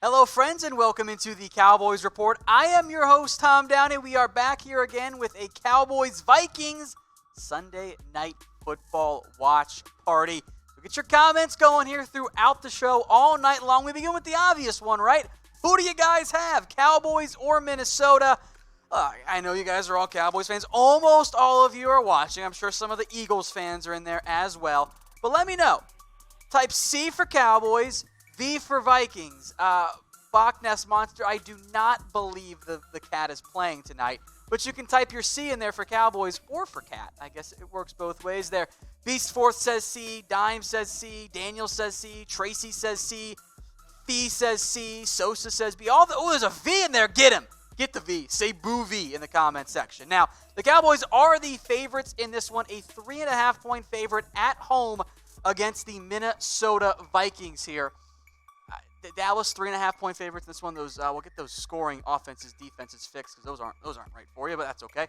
Hello, friends, and welcome into the Cowboys Report. I am your host, Tom Downey. We are back here again with a Cowboys-Vikings Sunday Night Football watch party. So get your comments going here throughout the show all night long. We begin with the obvious one, right? Who do you guys have, Cowboys or Minnesota? I know you guys are all Cowboys fans. Almost all of you are watching. I'm sure some of the Eagles fans are in there as well. But let me know. Type C for Cowboys, V for Vikings. Bachnes Monster, I do not believe the Cat is playing tonight. But you can type your C in there for Cowboys or for Cat. I guess it works both ways there. Beast Fourth says C. Dime says C. Daniel says C. Tracy says C. Fee says C. Sosa says B. There's a V in there. Get him. Get the V. Say boo V in the comment section. Now, the Cowboys are the favorites in this one. A 3.5-point favorite at home against the Minnesota Vikings here. Dallas 3.5-point favorites in this one. We'll get those scoring offenses, defenses fixed because those aren't right for you, but that's okay.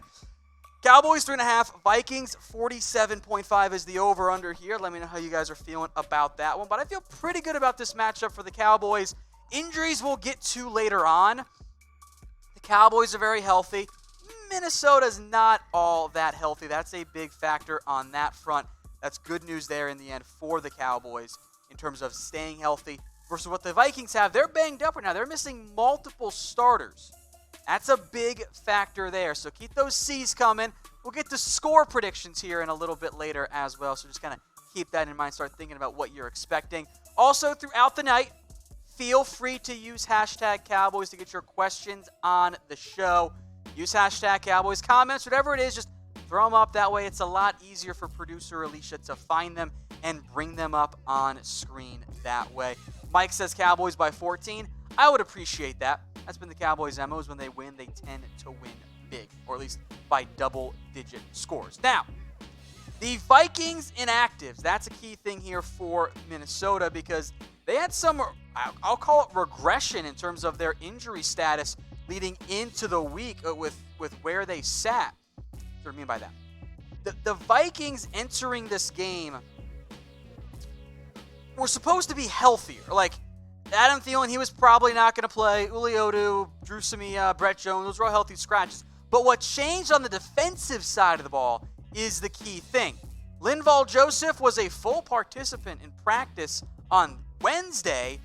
Cowboys 3.5, Vikings 47.5 is the over/under here. Let me know how you guys are feeling about that one. But I feel pretty good about this matchup for the Cowboys. Injuries we'll get to later on. The Cowboys are very healthy. Minnesota's not all that healthy. That's a big factor on that front. That's good news there in the end for the Cowboys in terms of staying healthy versus what the Vikings have. They're banged up right now. They're missing multiple starters. That's a big factor there. So keep those C's coming. We'll get to score predictions here in a little bit later as well. So just kind of keep that in mind. Start thinking about what you're expecting. Also, throughout the night, feel free to use hashtag Cowboys to get your questions on the show. Use hashtag Cowboys comments, whatever it is, just throw them up. That way it's a lot easier for producer Alicia to find them and bring them up on screen that way. Mike says Cowboys by 14. I would appreciate that. That's been the Cowboys' MO. When they win, they tend to win big, or at least by double-digit scores. Now, the Vikings inactives, that's a key thing here for Minnesota because they had some, I'll call it regression in terms of their injury status leading into the week with where they sat. What do I mean by that? The Vikings entering this game were supposed to be healthier. Like, Adam Thielen, he was probably not going to play. Uliodu, Drew Samia, Brett Jones, those were all healthy scratches. But what changed on the defensive side of the ball is the key thing. Linval Joseph was a full participant in practice on Wednesday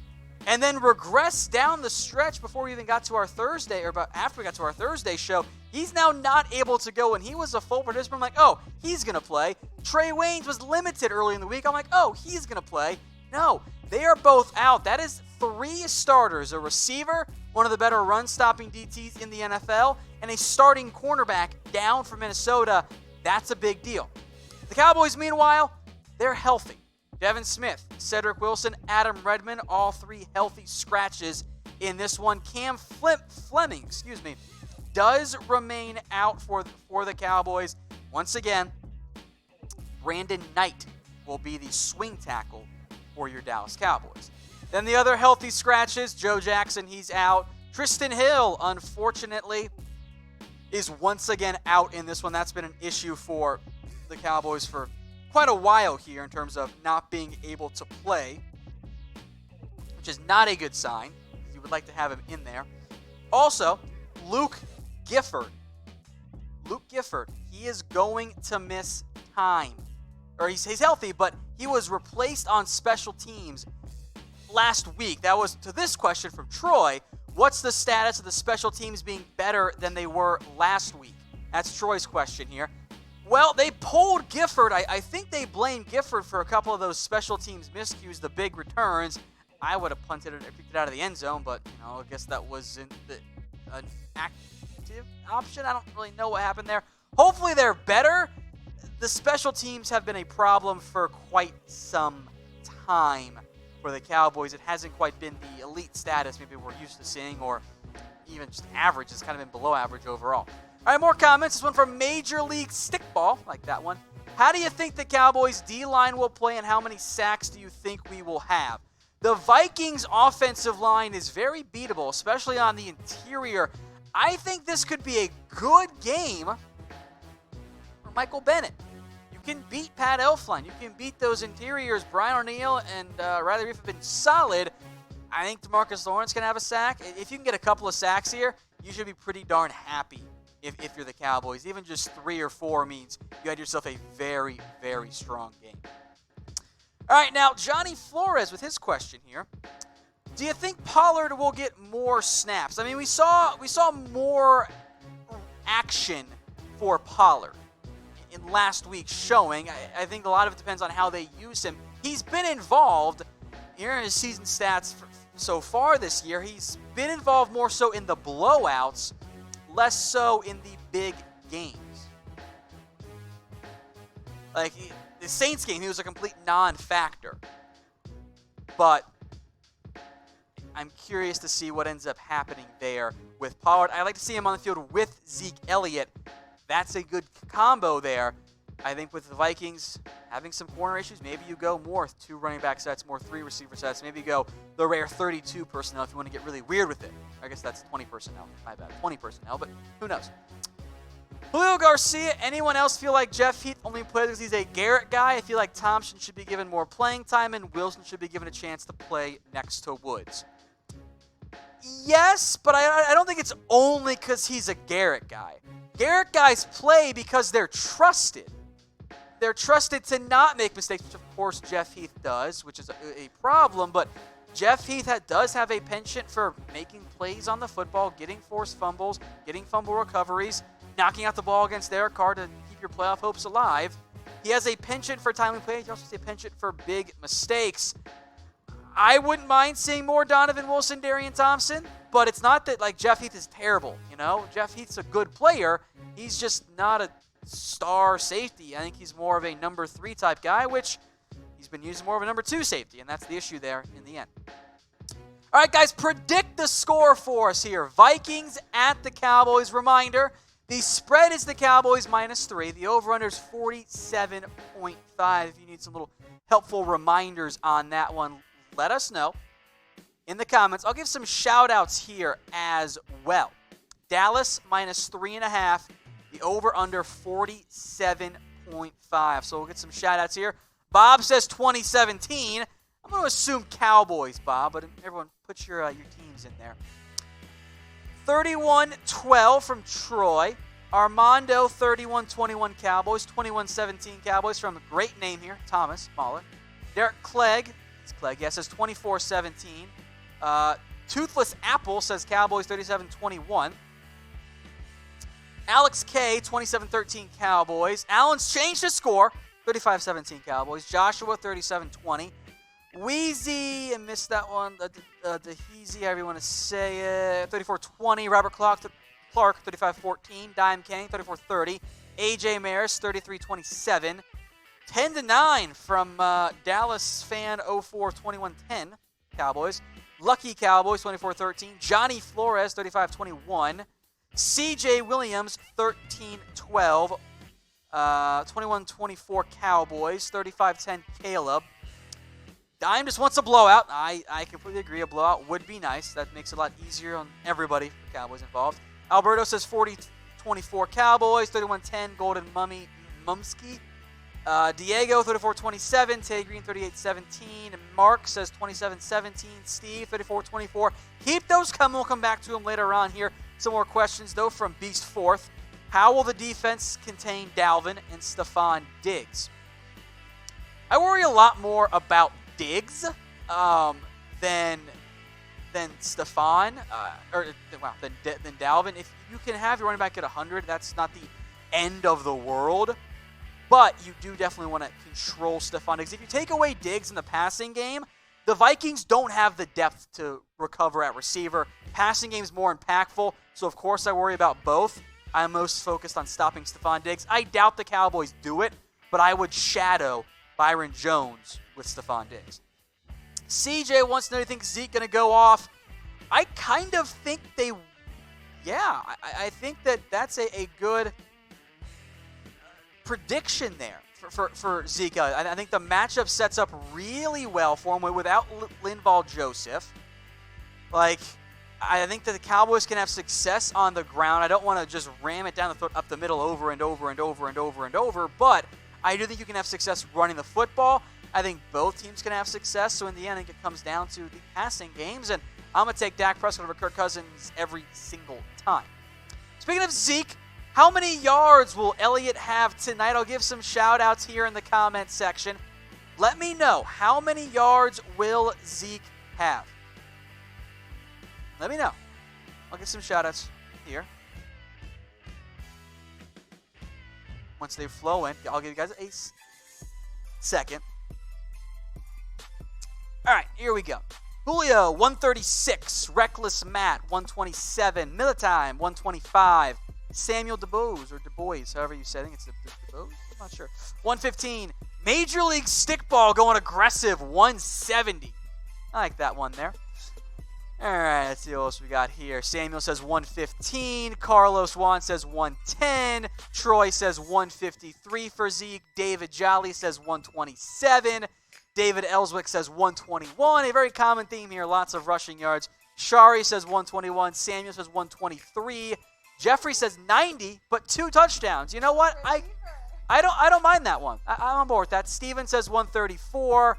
and then regressed down the stretch before we even got to our Thursday, or about after we got to our Thursday show. He's now not able to go, and he was a full participant. I'm like, oh, he's going to play. Trey Waynes was limited early in the week. I'm like, oh, he's going to play. No, they are both out. That is 3 starters, a receiver, one of the better run-stopping DTs in the NFL, and a starting cornerback down for Minnesota. That's a big deal. The Cowboys, meanwhile, they're healthy. Devin Smith, Cedric Wilson, Adam Redmond, all 3 healthy scratches in this one. Cam Fleming, does remain out for the Cowboys. Once again, Brandon Knight will be the swing tackle for your Dallas Cowboys. Then the other healthy scratches, Joe Jackson, he's out. Tristan Hill, unfortunately, is once again out in this one. That's been an issue for the Cowboys for quite a while here in terms of not being able to play, which is not a good sign. You would like to have him in there. Also, Luke Gifford, he is going to miss time. Or he's healthy, but he was replaced on special teams last week. That was to this question from Troy. What's the status of the special teams being better than they were last week? That's Troy's question here. Well, they pulled Gifford. I think they blamed Gifford for a couple of those special teams miscues, the big returns. I would have punted it or kicked it out of the end zone, but I guess that wasn't an active option. I don't really know what happened there. Hopefully they're better. The special teams have been a problem for quite some time for the Cowboys. It hasn't quite been the elite status maybe we're used to seeing, or even just average. It's kind of been below average overall. All right, more comments. This one from Major League Stickball, like that one. How do you think the Cowboys' D-line will play, and how many sacks do you think we will have? The Vikings' offensive line is very beatable, especially on the interior. I think this could be a good game for Micahel Bennett. You can beat Pat Elflein. You can beat those interiors. Brian O'Neill and Riley Reef have been solid. I think DeMarcus Lawrence can have a sack. If you can get a couple of sacks here, you should be pretty darn happy if you're the Cowboys. Even just 3 or 4 means you had yourself a very, very strong game. All right, now Johnny Flores with his question here. Do you think Pollard will get more snaps? I mean, we saw more action for Pollard in last week's showing. I think a lot of it depends on how they use him. He's been involved here in his season stats so far this year. He's been involved more so in the blowouts, less so in the big games. Like the Saints game, he was a complete non-factor. But I'm curious to see what ends up happening there with Pollard. I'd like to see him on the field with Zeke Elliott. That's a good combo there. I think with the Vikings having some corner issues, maybe you go more 2 running back sets, more 3 receiver sets. Maybe you go the rare 32 personnel if you want to get really weird with it. I guess that's 20 personnel. My bad, 20 personnel, but who knows? Julio Garcia, anyone else feel like Jeff Heath only plays because he's a Garrett guy? I feel like Thompson should be given more playing time and Wilson should be given a chance to play next to Woods. Yes, but I don't think it's only because he's a Garrett guy. Garrett guys play because they're trusted. They're trusted to not make mistakes, which of course Jeff Heath does, which is a problem. But Jeff Heath does have a penchant for making plays on the football, getting forced fumbles, getting fumble recoveries, knocking out the ball against Derek Carr to keep your playoff hopes alive. He has a penchant for timely plays. He also has a penchant for big mistakes. I wouldn't mind seeing more Donovan Wilson, Darian Thompson, but it's not that like Jeff Heath is terrible, you know? Jeff Heath's a good player. He's just not a star safety. I think he's more of a number 3 type guy, which he's been using more of a number 2 safety, and that's the issue there in the end. All right, guys, predict the score for us here. Vikings at the Cowboys. Reminder, the spread is the Cowboys -3. The over-under is 47.5. If you need some little helpful reminders on that one, let us know in the comments. I'll give some shout-outs here as well. Dallas -3.5. The over-under 47.5. So we'll get some shout-outs here. Bob says 2017. I'm going to assume Cowboys, Bob, but everyone put your teams in there. 31-12 from Troy. Armando, 31-21 Cowboys. 21-17 Cowboys from a great name here, Thomas Mahler. Derek Clegg, says 24-17. Toothless Apple says Cowboys 37-21. Alex K, 27-13 Cowboys. Allen's changed his score, 35-17 Cowboys. Joshua, 37-20. Wheezy, I missed that one. Deheezy, however you want to say it. 34-20. Robert Clark, 35-14. Dime Kenny, 34-30. AJ Maris, 33-27. 10-9 from Dallas fan 04-21-10 Cowboys. Lucky Cowboys, 24-13. Johnny Flores, 35-21. CJ Williams, 13-12. 21-24 Cowboys. 35-10 Caleb. Dime just wants a blowout. I completely agree. A blowout would be nice. That makes it a lot easier on everybody, Cowboys involved. Alberto says 40-24 Cowboys. 31-10 Golden Mumsky. Diego, 34-27. Tay Green, 38-17. Mark says 27-17. Steve, 34-24. Keep those coming. We'll come back to them later on here. Some more questions, though, from Beast Fourth. How will the defense contain Dalvin and Stefon Diggs? I worry a lot more about Diggs than Stefon, than Dalvin. If you can have your running back at 100, that's not the end of the world. But you do definitely want to control Stefon Diggs. If you take away Diggs in the passing game, the Vikings don't have the depth to recover at receiver. Passing game is more impactful, so of course I worry about both. I'm most focused on stopping Stefon Diggs. I doubt the Cowboys do it, but I would shadow Byron Jones with Stefon Diggs. CJ wants to know, do you think Zeke going to go off? I kind of think I think that's a good prediction there for Zeke. I think the matchup sets up really well for him without Linval Joseph. I think that the Cowboys can have success on the ground. I don't want to just ram it down the throat up the middle over and over and over and over and over, but I do think you can have success running the football. I think both teams can have success. So in the end, I think it comes down to the passing games. And I'm going to take Dak Prescott over Kirk Cousins every single time. Speaking of Zeke, how many yards will Elliott have tonight? I'll give some shout-outs here in the comment section. Let me know, how many yards will Zeke have? Let me know. I'll get some shout-outs here. Once they flow in, I'll give you guys a second. All right, here we go. Julio, 136. Reckless Matt, 127. Militime, 125. Samuel DeBose, or DeBois, however you say it. I think it's DeBose? I'm not sure. 115. Major League Stickball going aggressive, 170. I like that one there. All right, let's see what else we got here. Samuel says 115. Carlos Juan says 110. Troy says 153 for Zeke. David Jolly says 127. David Ellswick says 121. A very common theme here, lots of rushing yards. Shari says 121. Samuel says 123. Jeffrey says 90, but 2 touchdowns. You know what? I don't mind that one. I'm on board with that. Steven says 134.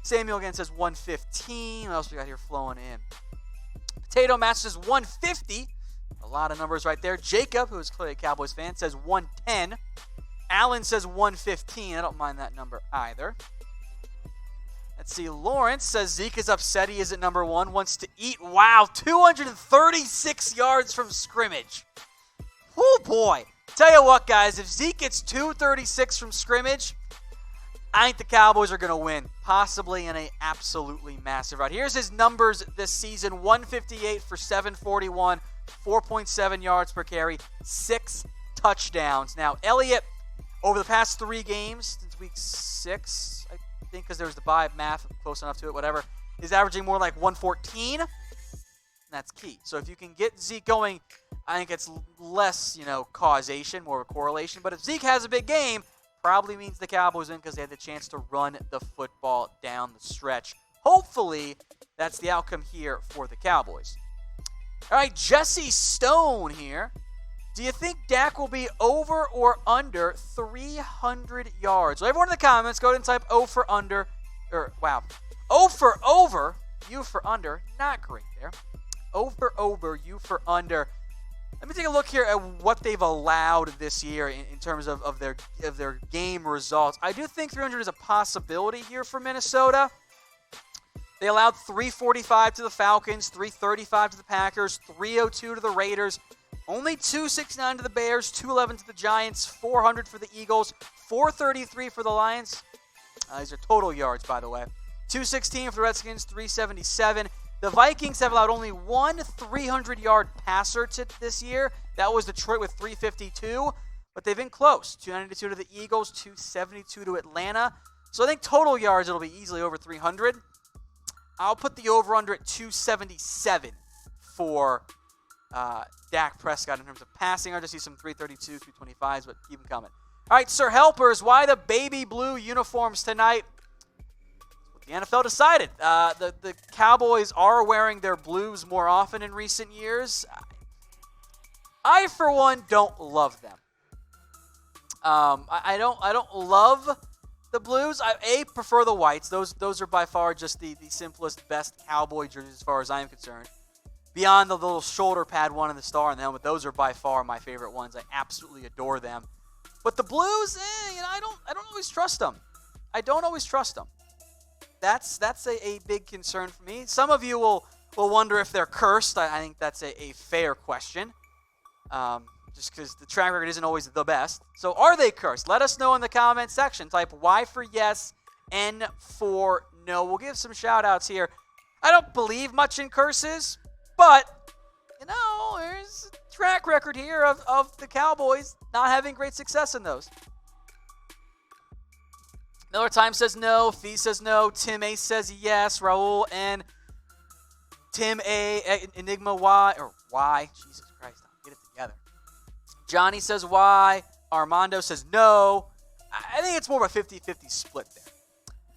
Samuel again says 115. What else we got here flowing in? Potato Match says 150. A lot of numbers right there. Jacob, who is clearly a Cowboys fan, says 110. Allen says 115. I don't mind that number either. Let's see. Lawrence says Zeke is upset he isn't number 1. Wants to eat. Wow, 236 yards from scrimmage. Oh, boy. Tell you what, guys. If Zeke gets 236 from scrimmage, I think the Cowboys are going to win, possibly in a absolutely massive rout. Here's his numbers this season. 158 for 741, 4.7 yards per carry, 6 touchdowns. Now, Elliott, over the past 3 games, since week 6, I think because there was the bye, math close enough to it, whatever, is averaging more like 114. And that's key. So if you can get Zeke going, I think it's less, causation, more of a correlation. But if Zeke has a big game, probably means the Cowboys win because they had the chance to run the football down the stretch. Hopefully, that's the outcome here for the Cowboys. All right, Jesse Stone here. Do you think Dak will be over or under 300 yards? So everyone in the comments, go ahead and type O for under. O for over, U for under. Not great there. O for over, U for under. Let me take a look here at what they've allowed this year in terms of their game results. I do think 300 is a possibility here for Minnesota. They allowed 345 to the Falcons, 335 to the Packers, 302 to the Raiders, only 269 to the Bears, 211 to the Giants, 400 for the Eagles, 433 for the Lions. These are total yards, by the way. 216 for the Redskins, 377. The Vikings have allowed only one 300-yard passer this year. That was Detroit with 352, but they've been close. 292 to the Eagles, 272 to Atlanta. So I think total yards, it'll be easily over 300. I'll put the over-under at 277 for Dak Prescott in terms of passing. I'll just see some 332, 325s, but keep them coming. All right, Sir Helpers, why the baby blue uniforms tonight? The NFL decided. The Cowboys are wearing their blues more often in recent years. I for one, don't love them. I don't love the blues. I prefer the whites. Those are by far just the simplest, best Cowboy jerseys as far as I am concerned. Beyond the little shoulder pad one and the star on the helmet, those are by far my favorite ones. I absolutely adore them. But the blues, I don't always trust them. I don't always trust them. That's a big concern for me. Some of you will wonder if they're cursed. I think that's a fair question. Just because the track record isn't always the best. So are they cursed? Let us know in the comment section. Type Y for yes, N for no. We'll give some shout outs here. I don't believe much in curses, but there's a track record here of the Cowboys not having great success in those. Miller Time says no. Fee says no. Tim A says yes. Raul and Tim A. Enigma Y. Or Y. Jesus Christ. Get it together. Johnny says Y. Armando says no. I think it's more of a 50-50 split there.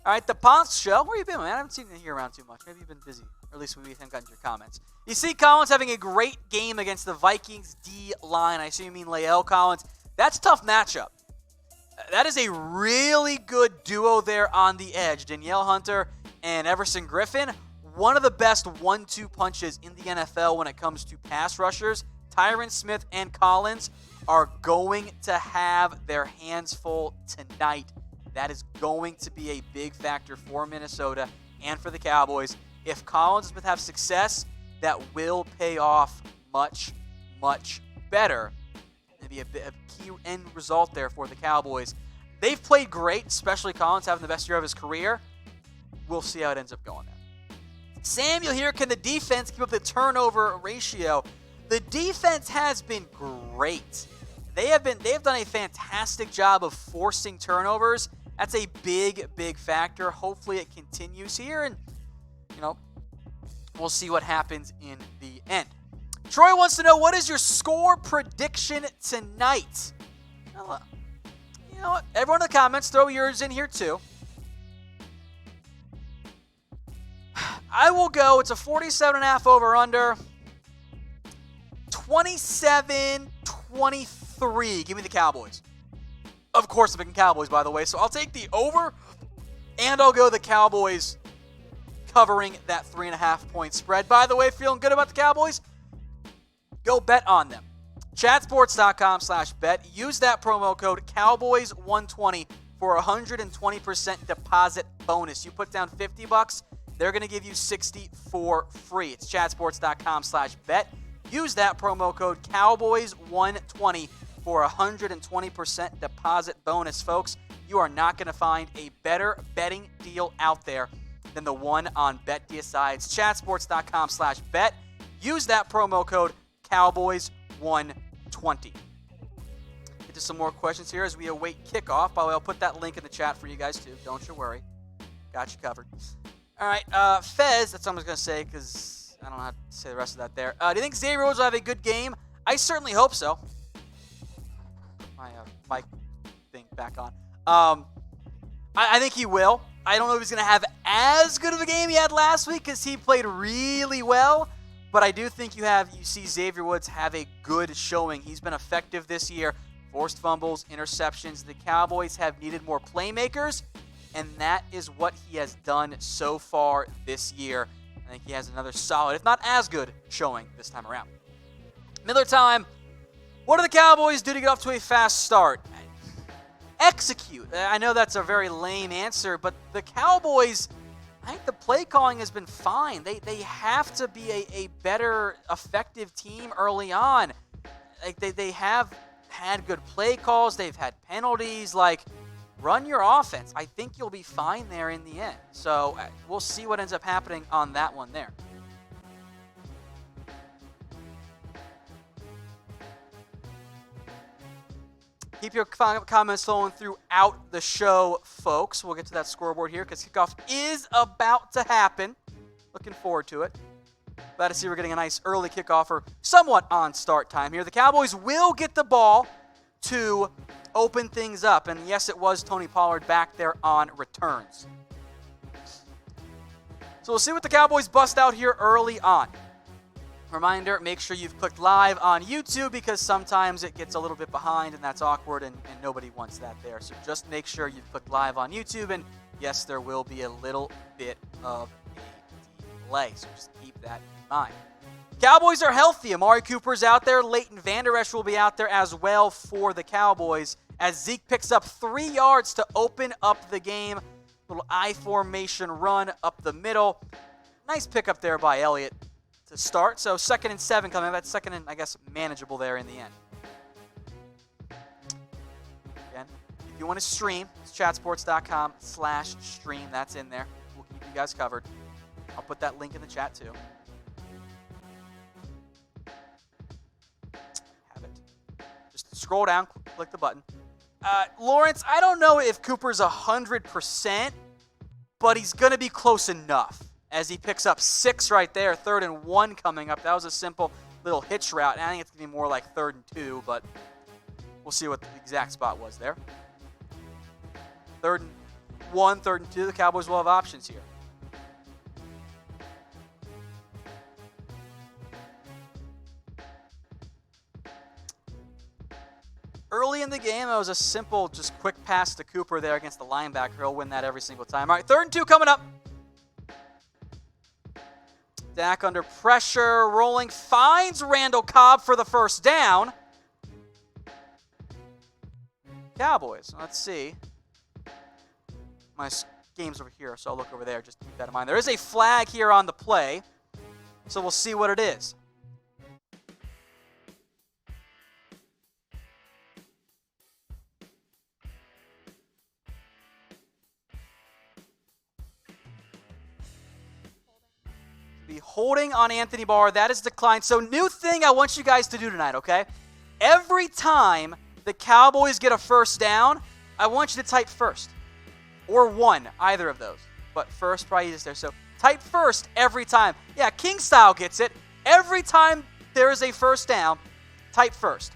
All right, the Ponce Show. Where you been, man? I haven't seen you here around too much. Maybe you've been busy. Or at least we haven't gotten your comments. You see Collins having a great game against the Vikings D-line. I assume you mean Lael Collins. That's a tough matchup. That is a really good duo there on the edge. Danielle Hunter and Everson Griffen, one of the best 1-2 punches in the NFL when it comes to pass rushers. Tyron Smith and Collins are going to have their hands full tonight. That is going to be a big factor for Minnesota and for the Cowboys. If Collins and Smith have success, that will pay off much, much better. It'll be a key end result there for the Cowboys. They've played great, especially Collins having the best year of his career. We'll see how it ends up going there. Samuel here, can the defense keep up the turnover ratio? The defense has been great. They have done a fantastic job of forcing turnovers. That's a big, big factor. Hopefully it continues here, and we'll see what happens in the end. Troy wants to know, what is your score prediction tonight? You know what? Everyone in the comments, throw yours in here too. I will go, it's a 47.5 over-under. 27-23. Give me the Cowboys. Of course, I'm picking Cowboys, by the way. So I'll take the over, and I'll go the Cowboys covering that 3.5-point spread. By the way, feeling good about the Cowboys? Go bet on them. Chatsports.com/bet. Use that promo code Cowboys120 for a 120% deposit bonus. You put down $50, they're going to give you $60 for free. It's chatsports.com/bet. Use that promo code Cowboys120 for a 120% deposit bonus, folks. You are not going to find a better betting deal out there than the one on BetDSI. It's chatsports.com/bet. Use that promo code Cowboys120. Get to some more questions here as we await kickoff. By the way, I'll put that link in the chat for you guys too. Don't you worry. Got you covered. All right, Fez, that's what I was going to say because I don't know how to say the rest of that there. Do you think Xavier Rhoades will have a good game? I certainly hope so. Put my mic thing back on. I think he will. I don't know if he's going to have as good of a game he had last week because he played really well. But I do think you see Xavier Rhoades have a good showing. He's been effective this year. Forced fumbles, interceptions. The Cowboys have needed more playmakers, and that is what he has done so far this year. I think he has another solid, if not as good, showing this time around. Miller time. What do the Cowboys do to get off to a fast start? Execute. I know that's a very lame answer, but the Cowboys, I think the play calling has been fine. They have to be a better, effective team early on. Like they have had good play calls. They've had penalties. Run your offense. I think you'll be fine there in the end. So we'll see what ends up happening on that one there. Keep your comments flowing throughout the show, folks. We'll get to that scoreboard here because kickoff is about to happen. Looking forward to it. Glad to see we're getting a nice early kickoff or somewhat on start time here. The Cowboys will get the ball to open things up. And yes, it was Tony Pollard back there on returns. So we'll see what the Cowboys bust out here early on. Reminder, make sure you've clicked live on YouTube because sometimes it gets a little bit behind and that's awkward and nobody wants that there. So just make sure you've clicked live on YouTube, and yes, there will be a little bit of a delay. So just keep that in mind. Cowboys are healthy. Amari Cooper's out there. Leighton Vander Esch will be out there as well for the Cowboys as Zeke picks up 3 yards to open up the game. Little I formation run up the middle. Nice pickup there by Elliott to start. So 2nd and 7 coming. That's 2nd and, I guess, manageable there in the end. Again, if you want to stream, it's chatsports.com/stream. That's in there. We'll keep you guys covered. I'll put that link in the chat too. Have it. Just scroll down, click the button. Lawrence, I don't know if Cooper's 100%, but he's going to be close enough as he picks up 6 right there, 3rd and 1 coming up. That was a simple little hitch route, and I think it's going to be more like 3rd and 2, but we'll see what the exact spot was there. 3rd and 1, 3rd and 2, the Cowboys will have options here. Early in the game, game. It was a simple, just quick pass to Cooper there against the linebacker. He'll win that every single time. All right, 3rd and 2 coming up. Dak under pressure, rolling, finds Randall Cobb for the first down. Cowboys, let's see. My game's over here, so I'll look over there. Just keep that in mind. There is a flag here on the play, so we'll see what it is. Be holding on Anthony Barr. That is declined. So new thing I want you guys to do tonight, okay? Every time the Cowboys get a first down, I want you to type first. Or 1, either of those. But first, probably easiest there. So type first every time. Yeah, King Style gets it. Every time there is a first down, type first.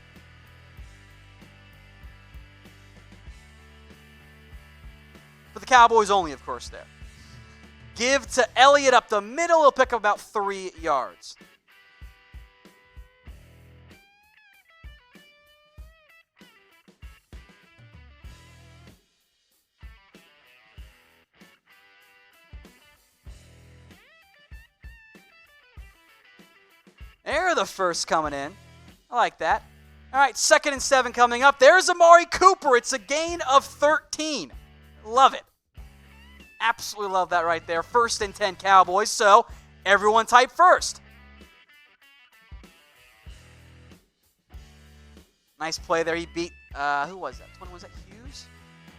For the Cowboys only, of course, there. Give to Elliott up the middle. He'll pick up about 3 yards. They're the first coming in. I like that. All right, 2nd and 7 coming up. There's Amari Cooper. It's a gain of 13. Love it. Absolutely love that right there. 1st and 10 Cowboys, so everyone type first. Nice play there. He beat, who was that? Was that Hughes?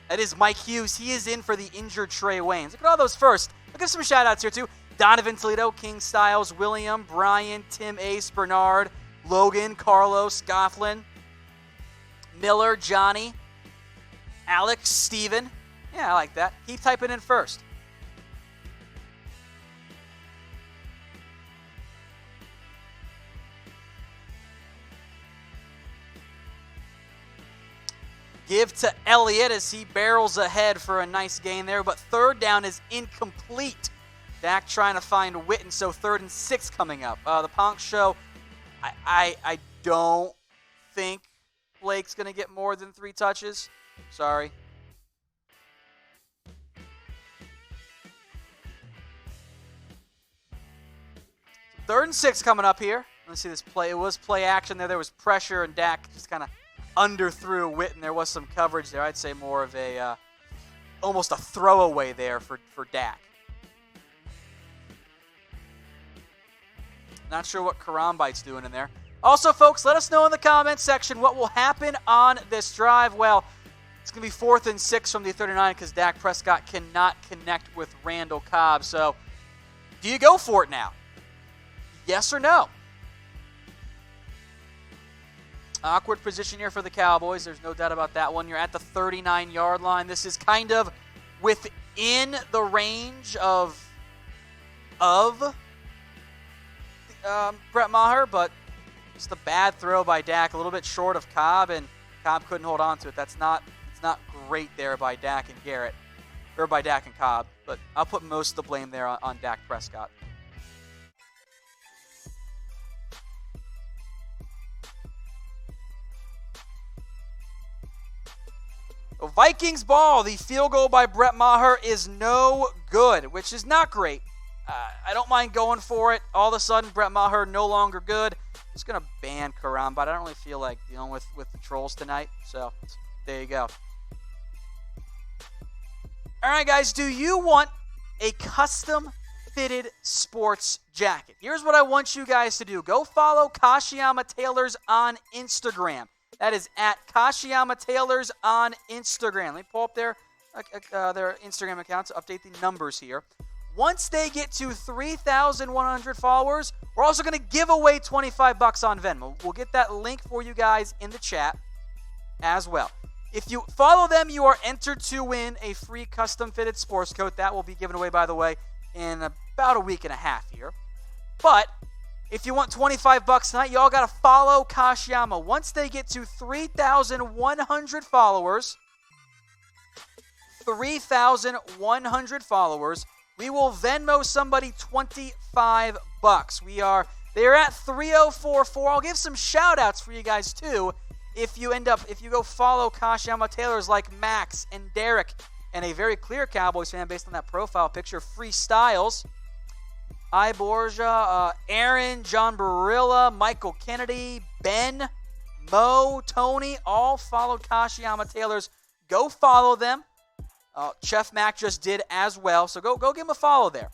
That is Mike Hughes. He is in for the injured Trey Waynes. Look at all those first. Look at some shout-outs here, too. Donovan Toledo, King Styles, William, Brian, Tim Ace, Bernard, Logan, Carlos, Gofflin, Miller, Johnny, Alex, Steven. Yeah, I like that. Keep typing in first. Give to Elliott as he barrels ahead for a nice gain there, but 3rd down is incomplete. Dak trying to find Witten, so 3rd and 6 coming up. The Ponk Show, I don't think Blake's going to get more than 3 touches. Sorry. Third and 6 coming up here. Let's see this play. It was play action there. There was pressure, and Dak just kind of underthrew Witten. There was some coverage there. I'd say more of a almost a throwaway there for Dak. Not sure what Karambite's doing in there. Also, folks, let us know in the comments section what will happen on this drive. Well, it's going to be 4th and 6 from the 39 because Dak Prescott cannot connect with Randall Cobb. So, do you go for it now? Yes or no? Awkward position here for the Cowboys. There's no doubt about that one. You're at the 39-yard line. This is kind of within the range of Brett Maher, but just a bad throw by Dak, a little bit short of Cobb, and Cobb couldn't hold on to it. It's not great there by Dak and Garrett, or by Dak and Cobb, but I'll put most of the blame there on Dak Prescott. The Vikings ball, the field goal by Brett Maher is no good, which is not great. I don't mind going for it. All of a sudden, Brett Maher no longer good. Just going to ban Karam, but I don't really feel like dealing with the trolls tonight. So, there you go. All right, guys, do you want a custom-fitted sports jacket? Here's what I want you guys to do. Go follow Kashiyama Tailors on Instagram. That is at Kashiyama Tailors on Instagram. Let me pull up their Instagram account to update the numbers here. Once they get to 3,100 followers, we're also going to give away $25 on Venmo. We'll get that link for you guys in the chat as well. If you follow them, you are entered to win a free custom-fitted sports coat. That will be given away, by the way, in about a week and a half here. But if you want $25 tonight, you all got to follow Kashiyama. Once they get to 3,100 followers, we will Venmo somebody $25. They're at 3044. I'll give some shout outs for you guys too if you go follow Kashiyama Taylors like Max and Derek, and a very clear Cowboys fan based on that profile picture, Freestyles, I Borgia, Aaron, John Barilla, Michael Kennedy, Ben, Mo, Tony, all followed Kashiyama Taylors. Go follow them. Chef Mac just did as well, so go give him a follow there.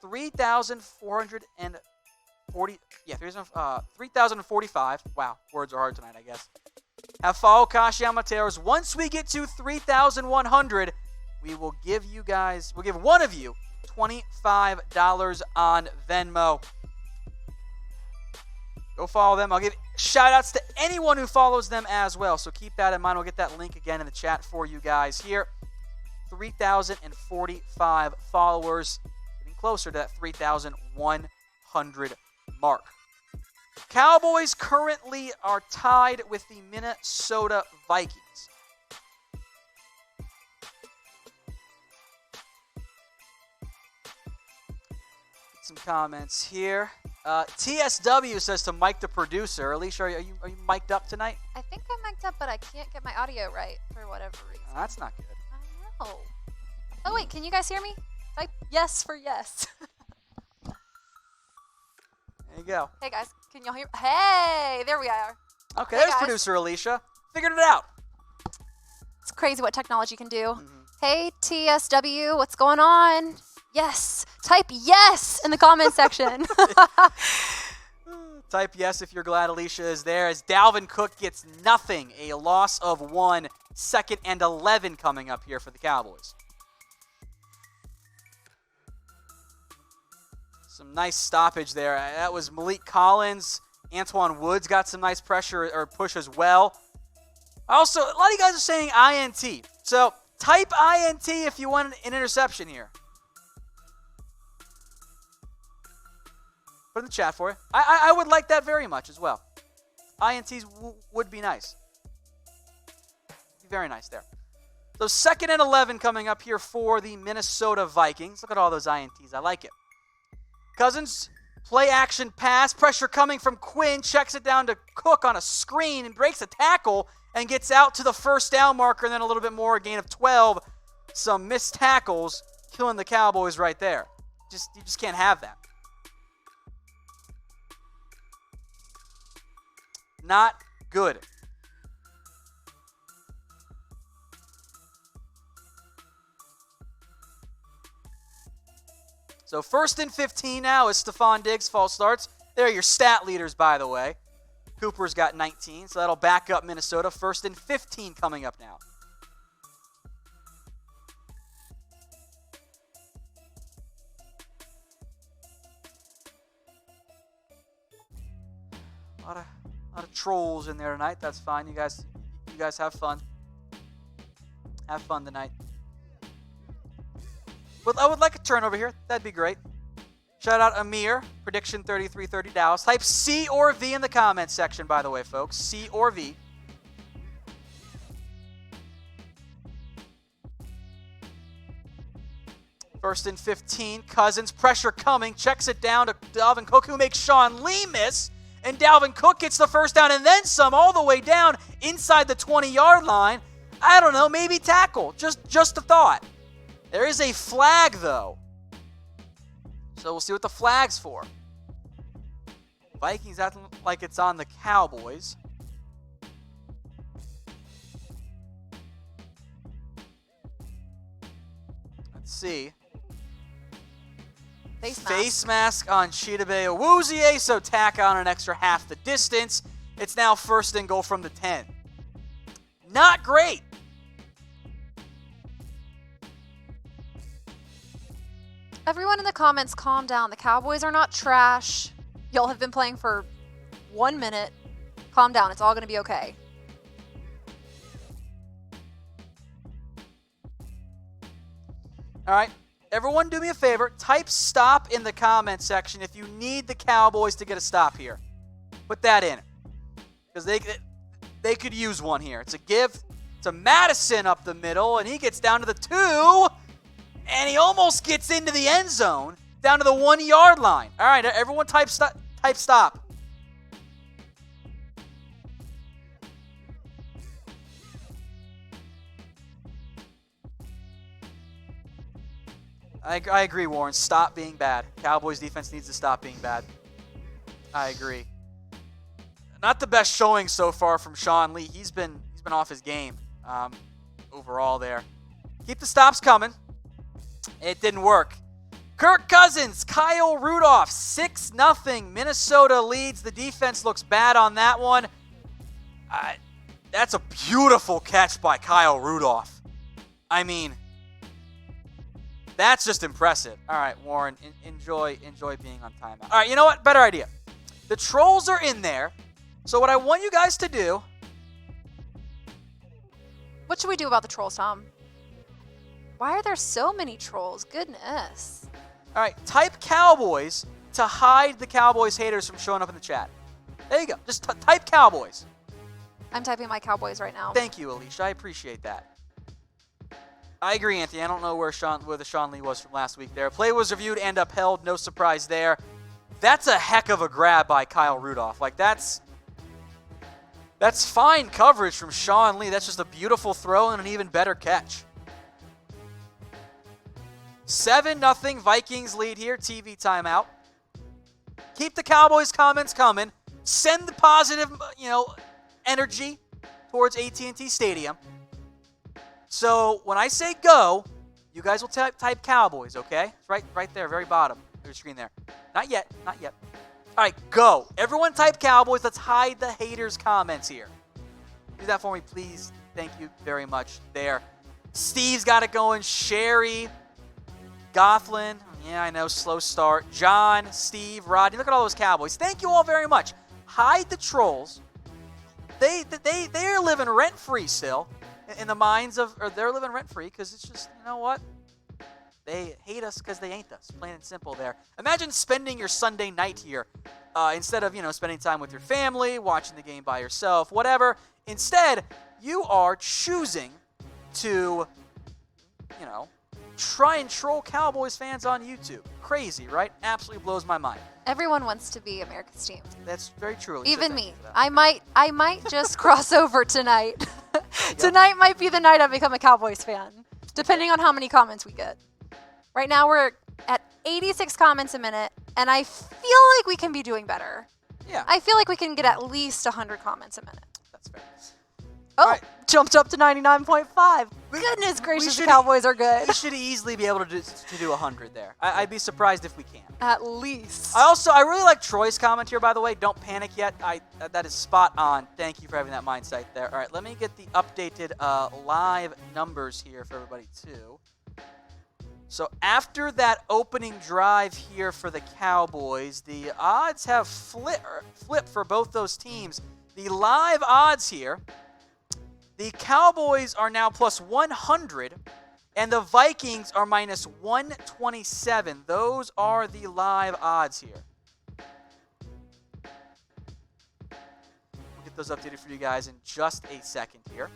3,045. Wow, words are hard tonight, I guess. Have followed Kashiyama Taylors. Once we get to 3,100, we'll give one of you $25 on Venmo. Go follow them. I'll give shout-outs to anyone who follows them as well, so keep that in mind. We'll get that link again in the chat for you guys here. 3,045 followers, getting closer to that 3,100 mark. Cowboys currently are tied with the Minnesota Vikings. Get some comments here. TSW says to Mike the producer. Alicia, are you mic'd up tonight? I think I'm mic'd up, but I can't get my audio right for whatever reason. That's not good. I know. Oh, wait, can you guys hear me? Type yes for yes. There you go. Hey, guys. Can y'all hear? Hey, there we are. Okay, hey, there's guys. producer Alicia. Figured it out. It's crazy what technology can do. Mm-hmm. Hey, TSW, what's going on? Yes. Type yes in the comment section. Type yes if you're glad Alicia is there, as Dalvin Cook gets nothing. A loss of 1. 2nd and 11 coming up here for the Cowboys. Some nice stoppage there. That was Malik Collins. Antoine Woods got some nice pressure or push as well. Also, a lot of you guys are saying INT. So type INT if you want an interception here. Put in the chat for you. I would like that very much as well. INTs would be nice. Be very nice there. So 2nd and 11 coming up here for the Minnesota Vikings. Look at all those INTs. I like it. Cousins, play action pass. Pressure coming from Quinn. Checks it down to Cook on a screen and breaks a tackle and gets out to the first down marker, and then a little bit more, a gain of 12. Some missed tackles killing the Cowboys right there. You just can't have that. Not good. So 1st and 15 now as Stefon Diggs false starts. They're your stat leaders, by the way. Cooper's got 19, so that'll back up Minnesota. 1st and 15 coming up now. A lot of trolls in there tonight. That's fine. You guys have fun. Have fun tonight. But I would like a turnover here. That'd be great. Shout out Amir. Prediction 33-30 Dallas. Type C or V in the comments section, by the way, folks. C or V. First and 15. Cousins. Pressure coming. Checks it down to Dalvin Cook, who makes Sean Lee miss. And Dalvin Cook gets the first down and then some all the way down inside the 20-yard line. I don't know, maybe tackle. Just a thought. There is a flag, though. So we'll see what the flag's for. Vikings acting like it's on the Cowboys. Let's see. Face mask on Chidobe Awuzie, so tack on an extra half the distance. It's now 1st and goal from the 10. Not great. Everyone in the comments, calm down. The Cowboys are not trash. Y'all have been playing for 1 minute. Calm down. It's all going to be okay. All right. Everyone do me a favor. Type stop in the comment section if you need the Cowboys to get a stop here. Put that in. Because they could use one here. It's a give to Madison up the middle, and he gets down to the 2. And he almost gets into the end zone, down to the 1-yard line. All right, everyone type stop. I agree, Warren. Stop being bad. Cowboys defense needs to stop being bad. I agree. Not the best showing so far from Sean Lee. He's been off his game overall there. Keep the stops coming. It didn't work. Kirk Cousins, Kyle Rudolph, 6-0. Minnesota leads. The defense looks bad on that one. That's a beautiful catch by Kyle Rudolph. I mean, that's just impressive. All right, Warren, enjoy being on timeout. All right, you know what? Better idea. The trolls are in there. So what I want you guys to do... What should we do about the trolls, Tom? Why are there so many trolls? Goodness. All right, type Cowboys to hide the Cowboys haters from showing up in the chat. There you go. Just type Cowboys. I'm typing my Cowboys right now. Thank you, Alicia. I appreciate that. I agree, Anthony. I don't know where the Sean Lee was from last week there. Play was reviewed and upheld. No surprise there. That's a heck of a grab by Kyle Rudolph. Like, that's fine coverage from Sean Lee. That's just a beautiful throw and an even better catch. 7-0 Vikings lead here. TV timeout. Keep the Cowboys comments coming. Send the positive, energy towards AT&T Stadium. So when I say go, you guys will type Cowboys, okay? It's right there, very bottom of your screen there. Not yet. All right, go. Everyone type Cowboys. Let's hide the haters' comments here. Do that for me, please. Thank you very much there. Steve's got it going. Sherry, Gothlin. Yeah, I know, slow start. John, Steve, Rodney. Look at all those Cowboys. Thank you all very much. Hide the trolls. They're living rent-free still in the minds of, or they're living rent-free because it's just, you know what? They hate us because they ain't us. Plain and simple there. Imagine spending your Sunday night here instead of, spending time with your family, watching the game by yourself, whatever. Instead, you are choosing to, try and troll Cowboys fans on YouTube. Crazy, right? Absolutely blows my mind. Everyone wants to be America's team. That's very true. Alicia. Even me. I might just cross over tonight. Tonight might be the night I become a Cowboys fan, depending on how many comments we get. Right now we're at 86 comments a minute, and I feel like we can be doing better. Yeah. I feel like we can get at least 100 comments a minute. That's fair. Oh, right. Jumped up to 99.5. Goodness gracious, the Cowboys are good. We should easily be able to do 100 there. I'd be surprised if we can. At least. I really like Troy's comment here, by the way. Don't panic yet. That is spot on. Thank you for having that mindset there. All right, let me get the updated live numbers here for everybody, too. So after that opening drive here for the Cowboys, the odds have flipped for both those teams. The live odds here, the Cowboys are now plus 100, and the Vikings are minus 127. Those are the live odds here. We'll get those updated for you guys in just a second here.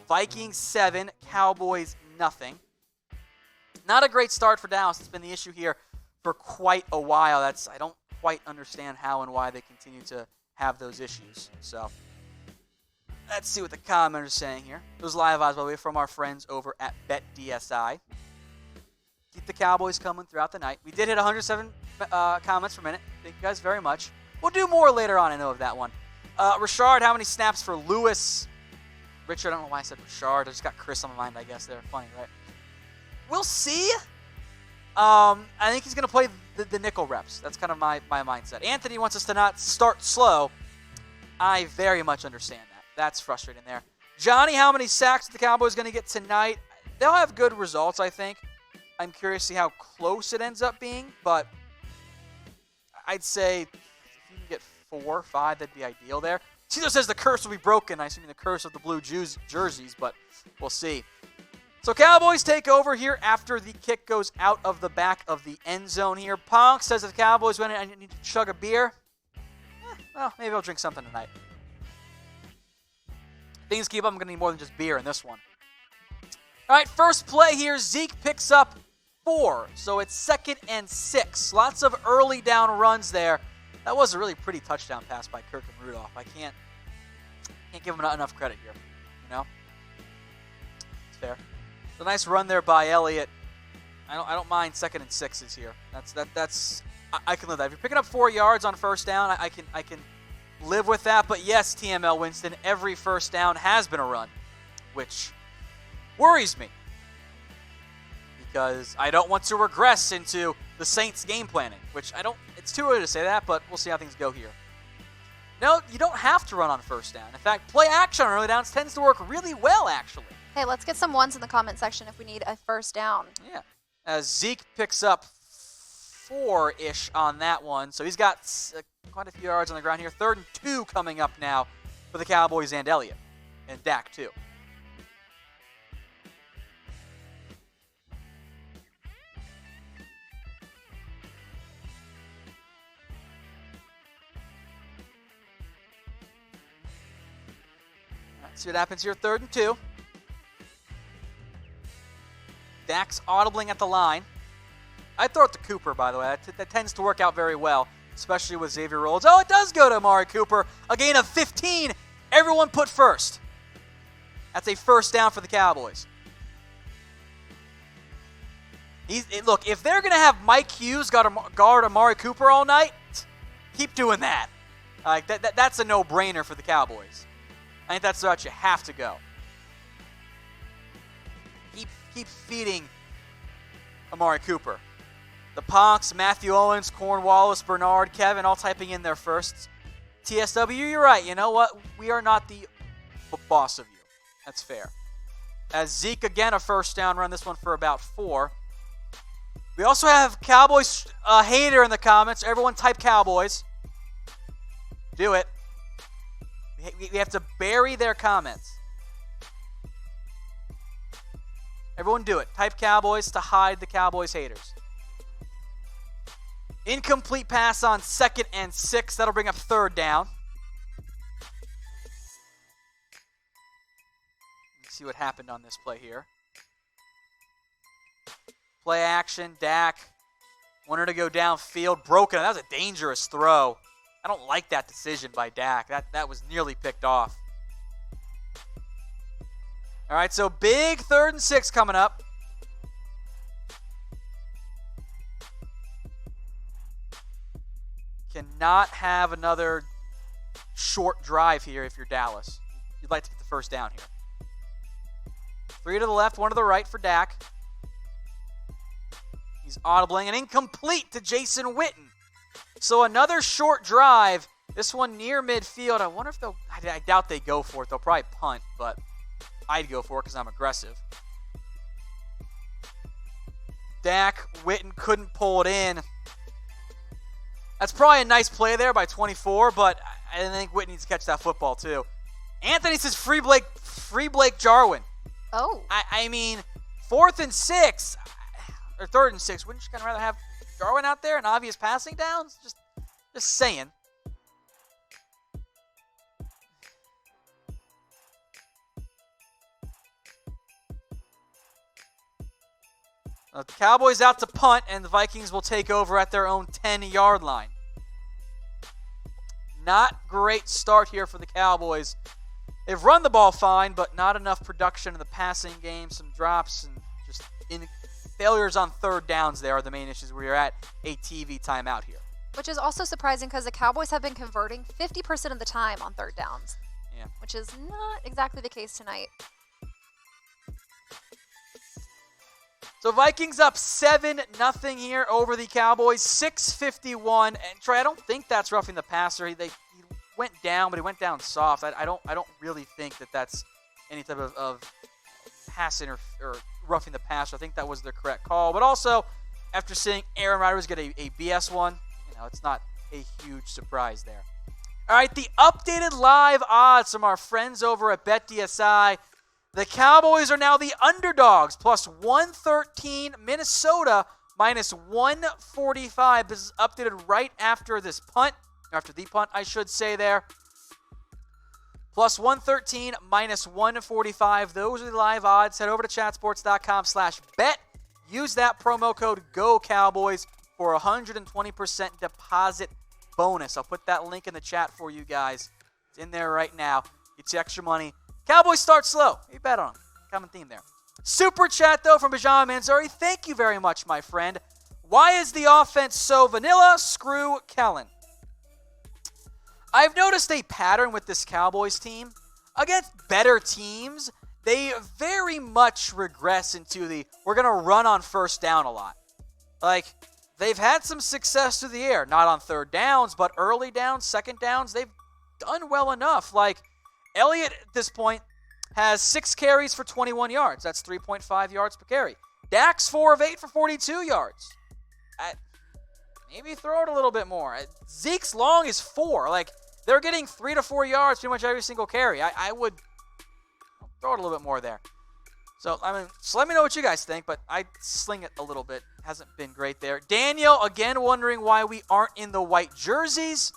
Vikings 7, Cowboys nothing. Not a great start for Dallas. It's been the issue here for quite a while. I don't quite understand how and why they continue to have those issues. So let's see what the commenters are saying here. Those live odds, by the way, from our friends over at BetDSI. Keep the Cowboys coming throughout the night. We did hit 107 comments per minute. Thank you guys very much. We'll do more later on, I know, of that one. Richard, how many snaps for Lewis? Richard, I don't know why I said Richard. I just got Chris on my mind, I guess. They're funny, right? We'll see. I think he's going to play the nickel reps. That's kind of my mindset. Anthony wants us to not start slow. I very much understand that. That's frustrating there. Johnny, how many sacks are the Cowboys going to get tonight? They'll have good results, I think. I'm curious to see how close it ends up being, but I'd say if you can get 4 or 5, that'd be ideal there. Cesar says the curse will be broken. I assume the curse of the blue jerseys, but we'll see. So Cowboys take over here after the kick goes out of the back of the end zone here. Ponk says if the Cowboys win it, I need to chug a beer. Well, maybe I'll drink something tonight. Things keep up, I'm going to need more than just beer in this one. All right, first play here. Zeke picks up 4, so it's 2nd and 6. Lots of early down runs there. That was a really pretty touchdown pass by Kirk and Rudolph. I can't give him enough credit here, It's fair. It's a nice run there by Elliott. I don't mind 2nd and 6s here. I can live that. If you're picking up 4 yards on first down, I can live with that. But yes, TML Winston, every first down has been a run, which worries me because I don't want to regress into the Saints game planning, which it's too early to say that, but we'll see how things go here. No, you don't have to run on first down. In fact, play action on early downs tends to work really well, actually. Hey, let's get some ones in the comment section if we need a first down. Yeah. As Zeke picks up 4-ish on that one. So he's got quite a few yards on the ground here. 3rd and 2 coming up now for the Cowboys and Elliott. And Dak, too. All right, see what happens here. 3rd and 2. Dak's audibling at the line. I throw it to Cooper, by the way. That tends to work out very well, especially with Xavier Rhoades. Oh, it does go to Amari Cooper. A gain of 15. Everyone put first. That's a first down for the Cowboys. Look, if they're going to have Mike Hughes guard Amari Cooper all night, keep doing that. That's a no-brainer for the Cowboys. I think that's the route you have to go. Keep feeding Amari Cooper. The Ponks, Matthew Owens, Cornwallis, Bernard, Kevin, all typing in their firsts. TSW, you're right. You know what? We are not the boss of you. That's fair. As Zeke, again, a first down run. This one for about 4. We also have Cowboys hater in the comments. Everyone type Cowboys. Do it. We have to bury their comments. Everyone do it. Type Cowboys to hide the Cowboys haters. Incomplete pass on 2nd and 6. That'll bring up 3rd down. Let's see what happened on this play here. Play action. Dak wanted to go downfield. Broken. That was a dangerous throw. I don't like that decision by Dak. That was nearly picked off. All right, so big 3rd and 6 coming up. Cannot have another short drive here if you're Dallas. You'd like to get the first down here. 3 to the left, 1 to the right for Dak. He's audibling and incomplete to Jason Witten. So another short drive. This one near midfield. I wonder if I doubt they go for it. They'll probably punt, but I'd go for it because I'm aggressive. Dak, Witten couldn't pull it in. That's probably a nice play there by 24, but I think Witten needs to catch that football too. Anthony says free Blake Jarwin. Oh. I mean, 4th and 6, or 3rd and 6. Wouldn't you kind of rather have Jarwin out there and obvious passing downs? Just saying. The Cowboys out to punt, and the Vikings will take over at their own 10-yard line. Not great start here for the Cowboys. They've run the ball fine, but not enough production in the passing game. Some drops and just failures on 3rd downs there are the main issues where you're at a TV timeout here. Which is also surprising because the Cowboys have been converting 50% of the time on 3rd downs. Yeah. Which is not exactly the case tonight. So Vikings up 7-0 here over the Cowboys, 6:51. And Trey, I don't think that's roughing the passer. He went down, but he went down soft. I don't really think that's any type of passing or roughing the passer. I think that was the correct call. But also, after seeing Aaron Rodgers get a BS one, it's not a huge surprise there. All right, the updated live odds from our friends over at BetDSI. The Cowboys are now the underdogs, plus 113. Minnesota, minus 145. This is updated right after this punt, after the punt, I should say there. Plus 113, minus 145. Those are the live odds. Head over to chatsports.com/bet. Use that promo code GOCowboys for a 120% deposit bonus. I'll put that link in the chat for you guys. It's in there right now. Get you extra money. Cowboys start slow. You bet on them. Common theme there. Super chat, though, from Benjamin Manzuri. Thank you very much, my friend. Why is the offense so vanilla? Screw Kellen. I've noticed a pattern with this Cowboys team. Against better teams, they very much regress into the we're going to run on first down a lot. Like, they've had some success through the air. Not on third downs, but early downs, second downs, they've done well enough. Like, Elliott at this point has 6 carries for 21 yards. That's 3.5 yards per carry. Dak's 4 of 8 for 42 yards. Maybe throw it a little bit more. Zeke's long is 4. Like, they're getting 3 to 4 yards pretty much every single carry. I would throw it a little bit more there. So, so let me know what you guys think, but I sling it a little bit. Hasn't been great there. Daniel, again, wondering why we aren't in the white jerseys.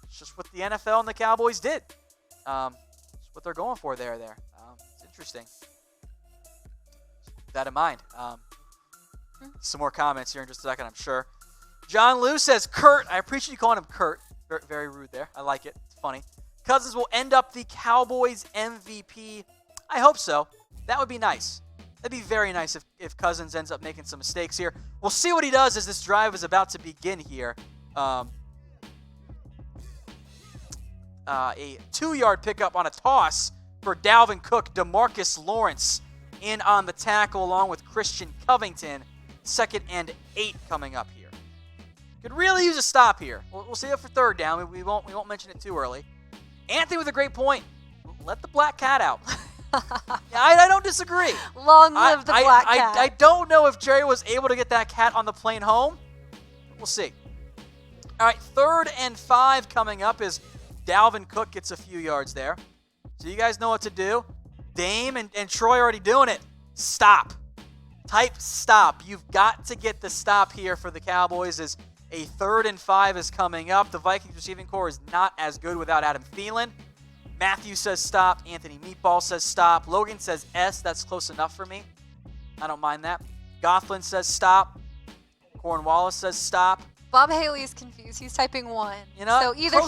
It's just what the NFL and the Cowboys did. It's what they're going for there. It's interesting. Keep that in mind. Some more comments here in just a second, I'm sure. John Lou says, Kurt. I appreciate you calling him Kurt. Very, very rude there. I like it. It's funny. Cousins will end up the Cowboys MVP. I hope so. That would be nice. That'd be very nice if Cousins ends up making some mistakes here. We'll see what he does as this drive is about to begin here. A 2-yard pickup on a toss for Dalvin Cook. DeMarcus Lawrence in on the tackle along with Christian Covington. 2nd and 8 coming up here. Could really use a stop here. We'll see it for third down. We won't mention it too early. Anthony with a great point. Let the black cat out. I don't disagree. Long live the black cat. I don't know if Jerry was able to get that cat on the plane home. We'll see. All right, 3rd and 5 coming up is Dalvin Cook gets a few yards there. So you guys know what to do. Dame and Troy are already doing it. Stop. Type stop. You've got to get the stop here for the Cowboys as a 3rd and 5 is coming up. The Vikings receiving core is not as good without Adam Thielen. Matthew says stop. Anthony Meatball says stop. Logan says S. That's close enough for me. I don't mind that. Gofflin says stop. Cornwallis says stop. Bob Haley is confused. He's typing 1. You know, so either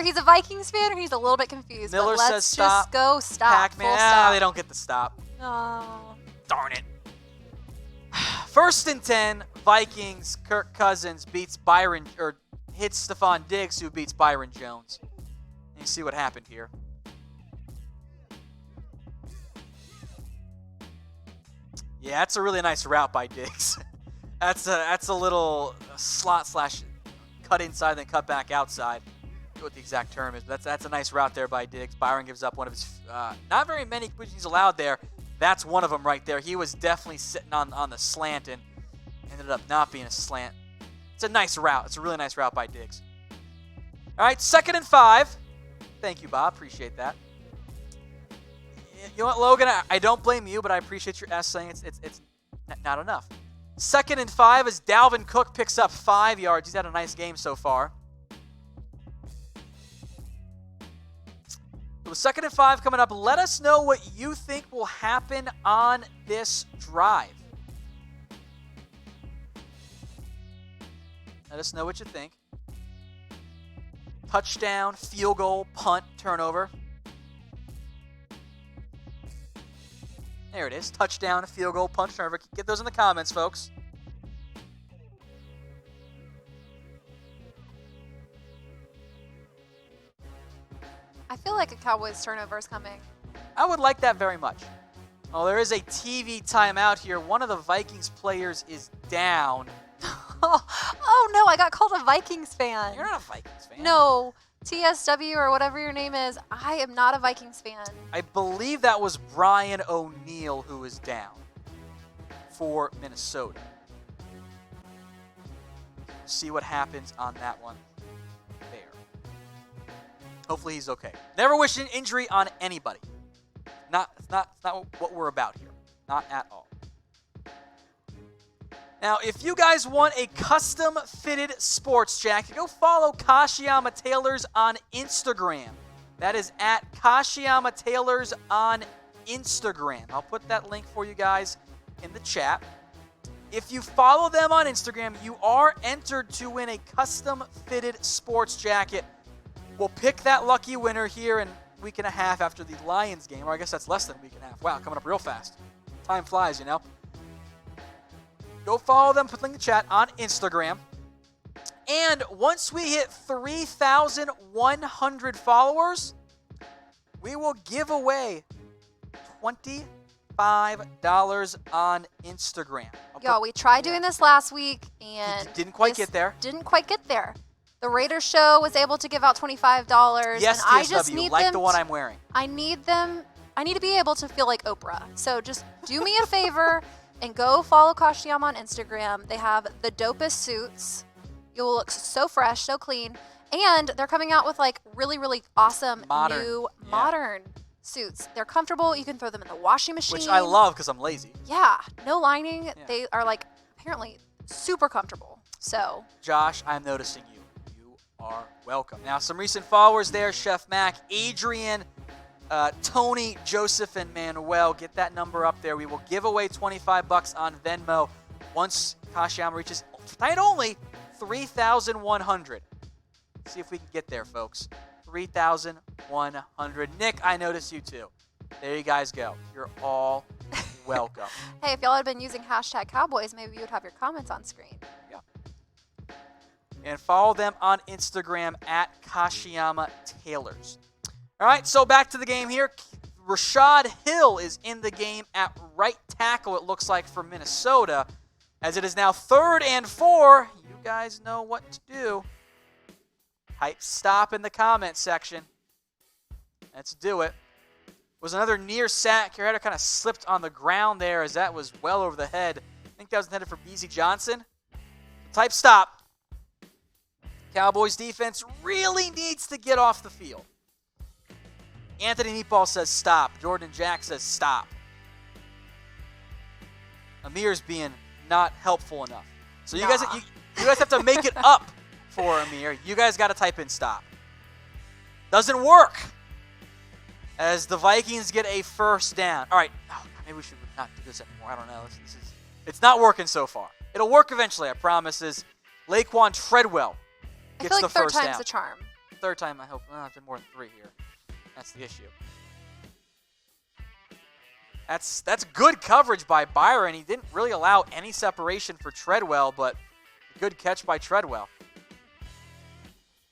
he's a Vikings fan or he's a little bit confused. Miller but let's says stop. Just go stop. Pac-Man, they don't get the stop. No. Darn it. 1st and 10, Vikings. Kirk Cousins hits Stefon Diggs, who beats Byron Jones. And you see what happened here. Yeah, that's a really nice route by Diggs. That's a little slot / cut inside then cut back outside. I don't know what the exact term is, but that's a nice route there by Diggs. Byron gives up one of his not very many completions allowed there. That's one of them right there. He was definitely sitting on the slant and ended up not being a slant. It's a nice route. It's a really nice route by Diggs. All right, 2nd and 5. Thank you, Bob. Appreciate that. You know what, Logan? I don't blame you, but I appreciate your S saying it's not enough. 2nd and 5 as Dalvin Cook picks up 5 yards. He's had a nice game so far. So 2nd and 5 coming up. Let us know what you think will happen on this drive. Let us know what you think. Touchdown, field goal, punt, turnover. There it is. Touchdown, field goal, punt, turnover. Get those in the comments, folks. I feel like a Cowboys turnover is coming. I would like that very much. Oh, there is a TV timeout here. One of the Vikings players is down. Oh, no, I got called a Vikings fan. You're not a Vikings fan. No, TSW or whatever your name is. I am not a Vikings fan. I believe that was Brian O'Neill who is down for Minnesota. See what happens on that one there. Hopefully he's okay. Never wish an injury on anybody. It's not what we're about here. Not at all. Now, if you guys want a custom-fitted sports jacket, go follow Kashiyama Tailors on Instagram. That is at Kashiyama Tailors on Instagram. I'll put that link for you guys in the chat. If you follow them on Instagram, you are entered to win a custom-fitted sports jacket. We'll pick that lucky winner here in a week and a half after the Lions game, or I guess that's less than a week and a half. Wow, coming up real fast. Time flies, you know. Go follow them, put link in the chat on Instagram. And once we hit 3,100 followers, we will give away $25 on Instagram. Yo, we tried doing this last week and didn't quite get there. Didn't quite get there. The Raiders show was able to give out $25. Yes, and TSW, I just need like them the one I'm wearing. I need to be able to feel like Oprah. So just do me a favor and go follow Kashiyama on Instagram. They have the dopest suits. You'll look so fresh, so clean. And they're coming out with like really, really awesome modern suits. They're comfortable. You can throw them in the washing machine. Which I love because I'm lazy. Yeah, no lining. Yeah. They are like apparently super comfortable. So Josh, I'm noticing you. You are welcome. Now, some recent followers there: Chef Mac, Adrian, Tony, Joseph, and Manuel. Get that number up there. We will give away $25 on Venmo once Kashiyama reaches tonight only 3,100. See if we can get there, folks. 3,100. Nick, I noticed you too. There you guys go. You're all welcome. hey, if y'all had been using hashtag Cowboys, maybe you would have your comments on screen. Yeah. And follow them on Instagram at Kashiyama Tailors. All right, so back to the game here. Rashad Hill is in the game at right tackle, it looks like, for Minnesota. As it is now 3rd and 4, you guys know what to do. Type stop in the comment section. Let's do it. Was another near sack. Your header kind of slipped on the ground there as that was well over the head. I think that was intended for Beezy Johnson. Type stop. Cowboys defense really needs to get off the field. Anthony Meatball says stop. Jordan Jack says stop. Amir's being not helpful enough. So you guys have to make it up for Amir. You guys got to type in stop. Doesn't work. As the Vikings get a first down. All right. Oh, maybe we should not do this anymore. I don't know. It's not working so far. It'll work eventually, I promise. Is Laquan Treadwell gets I feel like the third first down. time's the charm. Third time, I hope. Well, it's been more than 3 here. That's the issue. That's good coverage by Byron. He didn't really allow any separation for Treadwell, but good catch by Treadwell.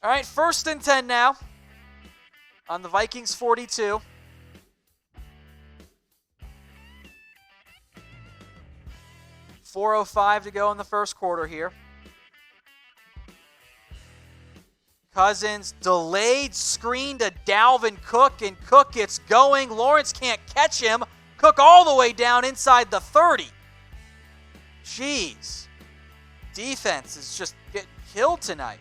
All right, 1st and 10 now on the Vikings 42. .405 to go in the first quarter here. Cousins delayed screen to Dalvin Cook, and Cook gets going. Lawrence can't catch him. Cook all the way down inside the 30. Jeez. Defense is just getting killed tonight.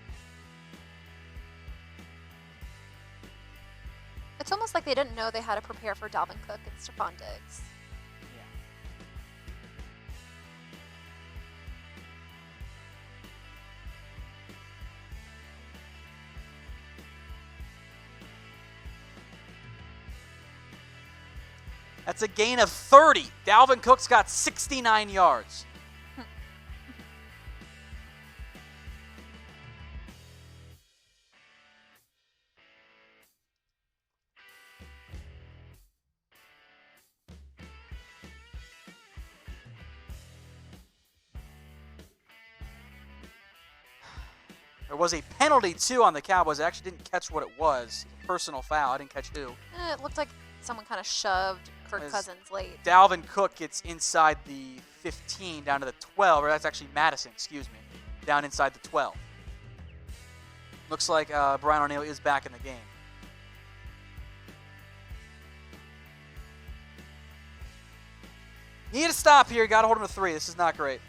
It's almost like they didn't know they had to prepare for Dalvin Cook and Stefon Diggs. That's a gain of 30. Dalvin Cook's got 69 yards. There was a penalty, too, on the Cowboys. I actually didn't catch what it was. Personal foul. I didn't catch who. It looked like someone kind of shoved Kirk Cousins late. Dalvin Cook gets inside the 15 down to the 12. Or that's actually Madison, excuse me. Down inside the 12. Looks like Brian O'Neill is back in the game. Need to stop here. Got to hold him to 3. This is not great.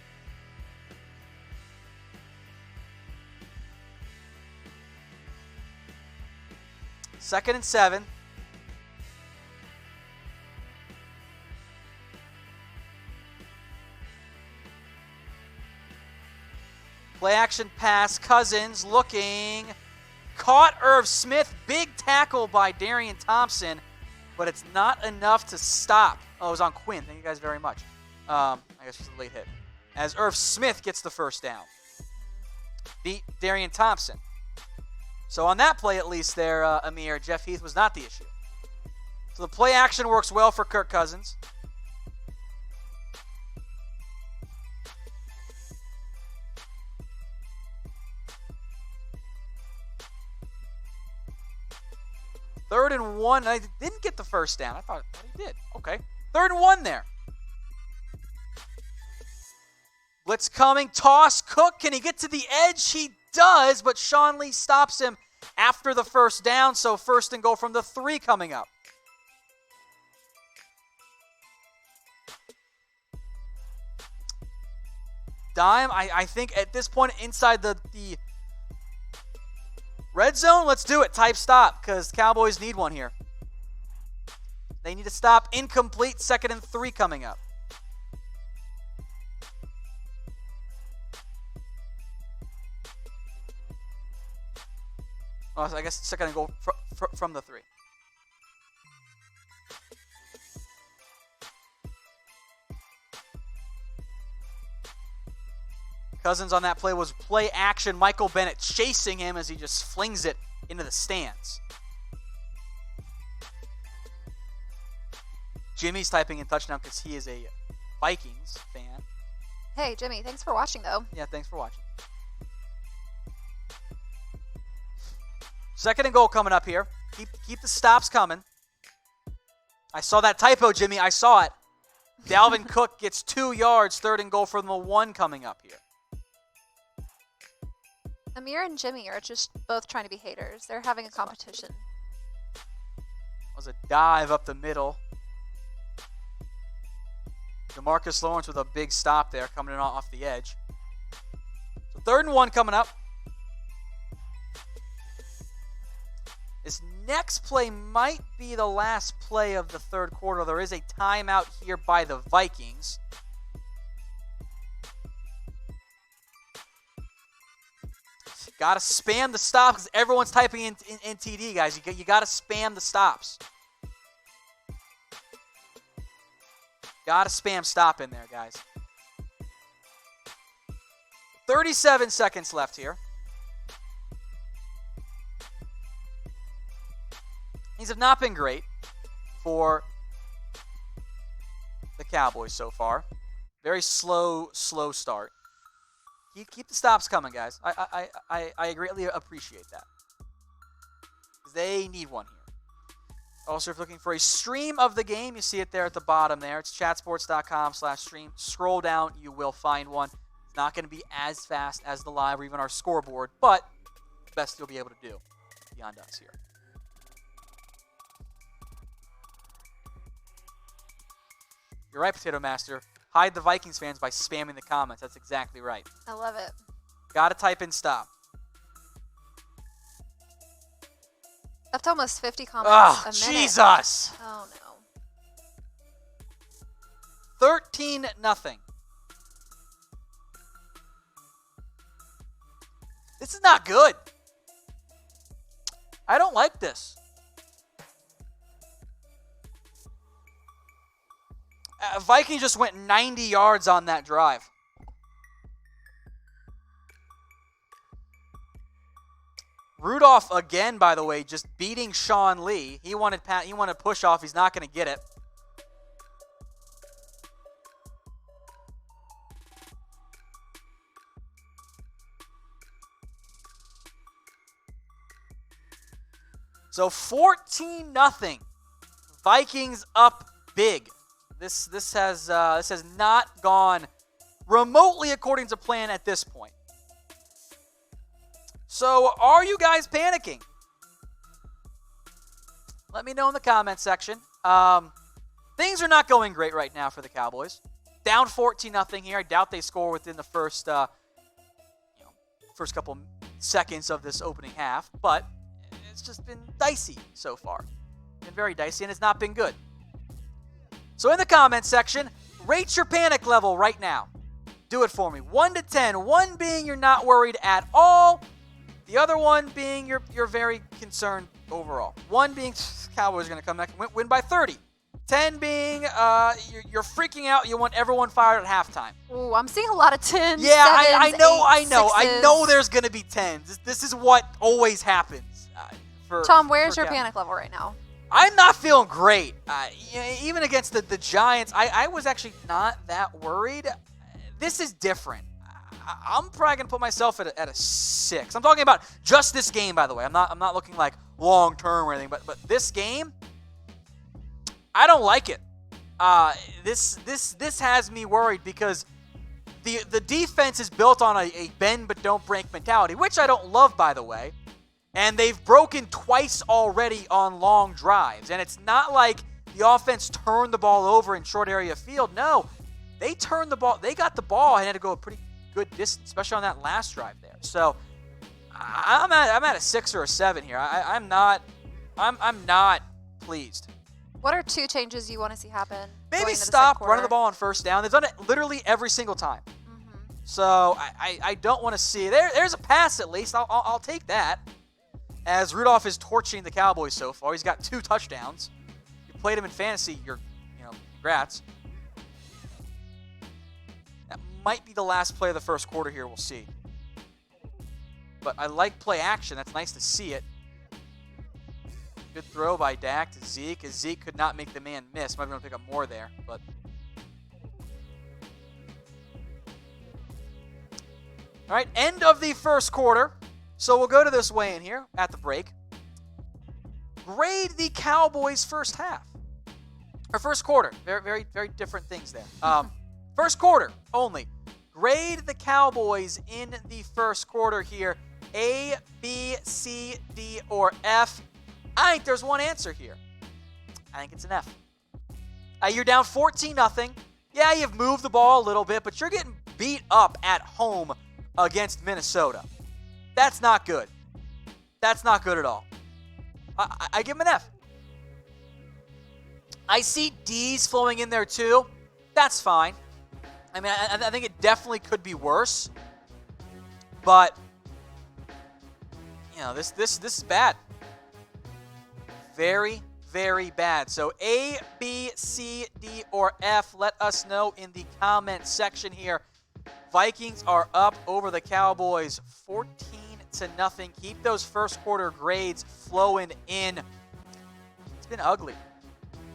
Second and 7. Play action pass. Cousins looking. Caught Irv Smith. Big tackle by Darian Thompson. But it's not enough to stop. Oh, it was on Quinn. Thank you guys very much. I guess it was a late hit. As Irv Smith gets the first down. Beat Darian Thompson. So on that play, at least there, Amir, Jeff Heath was not the issue. So the play action works well for Kirk Cousins. 3rd and 1. I didn't get the first down. I thought he did. Okay. 3rd and 1 there. Blitz coming. Toss. Cook. Can he get to the edge? He does, but Sean Lee stops him after the first down, so 1st and goal from the 3 coming up. Dime, I think at this point inside the red zone, let's do it. Type stop, because Cowboys need one here. They need to stop. Incomplete. 2nd and 3 coming up. Oh, so I guess 2nd and goal from the 3. Cousins on that play was play action. Micahel Bennett chasing him as he just flings it into the stands. Jimmy's typing in touchdown because he is a Vikings fan. Hey, Jimmy, thanks for watching, though. Yeah, thanks for watching. 2nd and goal coming up here. Keep the stops coming. I saw that typo, Jimmy. I saw it. Dalvin Cook gets 2 yards. 3rd and goal from the 1 coming up here. Amir and Jimmy are just both trying to be haters. They're having a competition. Was a dive up the middle. DeMarcus Lawrence with a big stop there, coming in off the edge. So 3rd and 1 coming up. This next play might be the last play of the 3rd quarter. There is a timeout here by the Vikings. Got to spam the stops because everyone's typing in TD, guys. You got to spam the stops. Got to spam stop in there, guys. 37 seconds left here. Things have not been great for the Cowboys so far. Very slow start. Keep the stops coming, guys. I greatly appreciate that. They need one here. Also, if you're looking for a stream of the game, you see it there at the bottom there. It's chatsports.com/stream. Scroll down, you will find one. It's not going to be as fast as the live or even our scoreboard, but the best you'll be able to do beyond us here. You're right, Potato Master. Hide the Vikings fans by spamming the comments. That's exactly right. I love it. Got to type in stop. Up to almost 50 comments a minute. Jesus! Oh, no. 13-0. This is not good. I don't like this. Vikings just went 90 yards on that drive. Rudolph again, by the way, just beating Sean Lee. He wanted push off. He's not going to get it. So 14-0. Vikings up big. This has not gone remotely according to plan at this point. So, are you guys panicking? Let me know in the comments section. Things are not going great right now for the Cowboys. Down 14-0 here. I doubt they score within the first couple seconds of this opening half, but it's just been dicey so far. Been very dicey, and it's not been good. So in the comments section, rate your panic level right now. Do it for me. 1 to 10. 1 being you're not worried at all. The other one being you're very concerned overall. 1 being Cowboys are going to come back and win by 30. 10 being you're freaking out. You want everyone fired at halftime. Ooh, I'm seeing a lot of 10s. Yeah, 7s, I know. 8s, 6s. I know there's going to be 10s. This is what always happens. Tom, where's your panic level right now? I'm not feeling great. Even against the Giants, I was actually not that worried. This is different. I'm probably going to put myself at a 6. I'm talking about just this game, by the way. I'm not looking like long-term or anything, but this game, I don't like it. This has me worried because the defense is built on a bend but don't break mentality, which I don't love, by the way. And they've broken twice already on long drives. And it's not like the offense turned the ball over in short area field. No, they turned the ball. They got the ball and had to go a pretty good distance, especially on that last drive there. So I'm at a 6 or a 7 here. I'm not pleased. What are 2 changes you want to see happen? Maybe stop running the ball on first down. They've done it literally every single time. Mm-hmm. So I don't want to see there's a pass at least. I'll take that. As Rudolph is torching the Cowboys so far, he's got 2 touchdowns. You played him in fantasy, congrats. That might be the last play of the first quarter here. We'll see. But I like play action. That's nice to see it. Good throw by Dak to Zeke, as Zeke could not make the man miss. Might be able to pick up more there, but. All right, end of the first quarter. So we'll go to this weigh-in here at the break. Grade the Cowboys' first half. Or first quarter. Very, very, very different things there. First quarter only. Grade the Cowboys in the first quarter here. A, B, C, D, or F. I think there's one answer here. I think it's an F. You're down 14-0. Yeah, you've moved the ball a little bit, but you're getting beat up at home against Minnesota. That's not good. That's not good at all. I give him an F. I see D's flowing in there too. That's fine. I mean, I think it definitely could be worse. But, this is bad. Very, very bad. So A, B, C, D, or F. Let us know in the comment section here. Vikings are up over the Cowboys 14-0. Keep those first quarter grades flowing in. It's been ugly.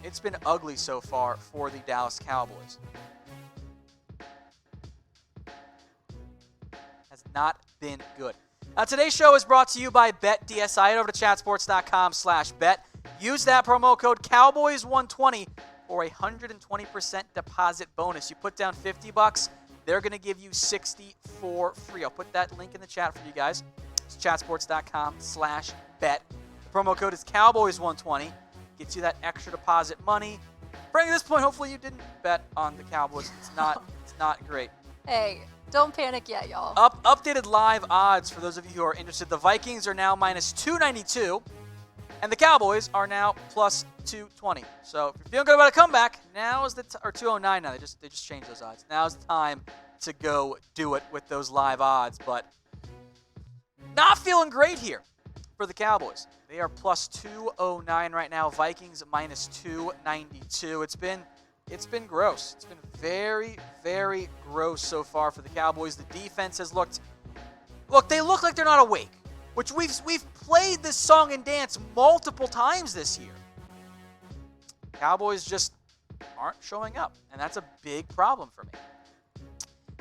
It's been ugly so far for the Dallas Cowboys. Has not been good. Now, today's show is brought to you by BetDSI. Head over to chatsports.com/bet. Use that promo code Cowboys120 for a 120% deposit bonus. You put down $50, they're going to give you $60 for free. I'll put that link in the chat for you guys. It's chatsports.com/bet. The promo code is Cowboys120. Gets you that extra deposit money. Bring at this point, hopefully you didn't bet on the Cowboys. It's not great. Hey, don't panic yet, y'all. Updated live odds for those of you who are interested. The Vikings are now minus 292, and the Cowboys are now plus 220. So if you're feeling good about a comeback, now is the or 209 now. They just changed those odds. Now's the time to go do it with those live odds. But not feeling great here for the Cowboys. They are plus 209 right now. Vikings minus 292. It's been gross. It's been very, very gross so far for the Cowboys. The defense has they look like they're not awake, which we've played this song and dance multiple times this year. Cowboys just aren't showing up, and that's a big problem for me.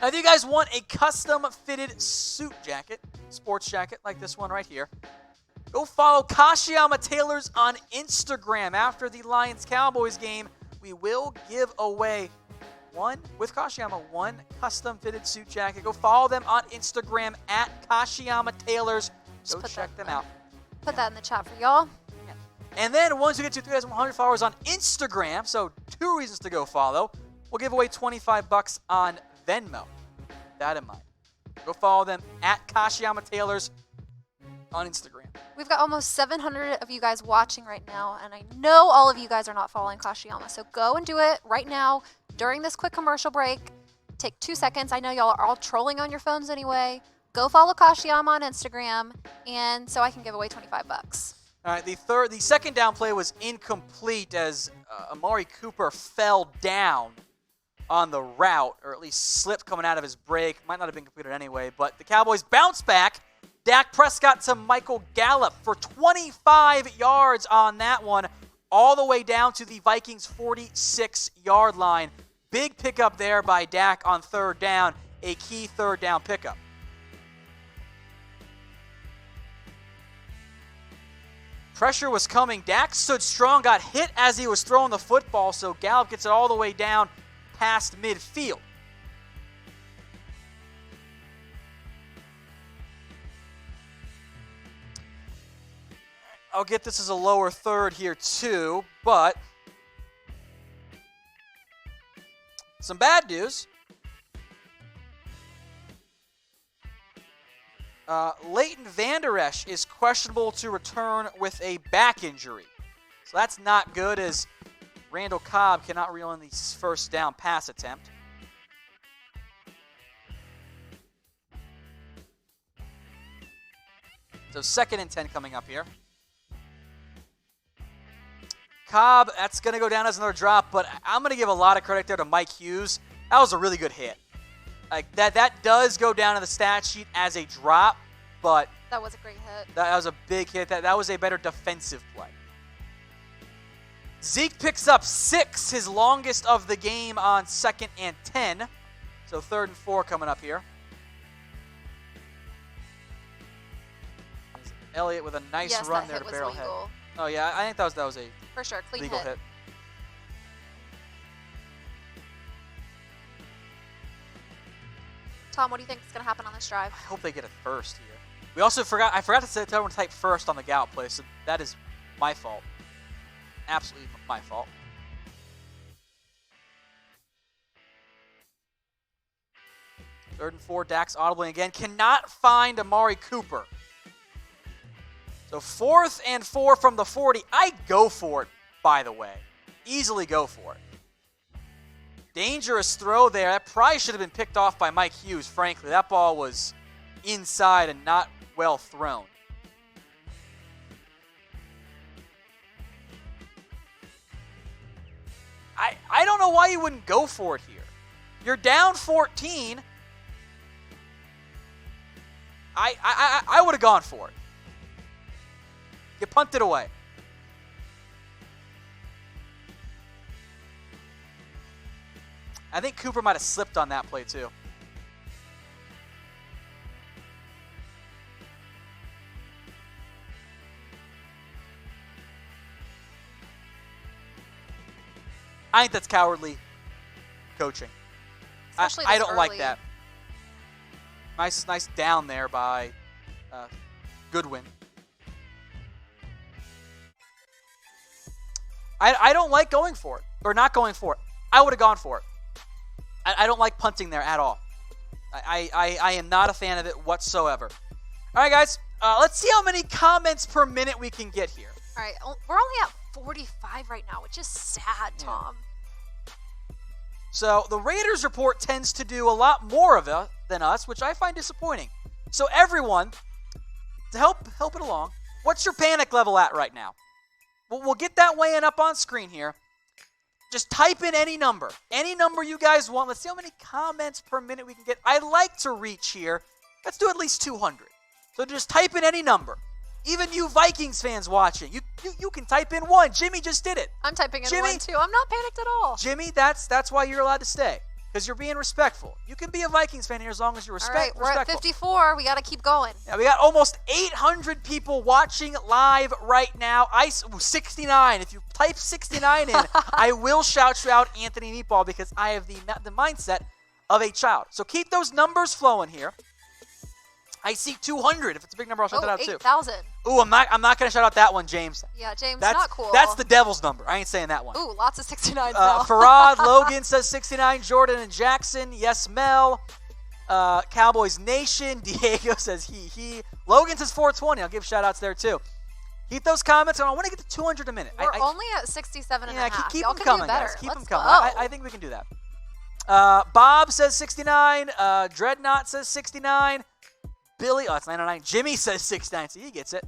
Now, if you guys want a custom-fitted suit jacket, sports jacket like this one right here, go follow Kashiyama Tailors on Instagram. After the Lions-Cowboys game, we will give away one custom-fitted suit jacket. Go follow them on Instagram at Kashiyama Tailors. Go check them out. Put that in the chat for y'all. Yeah. And then once we get to 3,100 followers on Instagram, so 2 reasons to go follow, we'll give away $25 on Venmo. Keep that in mind. Go follow them at Kashiyama Tailors on Instagram. We've got almost 700 of you guys watching right now, and I know all of you guys are not following Kashiyama. So go and do it right now during this quick commercial break. Take 2 seconds. I know y'all are all trolling on your phones anyway. Go follow Kashiyama on Instagram, and so I can give away $25. All right, the second down play was incomplete as Amari Cooper fell down on the route, or at least slipped coming out of his break. Might not have been completed anyway, but the Cowboys bounce back. Dak Prescott to Michael Gallup for 25 yards on that one, all the way down to the Vikings' 46-yard line. Big pickup there by Dak on third down. a key third down pickup. Pressure was coming. Dak stood strong, got hit as he was throwing the football, so Gallup gets it all the way down past midfield. I'll get this as a lower third here too, but some bad news. Leighton Vander Esch is questionable to return with a back injury. So that's not good, as Randall Cobb cannot reel in the first down pass attempt. So 2nd and 10 coming up here. Cobb, that's going to go down as another drop, but I'm going to give a lot of credit there to Mike Hughes. That was a really good hit. Like that does go down in the stat sheet as a drop, but that was a great hit. That was a big hit. That was a better defensive play. Zeke picks up 6, his longest of the game on 2nd and 10. So 3rd and 4 coming up here. Elliott with a nice run there to barrel head. Oh yeah, I think that was a for sure clean legal hit. Tom, what do you think is going to happen on this drive? I hope they get it first here. We also forgot to tell everyone to type first on the Gallup play, so that is my fault. Absolutely my fault. Third and 4, Dak's audibly again. Cannot find Amari Cooper. So 4th and 4 from the 40. I go for it, by the way. Easily go for it. Dangerous throw there. That probably should have been picked off by Mike Hughes, frankly. That ball was inside and not well thrown. I don't know why you wouldn't go for it here. You're down 14. I would have gone for it. You punted away. I think Cooper might have slipped on that play too. I think that's cowardly coaching. I don't like that. Nice down there by Goodwin. I don't like going for it, or not going for it. I would have gone for it. I don't like punting there at all. I am not a fan of it whatsoever. All right, guys, let's see how many comments per minute we can get here. All right, we're only at 45 right now, which is sad, Tom. Yeah. So the Raiders report tends to do a lot more of it than us, which I find disappointing. So everyone, to help it along, what's your panic level at right now? We'll get that weighing up on screen here. Just type in any number you guys want. Let's see how many comments per minute we can get. I'd like to reach here. Let's do at least 200. So just type in any number. Even you Vikings fans watching, you can type in 1. Jimmy just did it. I'm typing in 1 too. I'm not panicked at all. Jimmy, that's why you're allowed to stay, because you're being respectful. You can be a Vikings fan here as long as you're respectful. All right, we're at 54. We got to keep going. Yeah, we got almost 800 people watching live right now. 69. If you type 69 in, I will shout you out Anthony Meatball, because I have the mindset of a child. So keep those numbers flowing here. I see 200. If it's a big number, I'll shout that out too. 8,000. Ooh, I'm not going to shout out that one, James. Yeah, James, that's not cool. That's the devil's number. I ain't saying that one. Ooh, lots of 69s now. Farad, Logan says 69. Jordan and Jackson. Yes, Mel. Cowboys Nation. Diego says he. Logan says 420. I'll give shout outs there too. Keep those comments, and I want to get to 200 a minute. We're only at 67 and a half. Keep Y'all them can coming, do better. guys. Keep Let's them coming. go. I think we can do that. Bob says 69. Dreadnought says 69. Billy, it's 909. Jimmy says 69, so he gets it.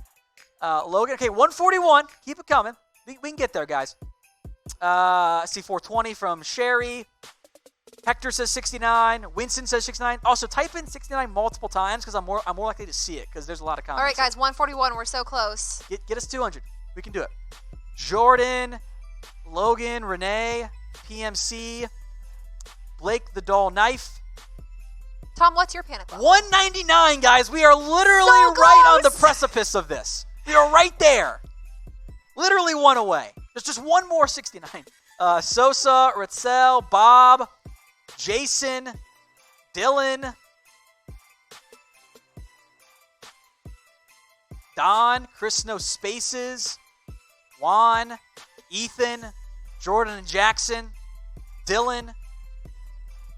Logan, okay, 141. Keep it coming. We can get there, guys. I see 420 from Sherry. Hector says 69. Winston says 69. Also, type in 69 multiple times, because I'm more likely to see it, because there's a lot of comments. All right, guys, 141. We're so close. Get us 200. We can do it. Jordan, Logan, Renee, PMC, Blake the Dull Knife, Tom, what's your panic level? 199, guys. We are literally So right on the close. precipice of this. We are right there. Literally one away. There's just one more 69. Sosa, Ritzel, Bob, Jason, Dylan, Don, Chris No Spaces, Juan, Ethan, Jordan and Jackson, Dylan,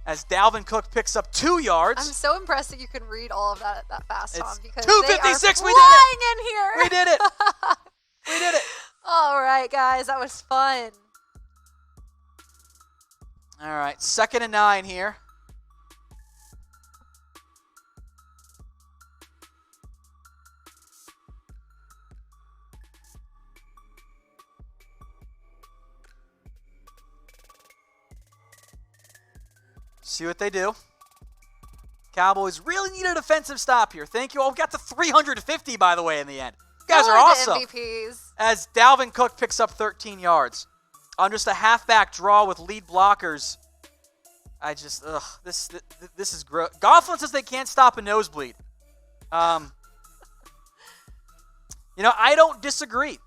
as Dalvin Cook picks up 2 yards. I'm so impressed that you can read all of that fast, Tom, It's because 256. they are We did it. flying in here. We did it. We did it. All right, guys, that was fun. All right, 2nd and 9 here. See what they do. Cowboys really need a defensive stop here. Thank you. Oh, we got to 350, by the way, in the end. You guys are awesome. MVPs. As Dalvin Cook picks up 13 yards. On just a halfback draw with lead blockers. This is gross. Gofflin says they can't stop a nosebleed. I don't disagree.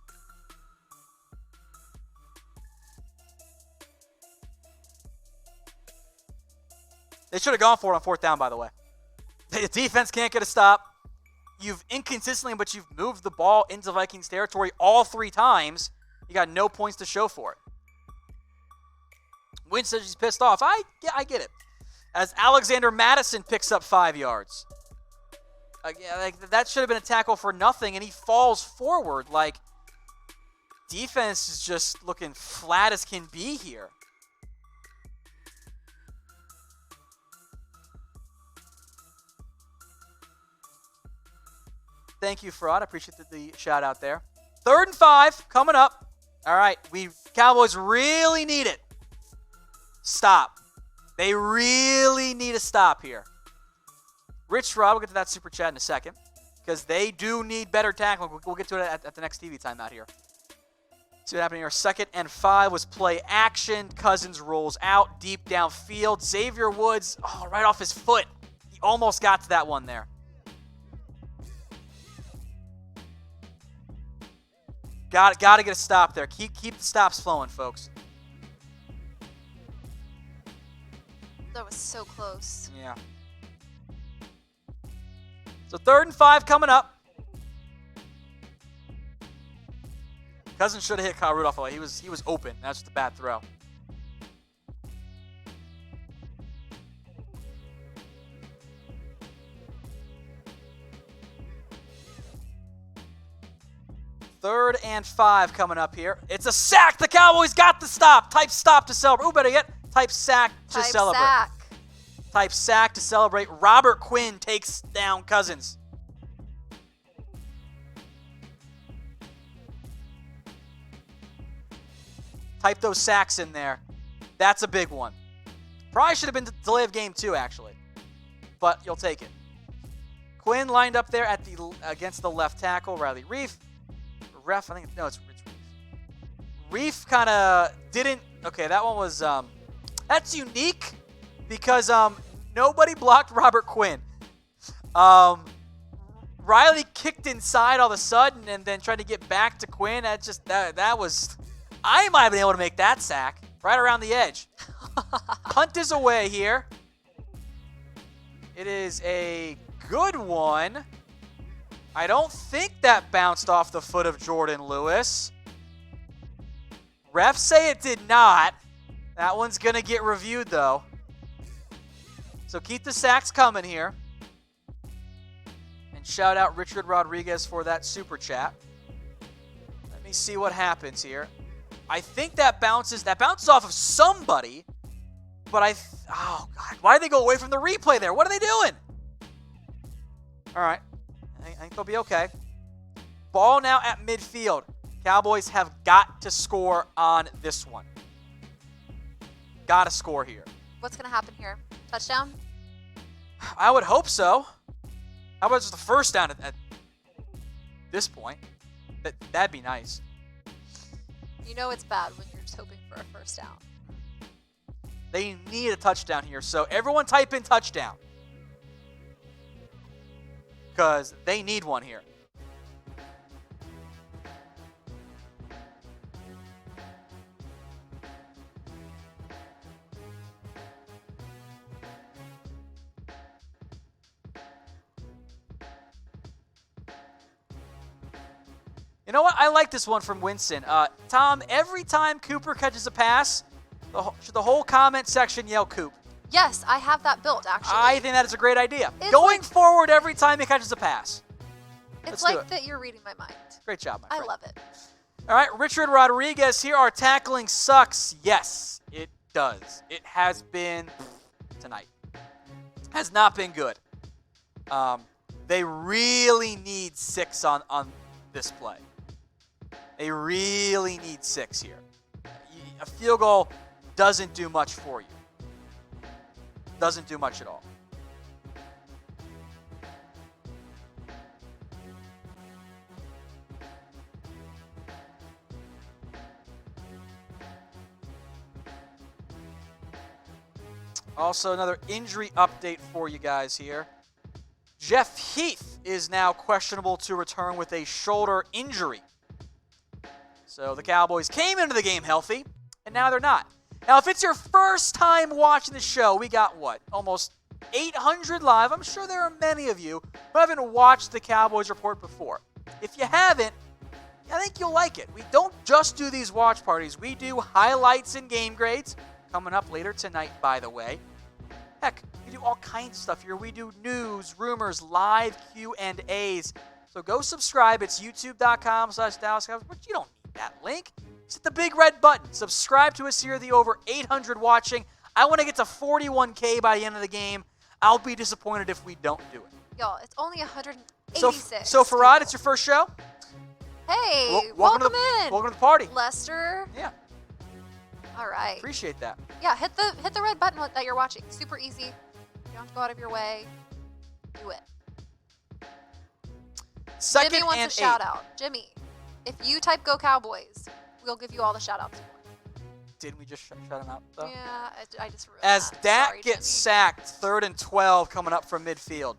They should have gone for it on 4th down, by the way. The defense can't get a stop. You've inconsistently, but you've moved the ball into Vikings territory all 3 times. You got no points to show for it. Wynn says he's pissed off. I get it. As Alexander Madison picks up 5 yards. That should have been a tackle for nothing, and he falls forward. Defense is just looking flat as can be here. Thank you, Fraud. I appreciate the shout out there. 3rd and 5 coming up. All right, Cowboys really need it. Stop. They really need a stop here. Rich Fraud, we'll get to that super chat in a second because they do need better tackling. We'll get to it at the next TV timeout here. See what happened here. 2nd and 5 was play action. Cousins rolls out deep downfield. Xavier Rhoades, right off his foot. He almost got to that one there. Got to get a stop there. Keep the stops flowing, folks. That was so close. Yeah. So 3rd and 5 coming up. Cousins should have hit Kyle Rudolph. He was open. That's just a bad throw. Third and 5 coming up here. It's a sack. The Cowboys got the stop. Type stop to celebrate. Ooh, better yet, type sack to celebrate. Sack. Type sack to celebrate. Robert Quinn takes down Cousins. Type those sacks in there. That's a big one. Probably should have been delay of game 2, actually. But you'll take it. Quinn lined up there against the left tackle, Riley Reef. It's Reef. Reef kind of didn't. Okay, that one was. That's unique because nobody blocked Robert Quinn. Riley kicked inside all of a sudden and then tried to get back to Quinn. That was. I might have been able to make that sack right around the edge. Punt is away here. It is a good one. I don't think that bounced off the foot of Jordan Lewis. Refs say it did not. That one's going to get reviewed, though. So keep the sacks coming here. And shout out Richard Rodriguez for that super chat. Let me see what happens here. I think that bounces off of somebody. But oh, God. Why did they go away from the replay there? What are they doing? All right. I think they'll be okay. Ball now at midfield. Cowboys have got to score on this one. Got to score here. What's going to happen here? Touchdown? I would hope so. How about just the first down at this point? That'd be nice. You know it's bad when you're just hoping for a first down. They need a touchdown here, so everyone type in touchdown. because they need one here. You know what? I like this one from Winston. Tom, every time Cooper catches a pass, should the whole comment section yell Coop? Yes, I have that built, actually. I think that is a great idea. It's Going forward every time he catches a pass. It's like that you're reading my mind. Great job, my friend. I love it. All right, Richard Rodriguez here. Our tackling sucks. Yes, it does. It has been tonight. Has not been good. They really need 6 on this play. They really need 6 here. A field goal doesn't do much for you. Doesn't do much at all. Also, another injury update for you guys here. Jeff Heath is now questionable to return with a shoulder injury. So the Cowboys came into the game healthy, and now they're not. Now, if it's your first time watching the show, we got what? Almost 800 live. I'm sure there are many of you who haven't watched the Cowboys Report before. If you haven't, I think you'll like it. We don't just do these watch parties. We do highlights and game grades. Coming up later tonight, by the way. Heck, we do all kinds of stuff here. We do news, rumors, live Q&As. So go subscribe. It's youtube.com/Dallas Cowboys. But you don't need that link. Just hit the big red button. Subscribe to us here, the over 800 watching. I want to get to 41K by the end of the game. I'll be disappointed if we don't do it. Y'all, it's only 186. So Farad, it's your first show? Hey, welcome in. Welcome to the party. Lester. Yeah. All right. Appreciate that. Yeah, hit the red button that you're watching. Super easy. You don't have to go out of your way. Do it. Second Jimmy wants and a shout out. Jimmy, if you type Go Cowboys, we'll give you all the shout outs. Didn't we just shut him out, though? Yeah, I just ruined As that. Dak Sorry, gets Jimmy. sacked, 3rd and 12 coming up from midfield.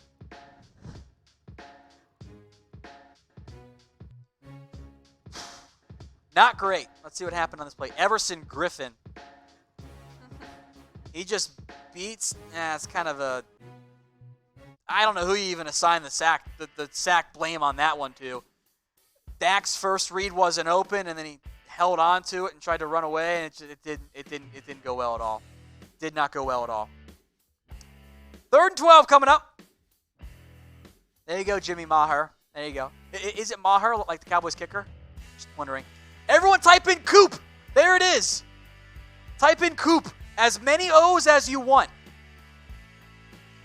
Not great. Let's see what happened on this play. Everson Griffen. He just beats. It's kind of a. I don't know who you even assign the sack blame on that one to. Dak's first read wasn't open, and then he held on to it and tried to run away, and it didn't go well at all. Did not go well at all. 3rd and 12 coming up. There you go, Jimmy Maher. There you go. Is it Maher like the Cowboys kicker? Just wondering. Everyone type in Coop. There it is. Type in Coop. As many O's as you want.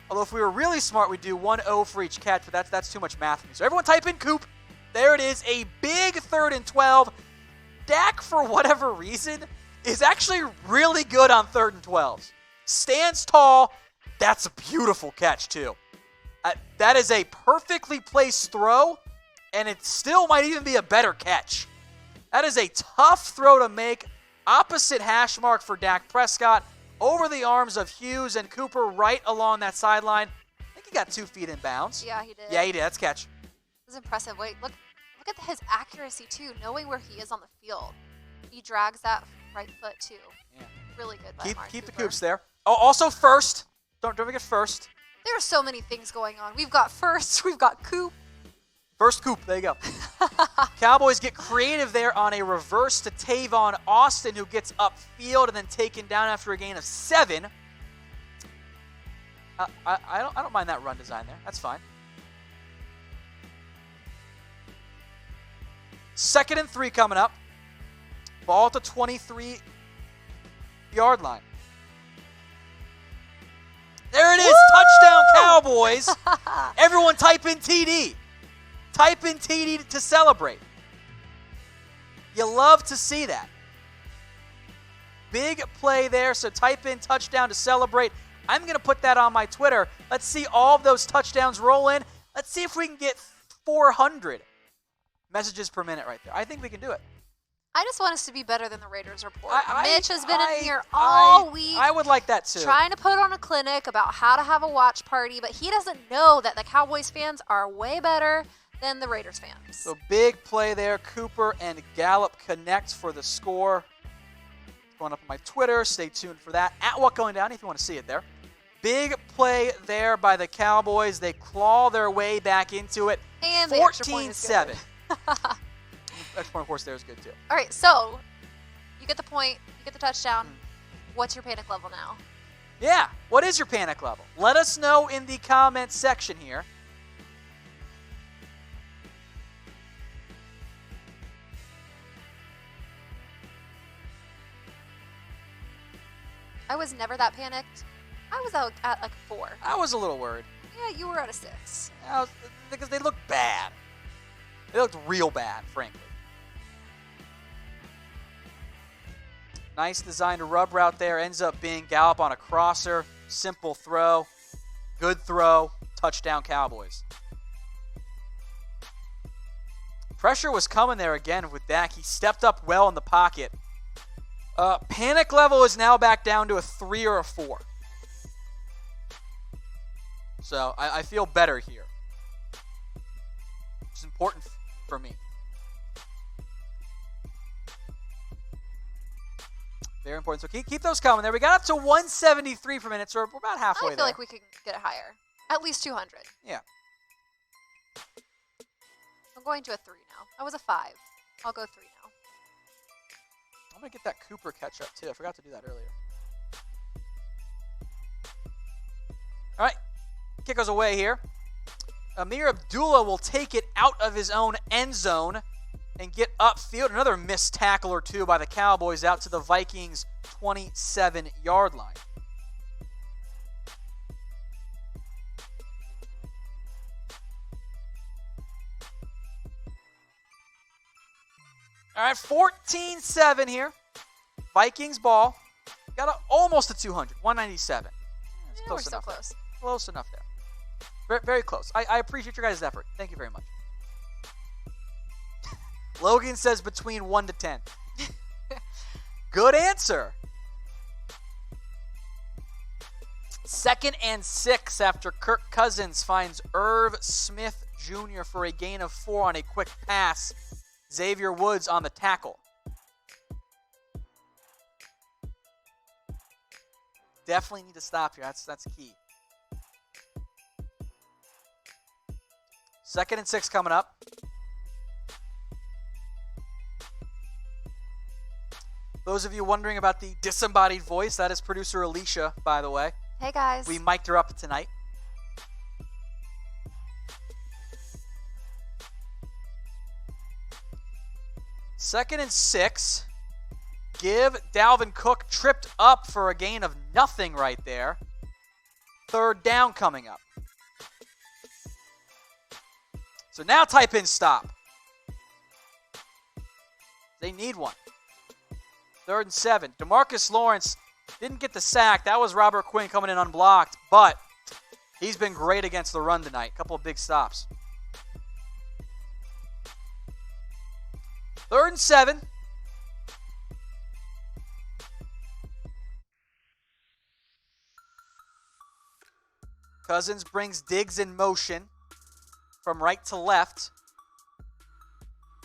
Although if we were really smart, we'd do 1 O for each catch, but that's too much math for me. So everyone type in Coop. There it is. A big 3rd and 12. Dak, for whatever reason, is actually really good on 3rd and 12s. Stands tall. That's a beautiful catch, too. That is a perfectly placed throw, and it still might even be a better catch. That is a tough throw to make. Opposite hash mark for Dak Prescott. Over the arms of Hughes and Cooper right along that sideline. I think he got 2 feet in bounds. Yeah, he did. Yeah, he did. That's a catch. It was impressive. Wait, look at his accuracy, too, knowing where he is on the field. He drags that right foot, too. Yeah. Really good by Amari Keep the Cooper. Coops there. Oh, also first. Don't forget first. There are so many things going on. We've got first. We've got Coop. First Coop. There you go. Cowboys get creative there on a reverse to Tavon Austin, who gets upfield and then taken down after a gain of 7. I don't mind that run design there. That's fine. 2nd and 3 coming up. Ball at the 23-yard line. There it is. Woo! Touchdown Cowboys. Everyone type in TD. Type in TD to celebrate. You love to see that. Big play there, so type in touchdown to celebrate. I'm going to put that on my Twitter. Let's see all of those touchdowns roll in. Let's see if we can get 400 messages per minute right there. I think we can do it. I just want us to be better than the Raiders report. Mitch has been in here all week. I would like that too. Trying to put on a clinic about how to have a watch party, but he doesn't know that the Cowboys fans are way better than the Raiders fans. So big play there. Cooper and Gallup connect for the score. It's going up on my Twitter. Stay tuned for that. At What Going Down if you want to see it there. Big play there by the Cowboys. They claw their way back into it. And 14-7. Extra point, of course, there is good too. All right, so you get the point, you get the touchdown. What's your panic level now? Yeah, what is your panic level? Let us know in the comments section here. I was never that panicked. I was at like 4. I was a little worried. Yeah, you were at a 6. Because they looked bad. They looked real bad, frankly. Nice design to rub route there. Ends up being Gallup on a crosser. Simple throw. Good throw. Touchdown Cowboys. Pressure was coming there again with Dak. He stepped up well in the pocket. Panic level is now back down to a 3 or a 4. So I feel better here. It's important for me. Very important. So keep those coming there. We got up to 173 per minute, so we're about halfway there. I feel like we could get it higher. At least 200. Yeah. I'm going to a 3 now. I was a 5. I'll go 3 now. I'm going to get that Cooper catch up, too. I forgot to do that earlier. All right. Kick goes away here. Amir Abdullah will take it out of his own end zone and get upfield. Another missed tackle or two by the Cowboys out to the Vikings' 27-yard line. All right, 14-7 here. Vikings ball. Got almost to 200, 197. It's Yeah, close we're so enough close. there. Close enough there. Very, very close. I appreciate your guys' effort. Thank you very much. Logan says between 1 to 10. Good answer. 2nd and 6 after Kirk Cousins finds Irv Smith Jr. for a gain of 4 on a quick pass. Xavier Rhoades on the tackle. Definitely need to stop here. That's key. 2nd and 6 coming up. Those of you wondering about the disembodied voice, that is producer Alicia, by the way. Hey, guys. We mic'd her up tonight. Second and 6. Give Dalvin Cook tripped up for a gain of nothing right there. 3rd down coming up. So now type in stop. They need one. 3rd and 7. DeMarcus Lawrence didn't get the sack. That was Robert Quinn coming in unblocked, but he's been great against the run tonight. A couple of big stops. 3rd and 7. Cousins brings Diggs in motion from right to left.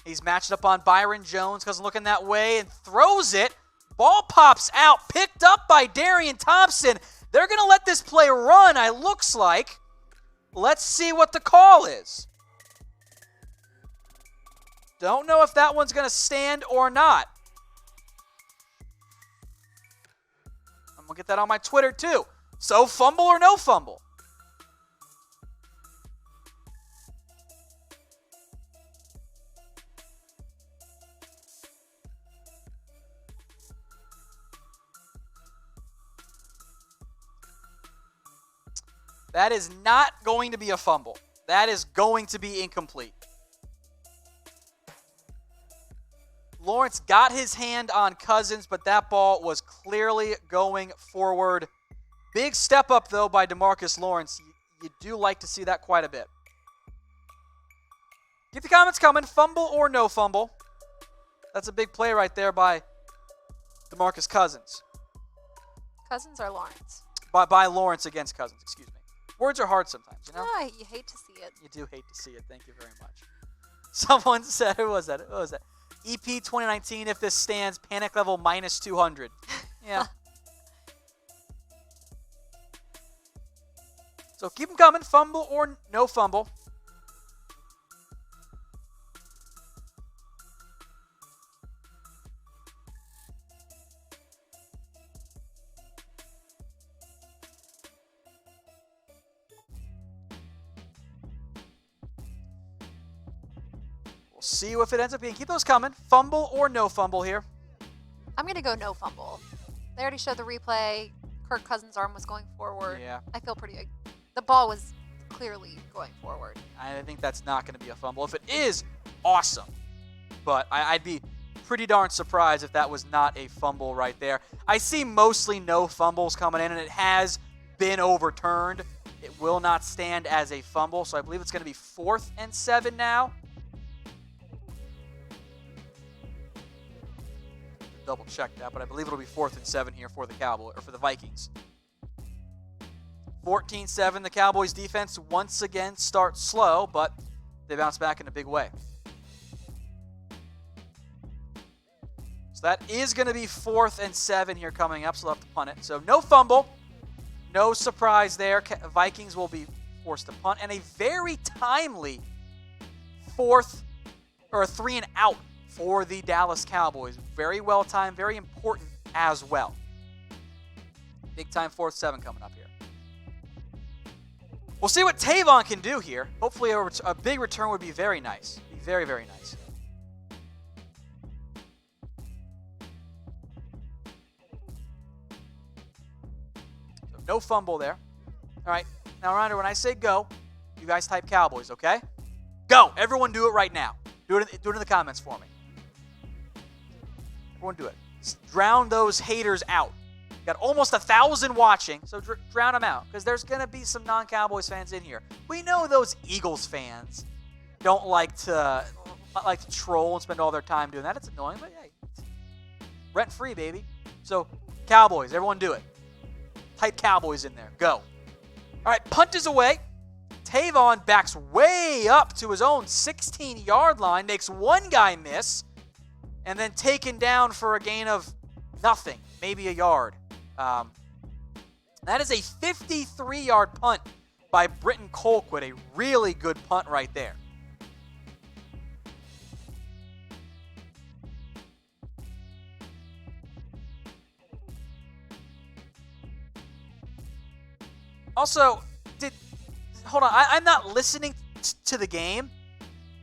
He's matched up on Byron Jones. Cousins looking that way and throws it. Ball pops out, picked up by Darian Thompson. They're going to let this play run, it looks like. Let's see what the call is. Don't know if that one's going to stand or not. I'm going to get that on my Twitter too. So fumble or no fumble? That is not going to be a fumble. That is going to be incomplete. Lawrence got his hand on Cousins, but that ball was clearly going forward. Big step up, though, by DeMarcus Lawrence. You do like to see that quite a bit. Keep the comments coming. Fumble or no fumble. That's a big play right there by DeMarcus Cousins. Cousins or Lawrence? By Lawrence against Cousins, excuse me. Words are hard sometimes, you know? Yeah, you hate to see it. You do hate to see it. Thank you very much. Someone said, who was that? EP 2019, if this stands, panic level minus 200. Yeah. So keep them coming, fumble or no fumble. We'll see if it ends up being. Keep those coming. Fumble or no fumble here. I'm going to go no fumble. They already showed the replay. Kirk Cousins' arm was going forward. Yeah. I feel pretty good. The ball was clearly going forward. I think that's not going to be a fumble. If it is, awesome. But I'd be pretty darn surprised if that was not a fumble right there. I see mostly no fumbles coming in, and it has been overturned. It will not stand as a fumble, so I believe it's going to be 4th and 7 now. Double check that, but I believe it'll be 4th and 7 here for the Cowboys or for the Vikings. 14-7, the Cowboys defense once again starts slow, but they bounce back in a big way. So that is going to be 4th and 7 here coming up, so they'll have to punt it. So no fumble, no surprise there. Vikings will be forced to punt, and a very timely 4th or 3 and out for the Dallas Cowboys. Very well timed, very important as well. Big time 4th-7 coming up here. We'll see what Tavon can do here. Hopefully a big return would be very nice. Be very, very nice. So no fumble there. All right. Now, Rhonda, when I say go, you guys type Cowboys, okay? Go. Everyone do it right now. Do it in the comments for me. Everyone do it. Drown those haters out. Got almost 1,000 watching, so drown them out, because there's going to be some non-Cowboys fans in here. We know those Eagles fans don't like to troll and spend all their time doing that. It's annoying, but hey, rent-free, baby. So, Cowboys, everyone do it. Type Cowboys in there. Go. All right, punt is away. Tavon backs way up to his own 16-yard line, makes one guy miss, and then taken down for a gain of nothing, maybe a yard. That is a 53-yard punt by Britton Colquitt, a really good punt right there. Also, hold on, I'm not listening to the game.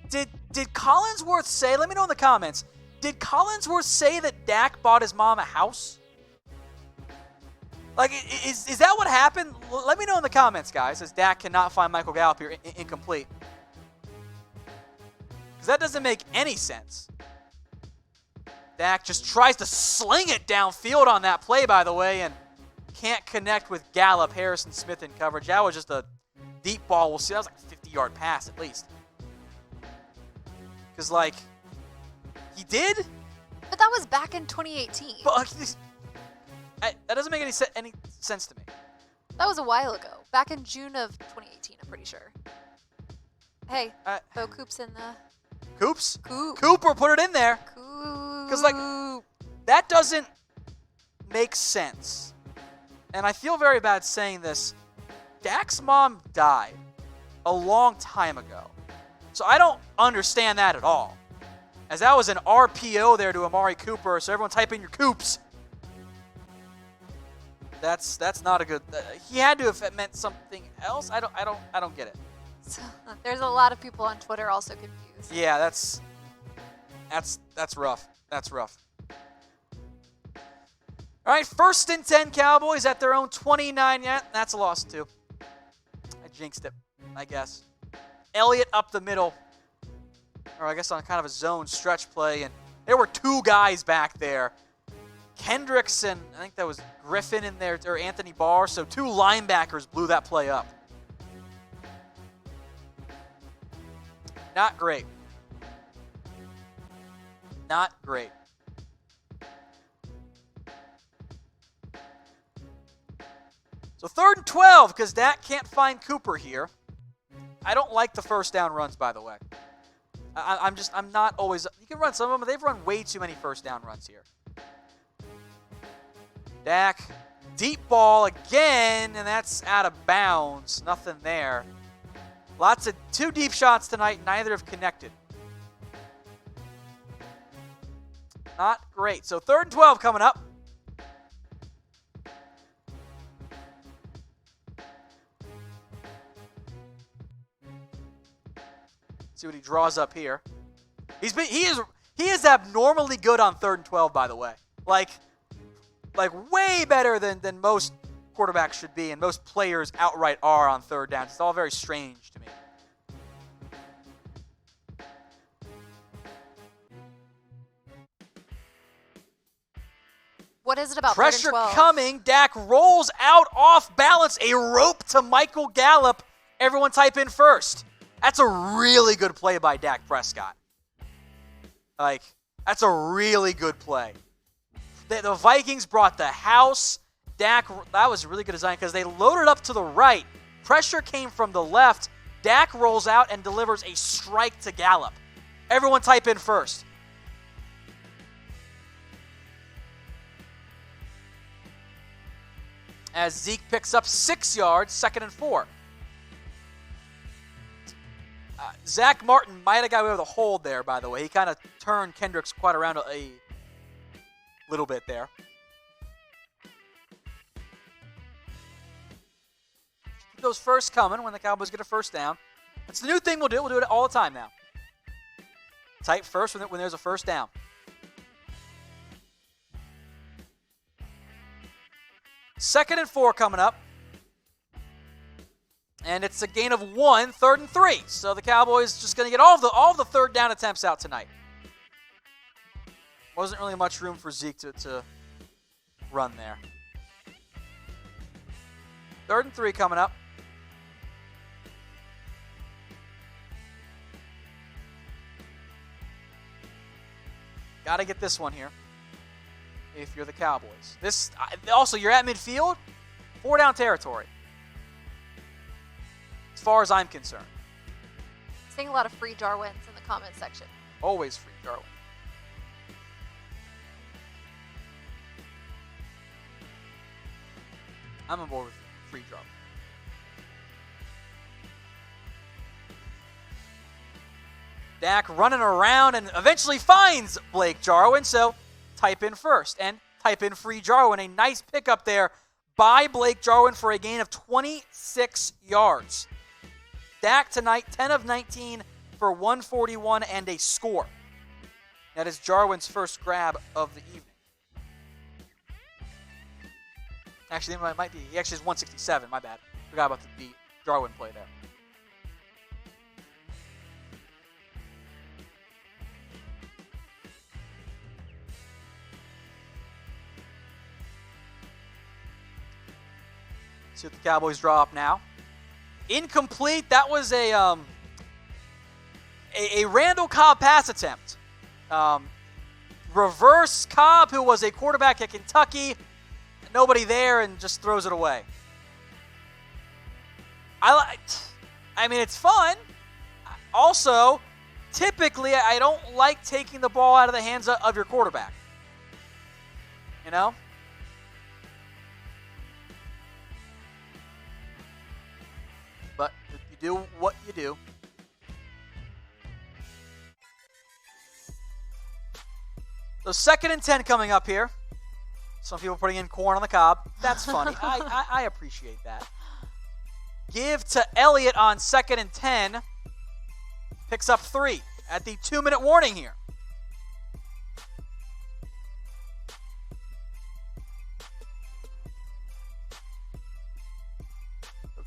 Did Collinsworth say, let me know in the comments, did Collinsworth say that Dak bought his mom a house? Like, is that what happened? Let me know in the comments, guys, as Dak cannot find Michael Gallup here incomplete. Because that doesn't make any sense. Dak just tries to sling it downfield on that play, by the way, and can't connect with Gallup, Harrison Smith in coverage. That was just a deep ball. We'll see. That was like a 50-yard pass at least. Because, like, he did. But that was back in 2018. But that doesn't make any sense to me. That was a while ago. Back in June of 2018, I'm pretty sure. Hey, Bo Coop's in the... Coops? Coop. Cooper, put it in there. Coop. Because, like, that doesn't make sense. And I feel very bad saying this. Dak's mom died a long time ago. So I don't understand that at all. As that was an RPO there to Amari Cooper, so everyone type in your Coops. That's not a good. He had to have meant something else. I don't get it. So, there's a lot of people on Twitter also confused. Yeah, that's rough. That's rough. All right, 1st and 10 Cowboys at their own 29. Yeah, that's a loss too. I jinxed it, I guess. Elliott up the middle, or I guess on kind of a zone stretch play, and there were 2 guys back there. Kendricks and I think that was Griffen in there, or Anthony Barr, so 2 linebackers blew that play up. Not great. Not great. So 3rd and 12 because Dak can't find Cooper here. I don't like the first down runs, by the way. I'm not always. You can run some of them, but they've run way too many first down runs here. Dak, deep ball again, and that's out of bounds. Nothing there. Lots of 2 deep shots tonight. Neither have connected. Not great. So 3rd and 12 coming up. See what he draws up here. He is abnormally good on 3rd and 12, by the way. Like way better than most quarterbacks should be, and most players outright are on 3rd down. It's all very strange to me. What is it about Pressure 3rd and 12? coming. Dak rolls out off balance. A rope to Michael Gallup. Everyone type in first. That's a really good play by Dak Prescott. That's a really good play. The Vikings brought the house. Dak, that was a really good design because they loaded up to the right. Pressure came from the left. Dak rolls out and delivers a strike to Gallup. Everyone type in first. As Zeke picks up 6 yards, 2nd and 4. Zach Martin might have got away with a hold there, by the way. He kind of turned Kendricks quite around a little bit there. Keep those first coming when the Cowboys get a first down. That's the new thing we'll do. We'll do it all the time now. Type first when there's a first down. Second and 4 coming up. And it's a gain of 1, 3rd and 3. So the Cowboys just going to get all the 3rd down attempts out tonight. Wasn't really much room for Zeke to run there. 3rd and 3 coming up. Got to get this one here if you're the Cowboys. Also, you're at midfield, 4 down territory. As far as I'm concerned. Seeing a lot of free Jarwins in the comment section. Always free Jarwin. I'm on board with free Jarwin. Dak running around and eventually finds Blake Jarwin, so type in first and type in free Jarwin. A nice pickup there by Blake Jarwin for a gain of 26 yards. Dak tonight, 10 of 19 for 141 and a score. That is Jarwin's first grab of the evening. Actually, it might be. He actually has 167. My bad. Forgot about the Jarwin play there. See what the Cowboys draw up now. Incomplete. That was a Randall Cobb pass attempt. Reverse Cobb, who was a quarterback at Kentucky. Nobody there, and just throws it away. I mean, it's fun. Also, typically, I don't like taking the ball out of the hands of your quarterback. You know? But you do what you do. So 2nd and 10 coming up here. Some people putting in corn on the cob. That's funny. I appreciate that. Give to Elliott on 2nd and 10. Picks up 3 at the 2-minute warning here.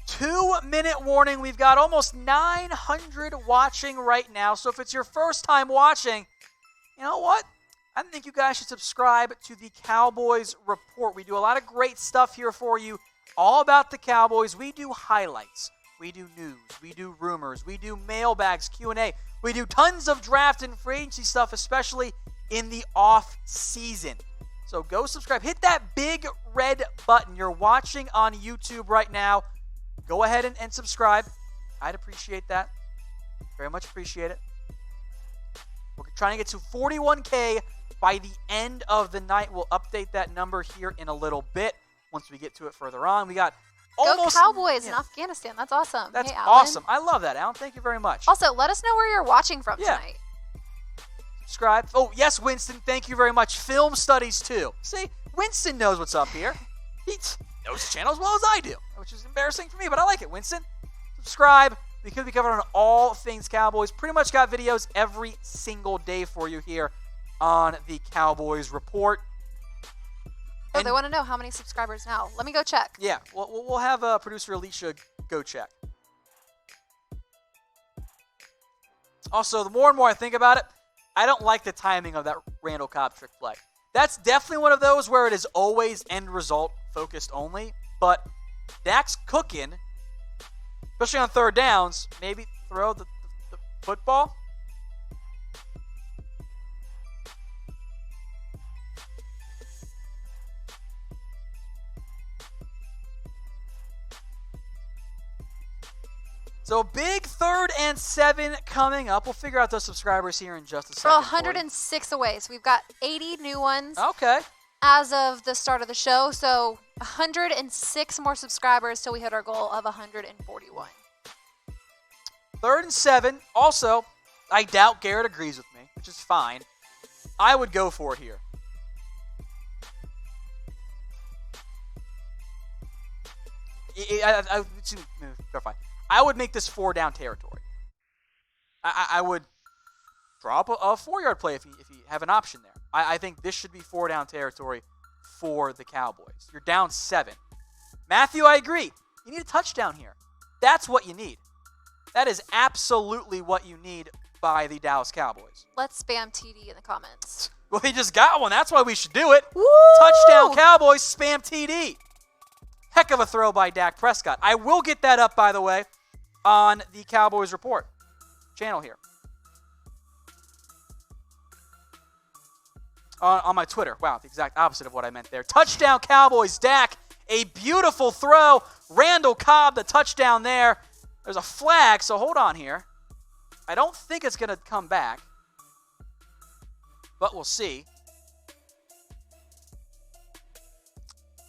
Two-minute warning. We've got almost 900 watching right now. So if it's your first time watching, you know what? I think you guys should subscribe to the Cowboys Report. We do a lot of great stuff here for you, all about the Cowboys. We do highlights. We do news. We do rumors. We do mailbags, Q&A. We do tons of draft and free agency stuff, especially in the off season. So go subscribe. Hit that big red button. You're watching on YouTube right now. Go ahead and subscribe. I'd appreciate that. Very much appreciate it. We're trying to get to 41K by the end of the night. We'll update that number here in a little bit once we get to it further on. We got almost... Go Cowboys in Afghanistan. That's awesome. That's hey, Alan. awesome. I love that, Alan. Thank you very much. Also, let us know where you're watching from tonight. Subscribe. Oh, yes, Winston. Thank you very much. Film studies, too. See, Winston knows what's up here. He knows the channel as well as I do, which is embarrassing for me, but I like it, Winston. Subscribe. We could be covering on all things Cowboys. Pretty much got videos every single day for you here on the Cowboys Report. Oh, they want to know how many subscribers now. Let me go check. Yeah, we'll have producer Alicia go check. Also, the more and more I think about it, I don't like the timing of that Randall Cobb trick play. That's definitely one of those where it is always end result focused only. But Dak's cooking, especially on third downs. Maybe throw the football. So big 3rd and 7 coming up. We'll figure out those subscribers here in just a second. We're 106 away, so we've got 80 new ones. Okay. As of the start of the show, so 106 more subscribers till we hit our goal of 141. 3rd and 7. Also, I doubt Garrett agrees with me, which is fine. I would go for it here. I would make this 4-down territory. I would drop a 4-yard play if you have an option there. I think this should be 4-down territory for the Cowboys. You're down 7. Matthew, I agree. You need a touchdown here. That's what you need. That is absolutely what you need by the Dallas Cowboys. Let's spam TD in the comments. Well, he just got one. That's why we should do it. Woo! Touchdown Cowboys, spam TD. Heck of a throw by Dak Prescott. I will get that up, by the way, on the Cowboys Report channel here. On my Twitter. Wow, the exact opposite of what I meant there. Touchdown Cowboys, Dak. A beautiful throw. Randall Cobb, the touchdown there. There's a flag, so hold on here. I don't think it's going to come back, but we'll see.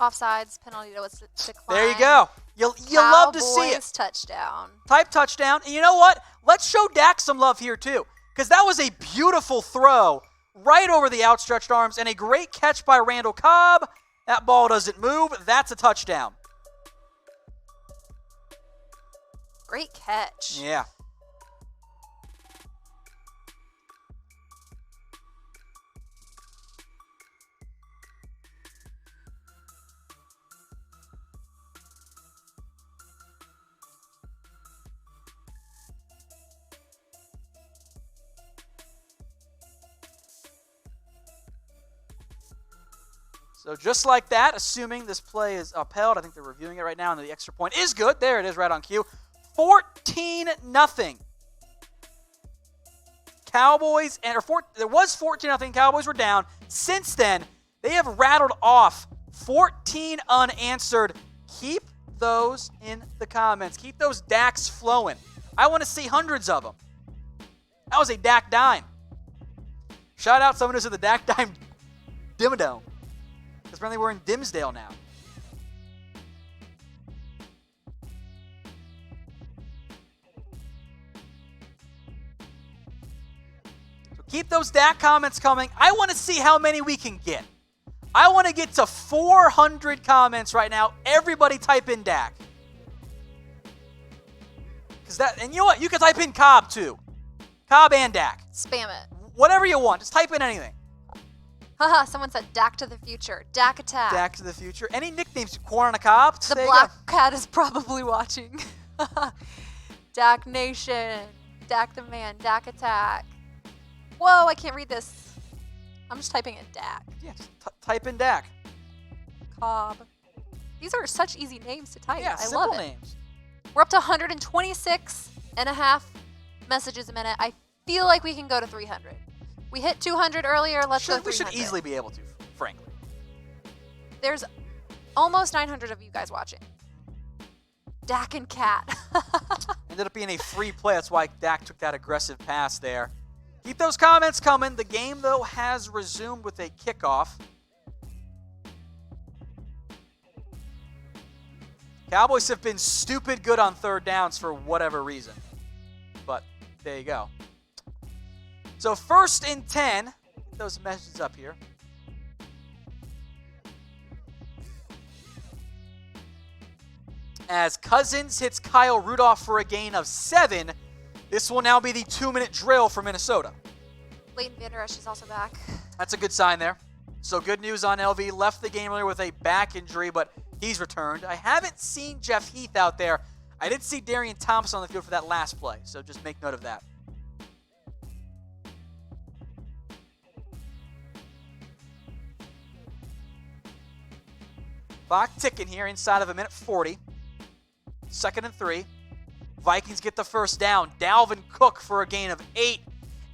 Offsides, penalty to decline. There you go. You love to see it. Cowboys touchdown. Type touchdown. And you know what? Let's show Dak some love here, too, because that was a beautiful throw right over the outstretched arms and a great catch by Randall Cobb. That ball doesn't move. That's a touchdown. Great catch. Yeah. So just like that, assuming this play is upheld, I think they're reviewing it right now, and the extra point is good. There it is, right on cue. 14-0. Cowboys, there was 14-0. Cowboys were down. Since then, they have rattled off 14 unanswered. Keep those in the comments. Keep those Daks flowing. I want to see hundreds of them. That was a Dak dime. Shout out someone who's at the Dak dime Dimmadome. Because apparently we're in Dimsdale now. So keep those Dak comments coming. I want to see how many we can get. I want to get to 400 comments right now. Everybody type in Dak. And you know what? You can type in Cobb too. Cobb and Dak. Spam it. Whatever you want. Just type in anything. Haha, someone said Dak to the future. Dak attack. Dak to the future. Any nicknames? Corn on a cob? The Black Cat is probably watching. Dak Nation. Dak the man. Dak attack. Whoa, I can't read this. I'm just typing in Dak. Yeah, just type in Dak. Cobb. These are such easy names to type. Yeah, I simple love it. names. We're up to 126 and a half messages a minute. I feel like we can go to 300. We hit 200 earlier. Let's go 300. We should easily be able to, frankly. There's almost 900 of you guys watching. Dak and Cat. Ended up being a free play. That's why Dak took that aggressive pass there. Keep those comments coming. The game, though, has resumed with a kickoff. Cowboys have been stupid good on third downs for whatever reason. But there you go. So 1st and 10. Get those messages up here. As Cousins hits Kyle Rudolph for a gain of 7. This will now be the 2-minute drill for Minnesota. Leighton Vander Esch is also back. That's a good sign there. So good news on LV. Left the game earlier with a back injury, but he's returned. I haven't seen Jeff Heath out there. I did see Darian Thompson on the field for that last play, so just make note of that. Clock ticking here inside of 1:40. 2nd and 3. Vikings get the first down. Dalvin Cook for a gain of 8.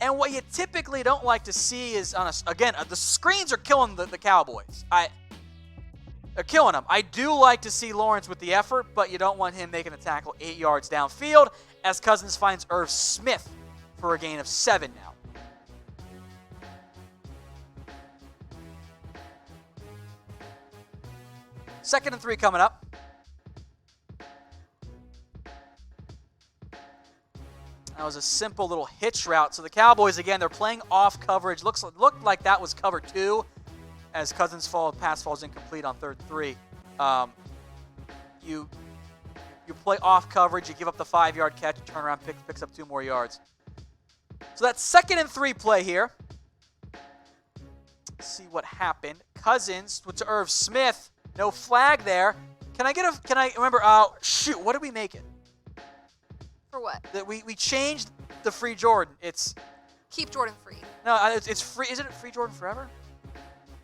And what you typically don't like to see is, the screens are killing the Cowboys. They're killing them. I do like to see Lawrence with the effort, but you don't want him making a tackle 8 yards downfield as Cousins finds Irv Smith for a gain of 7 now. Second and 3 coming up. That was a simple little hitch route. So the Cowboys, again, they're playing off coverage. Looked like that was cover 2 as Cousins' pass falls incomplete on 3rd and 3. You play off coverage, you give up the 5-yard catch, turn around, picks up 2 more yards. So that's 2nd and 3 play here. Let's see what happened. Cousins to Irv Smith. No flag there. What did we make it? For what? That we changed the free Jordan. It's keep Jordan free. No, it's free. Isn't it free Jordan forever?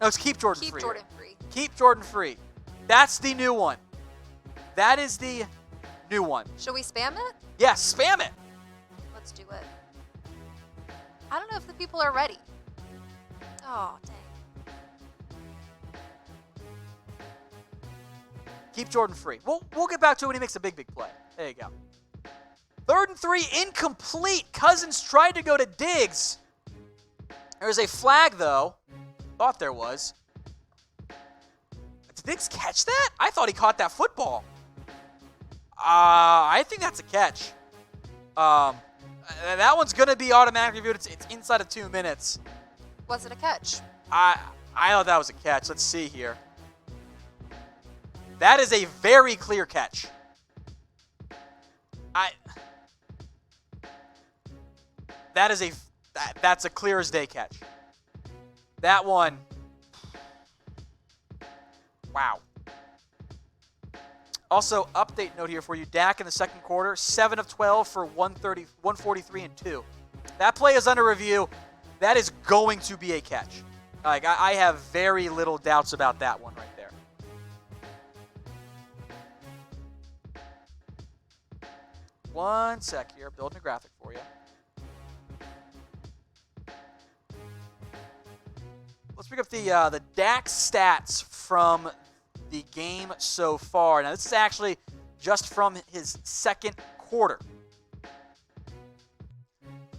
No, it's keep Jordan free. Keep Jordan free. Keep Jordan free. That's the new one. That is the new one. Should we spam it? Yes, spam it. Let's do it. I don't know if the people are ready. Oh, dang. Keep Jordan free. We'll get back to it when he makes a big play. There you go. 3rd and 3, incomplete. Cousins tried to go to Diggs. There's a flag, though. Thought there was. Did Diggs catch that? I thought he caught that football. I think that's a catch. That one's going to be automatically reviewed. It's inside of 2 minutes. Was it a catch? I thought that was a catch. Let's see here. That is a very clear catch. That's a clear as day catch. That one. Wow. Also, update note here for you. Dak in the second quarter, 7 of 12 for 143 and 2. That play is under review. That is going to be a catch. I have very little doubts about that one right there. One sec here, building a graphic for you. Let's pick up the Dak stats from the game so far. Now, this is actually just from his second quarter.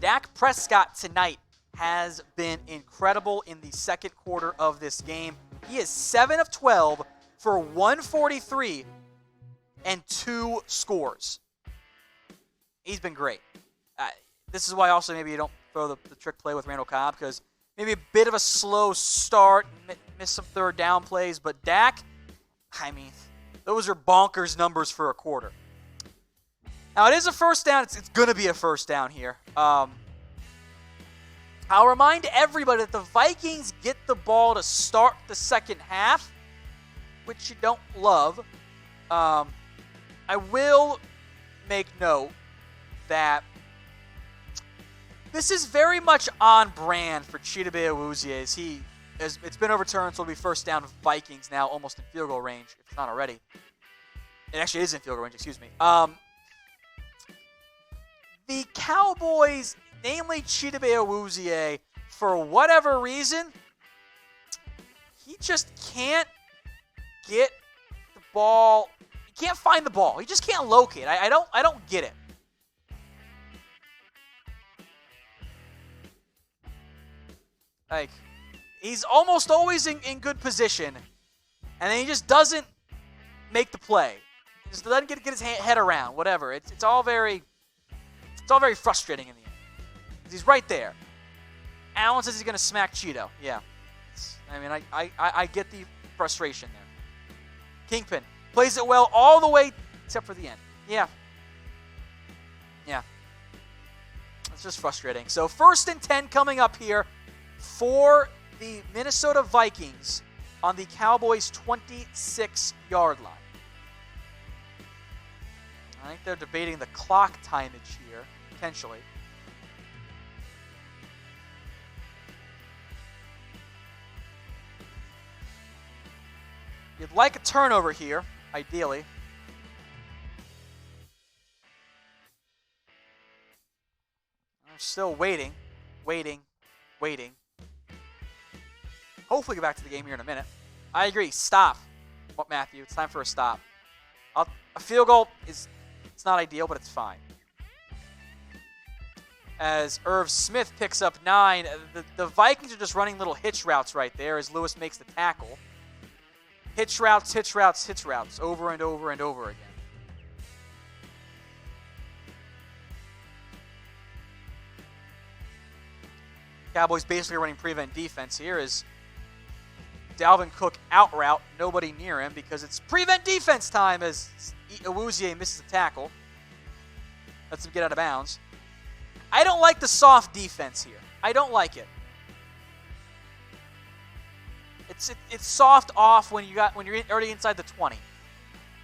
Dak Prescott tonight has been incredible in the second quarter of this game. He is 7 of 12 for 143 and 2 scores. He's been great. This is why also maybe you don't throw the trick play with Randall Cobb, because maybe a bit of a slow start, miss some third down plays. But Dak, those are bonkers numbers for a quarter. Now, it is a first down. It's going to be a first down here. I'll remind everybody that the Vikings get the ball to start the second half, which you don't love. I will make note that this is very much on brand for Chidobe Awuzie. It's been overturned, so it'll be first down Vikings now, almost in field goal range, if it's not already. It actually is in field goal range, excuse me. The Cowboys, namely Chidobe Awuzie, for whatever reason, he just can't get the ball. He can't find the ball. He just can't locate. I don't get it. Like, he's almost always in good position, and then he just doesn't make the play. He just doesn't get his head around, whatever. It's all very frustrating in the end. 'Cause he's right there. Allen says he's going to smack Cheeto. Yeah. I get the frustration there. Kingpin plays it well all the way except for the end. Yeah. It's just frustrating. So 1st and 10 coming up here for the Minnesota Vikings on the Cowboys' 26-yard line. I think they're debating the clock timage here, potentially. You'd like a turnover here, ideally. I'm still waiting. Hopefully get back to the game here in a minute. I agree. Stop. What, Matthew? It's time for a stop. A field goal it's not ideal, but it's fine. As Irv Smith picks up 9, the Vikings are just running little hitch routes right there as Lewis makes the tackle. Hitch routes, over and over and over again. Cowboys basically running prevent defense here as Dalvin Cook out route, nobody near him because it's prevent defense time as Awuzie misses a tackle. Lets him get out of bounds. I don't like the soft defense here. I don't like it. It's soft off when you're already inside the 20.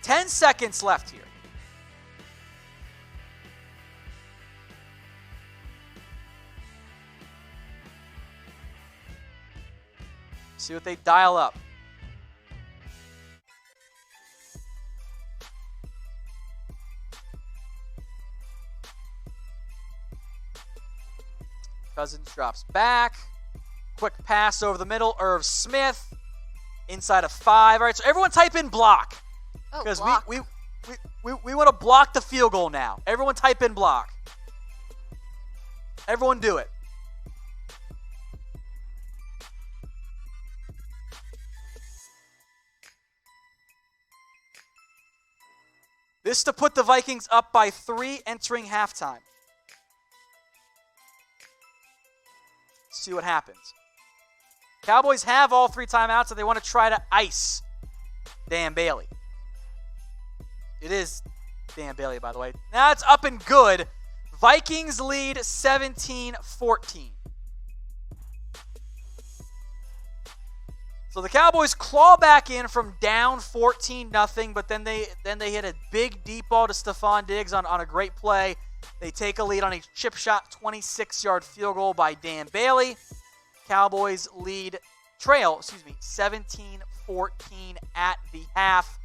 10 seconds left here. See what they dial up. Cousins drops back. Quick pass over the middle. Irv Smith inside of 5. All right, so everyone type in block. Because we want to block the field goal now. Everyone type in block. Everyone do it. This to put the Vikings up by 3 entering halftime. See what happens. Cowboys have all 3 timeouts, and they want to try to ice Dan Bailey. It is Dan Bailey, by the way. Now it's up and good. Vikings lead 17-14. So the Cowboys claw back in from down 14-0, but then they hit a big deep ball to Stefon Diggs on a great play. They take a lead on a chip shot 26-yard field goal by Dan Bailey. Cowboys trail 17-14 at the half.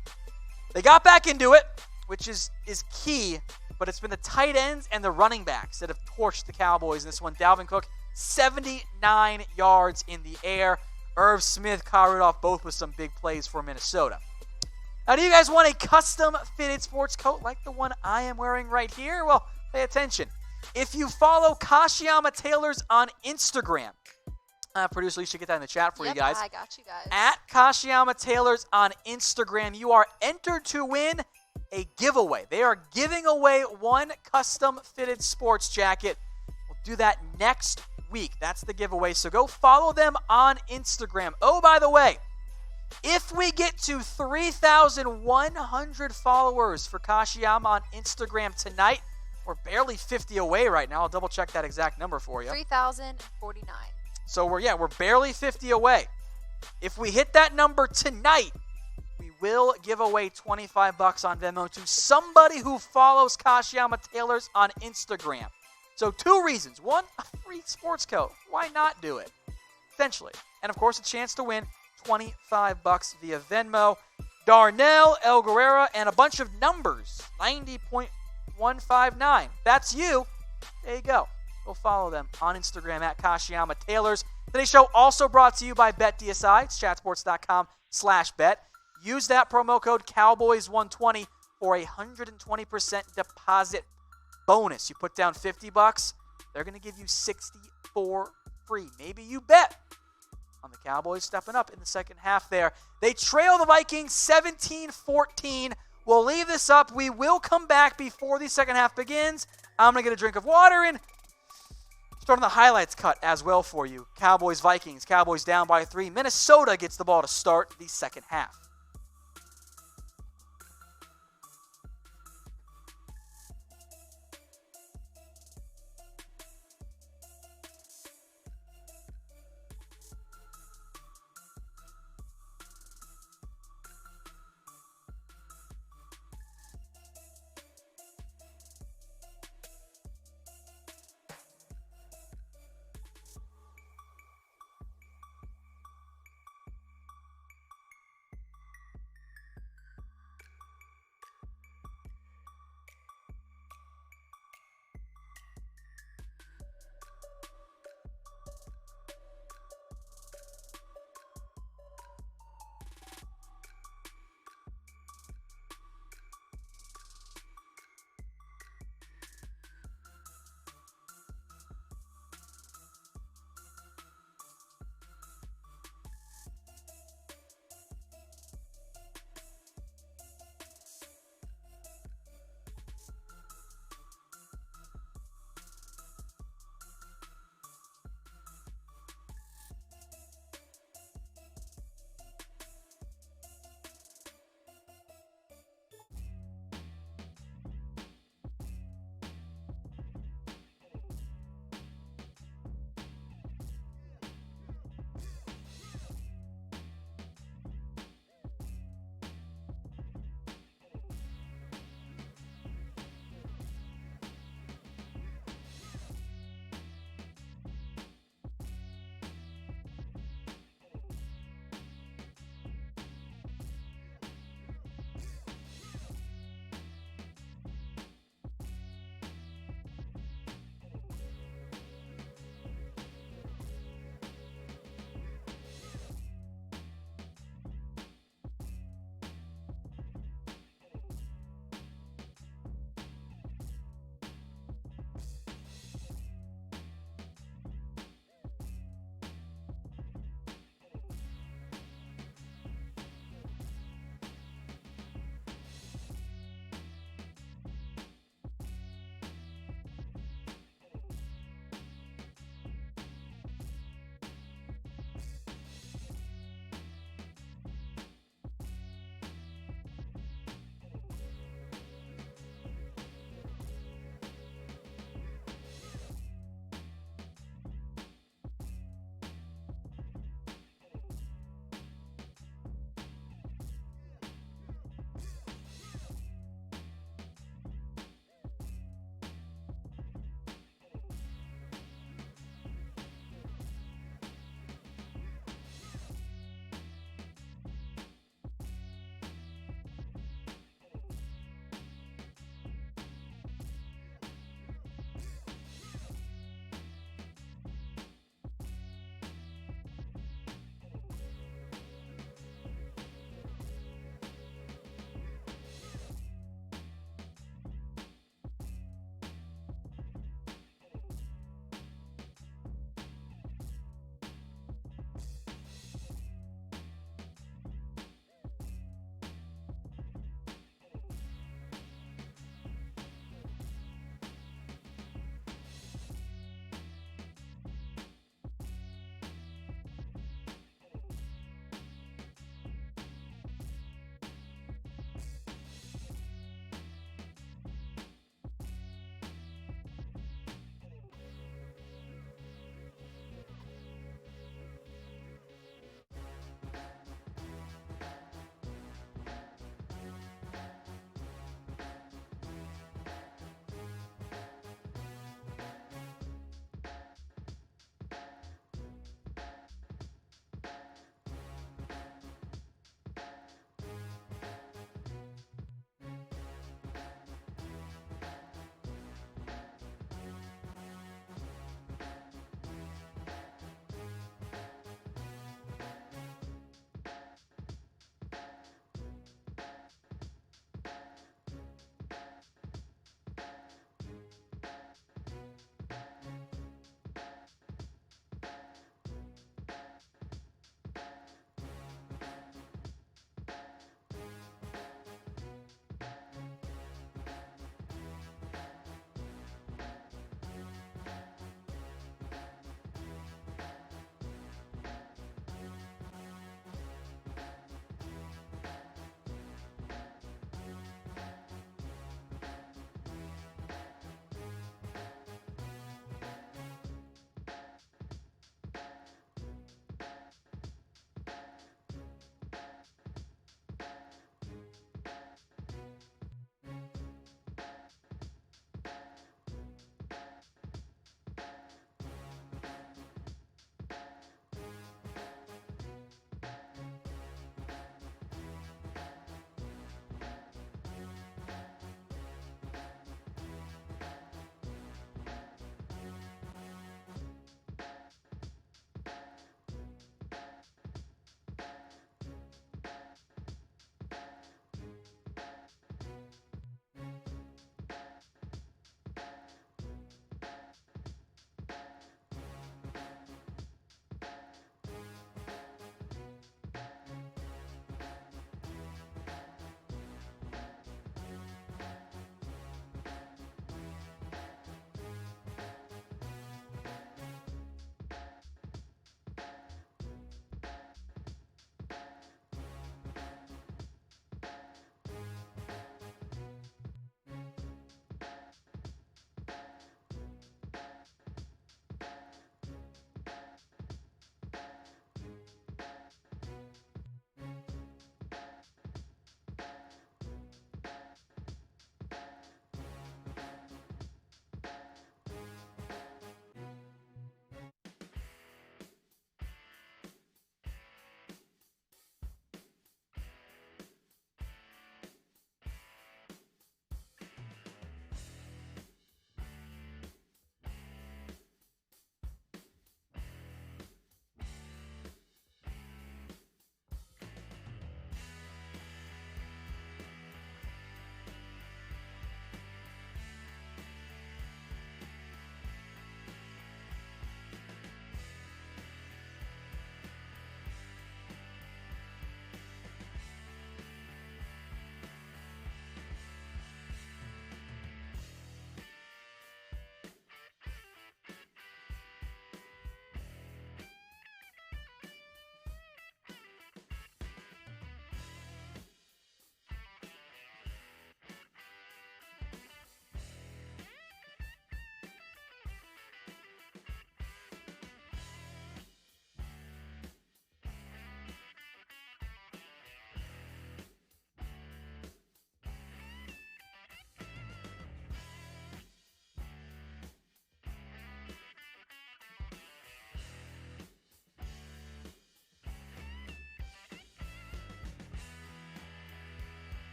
They got back into it, which is key, but it's been the tight ends and the running backs that have torched the Cowboys in this one. Dalvin Cook, 79 yards in the air. Irv Smith, Kyle Rudolph, both with some big plays for Minnesota. Now, do you guys want a custom-fitted sports coat like the one I am wearing right here? Well, pay attention. If you follow Kashiyama Tailors on Instagram, producer, you should get that in the chat for you guys. I got you guys. At Kashiyama Tailors on Instagram, you are entered to win a giveaway. They are giving away one custom-fitted sports jacket. We'll do that next week. That's the giveaway. So go follow them on Instagram. Oh, by the way, if we get to 3,100 followers for Kashiyama on Instagram tonight, we're barely 50 away right now. I'll double check that exact number for you. 3,049. So we're barely 50 away. If we hit that number tonight, we will give away $25 on Venmo to somebody who follows Kashiyama Tailors on Instagram. So 2 reasons. 1, a free sports coat. Why not do it? Potentially. And of course, a chance to win $25 via Venmo. Darnell, El Guerrera, and a bunch of numbers. 90.159. That's you. There you go. Go follow them on Instagram at Kashiyama Tailors. Today's show also brought to you by BetDSI. It's chatsports.com/bet. Use that promo code Cowboys120 for a 120% deposit bonus. You put down $50, they're going to give you $60 for free. Maybe you bet on the Cowboys stepping up in the second half there. They trail the Vikings 17-14. We'll leave this up. We will come back before the second half begins. I'm going to get a drink of water and start on the highlights cut as well for you. Cowboys, Vikings. Cowboys down by 3. Minnesota gets the ball to start the second half.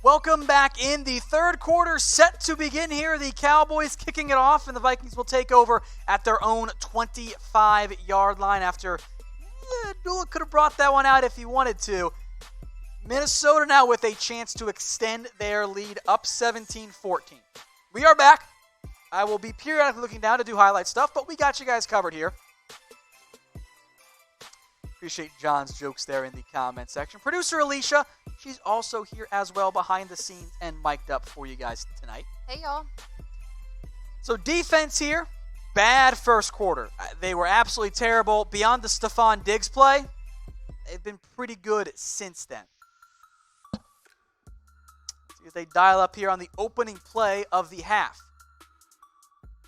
Welcome back in. The third quarter set to begin here. The Cowboys kicking it off, and the Vikings will take over at their own 25-yard line after Dula could have brought that one out if he wanted to. Minnesota now with a chance to extend their lead up 17-14. We are back. I will be periodically looking down to do highlight stuff, but we got you guys covered here. Appreciate John's jokes there in the comment section. Producer Alicia, she's also here as well behind the scenes and mic'd up for you guys tonight. Hey, y'all. So defense here, bad first quarter. They were absolutely terrible. Beyond the Stefon Diggs play, they've been pretty good since then. See if they dial up here on the opening play of the half.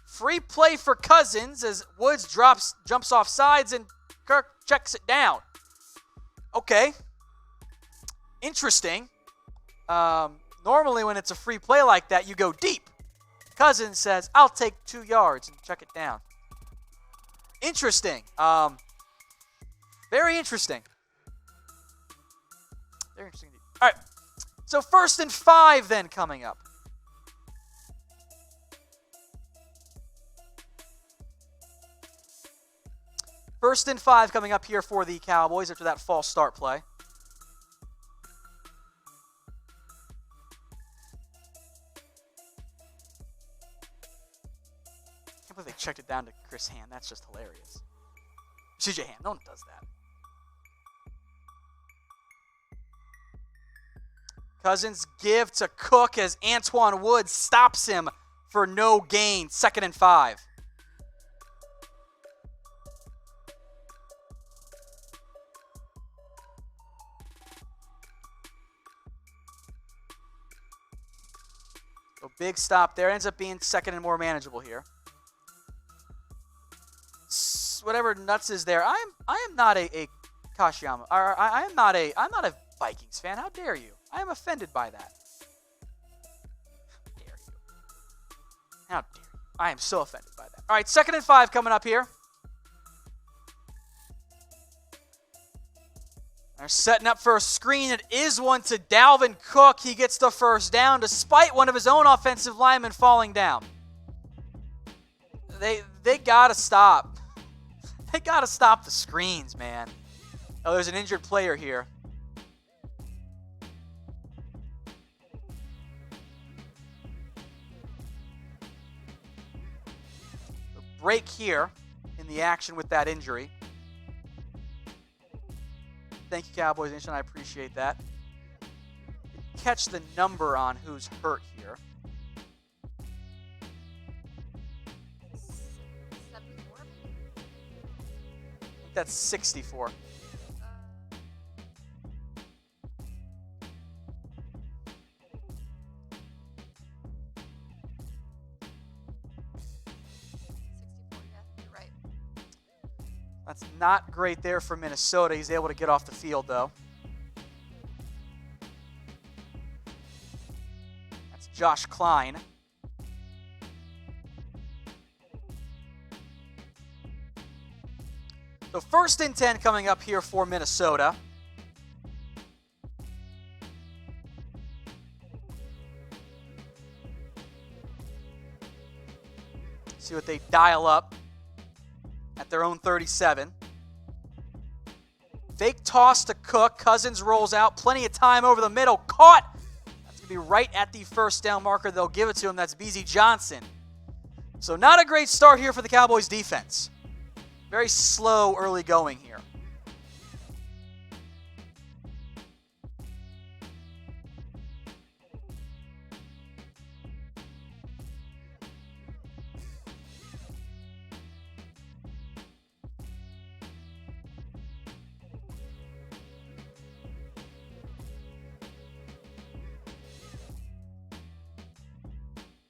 Free play for Cousins as Woods jumps off sides and Kirk checks it down. Okay. Interesting. Normally when it's a free play like that, you go deep. Cousins says, I'll take 2 yards and check it down. Interesting. Very interesting. Very interesting. All right. So 1st and 5 then coming up. First and 5 coming up here for the Cowboys after that false start play. Can't believe they checked it down to Chris Hand. That's just hilarious. CJ Hand, no one does that. Cousins give to Cook as Antoine Woods stops him for no gain. 2nd and 5. So big stop there. Ends up being 2nd and more manageable here. Whatever nuts is there. I am not a Kashiyama. I'm not a Vikings fan. How dare you? I am offended by that. How dare you? How dare you? I am so offended by that. All right, 2nd and 5 coming up here. They're setting up for a screen. It is one to Dalvin Cook. He gets the first down despite one of his own offensive linemen falling down. They got to stop. They got to stop the screens, man. Oh, there's an injured player here. A break here in the action with that injury. Thank you, Cowboys Nation. I appreciate that. Catch the number on who's hurt here. 74? I think that's 64. That's not great there for Minnesota. He's able to get off the field, though. That's Josh Klein. So 1st and 10 coming up here for Minnesota. See what they dial up at their own 37. Fake toss to Cook. Cousins rolls out. Plenty of time over the middle. Caught. That's going to be right at the first down marker. They'll give it to him. That's BZ Johnson. So not a great start here for the Cowboys defense. Very slow early going here.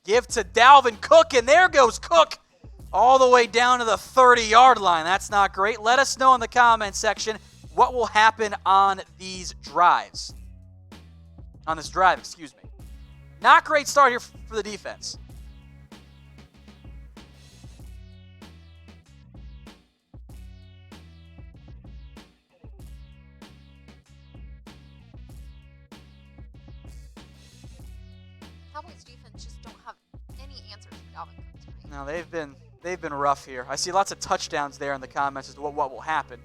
Give to Dalvin Cook, and there goes Cook all the way down to the 30-yard line. That's not great. Let us know in the comment section what will happen on these drives. On this drive, excuse me. Not great start here for the defense. Cowboys defense just don't have any answers for Dalvin Cook tonight. No, they've been rough here. I see lots of touchdowns there in the comments as to what will happen.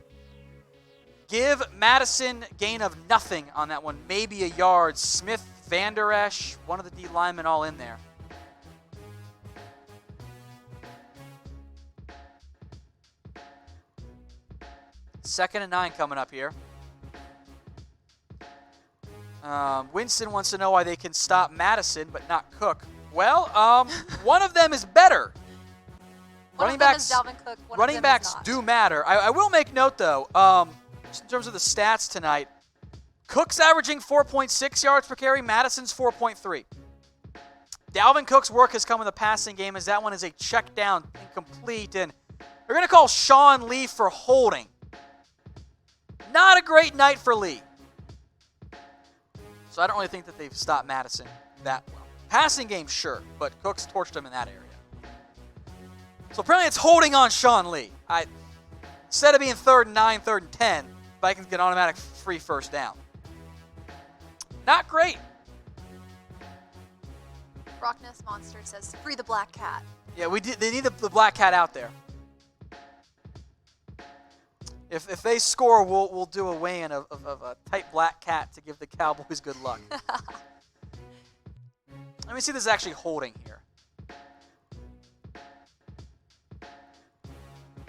Give Madison gain of nothing on that one, maybe a yard. Smith, Van Der Esch, one of the D linemen all in there. Second and 9 coming up here. Winston wants to know why they can stop Madison but not Cook. Well, one of them is better. Running backs, Dalvin Cook. Running backs do matter. I will make note, though, just in terms of the stats tonight, Cook's averaging 4.6 yards per carry. Madison's 4.3. Dalvin Cook's work has come in the passing game as that one is a check down, incomplete, and they're going to call Sean Lee for holding. Not a great night for Lee. So I don't really think that they've stopped Madison that well. Passing game, sure, but Cook's torched him in that area. So apparently it's holding on Sean Lee. Instead of being 3rd and 9, 3rd and 10, Vikings get automatic free first down. Not great. Rockness Monster says, free the black cat. Yeah, they need the black cat out there. If they score, we'll do a weigh-in of a tight black cat to give the Cowboys good luck. Let me see if this is actually holding here.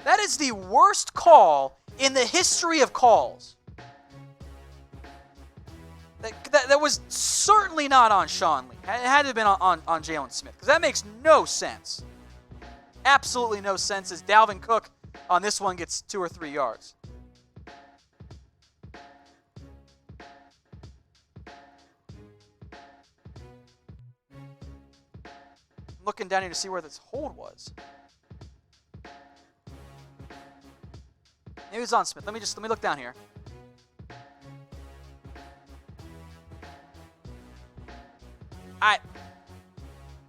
That is the worst call in the history of calls. That was certainly not on Sean Lee. It had to have been on Jaylon Smith, because that makes no sense. Absolutely no sense as Dalvin Cook on this one gets 2 or 3 yards. I'm looking down here to see where this hold was. Maybe it's on Smith. Let me look down here.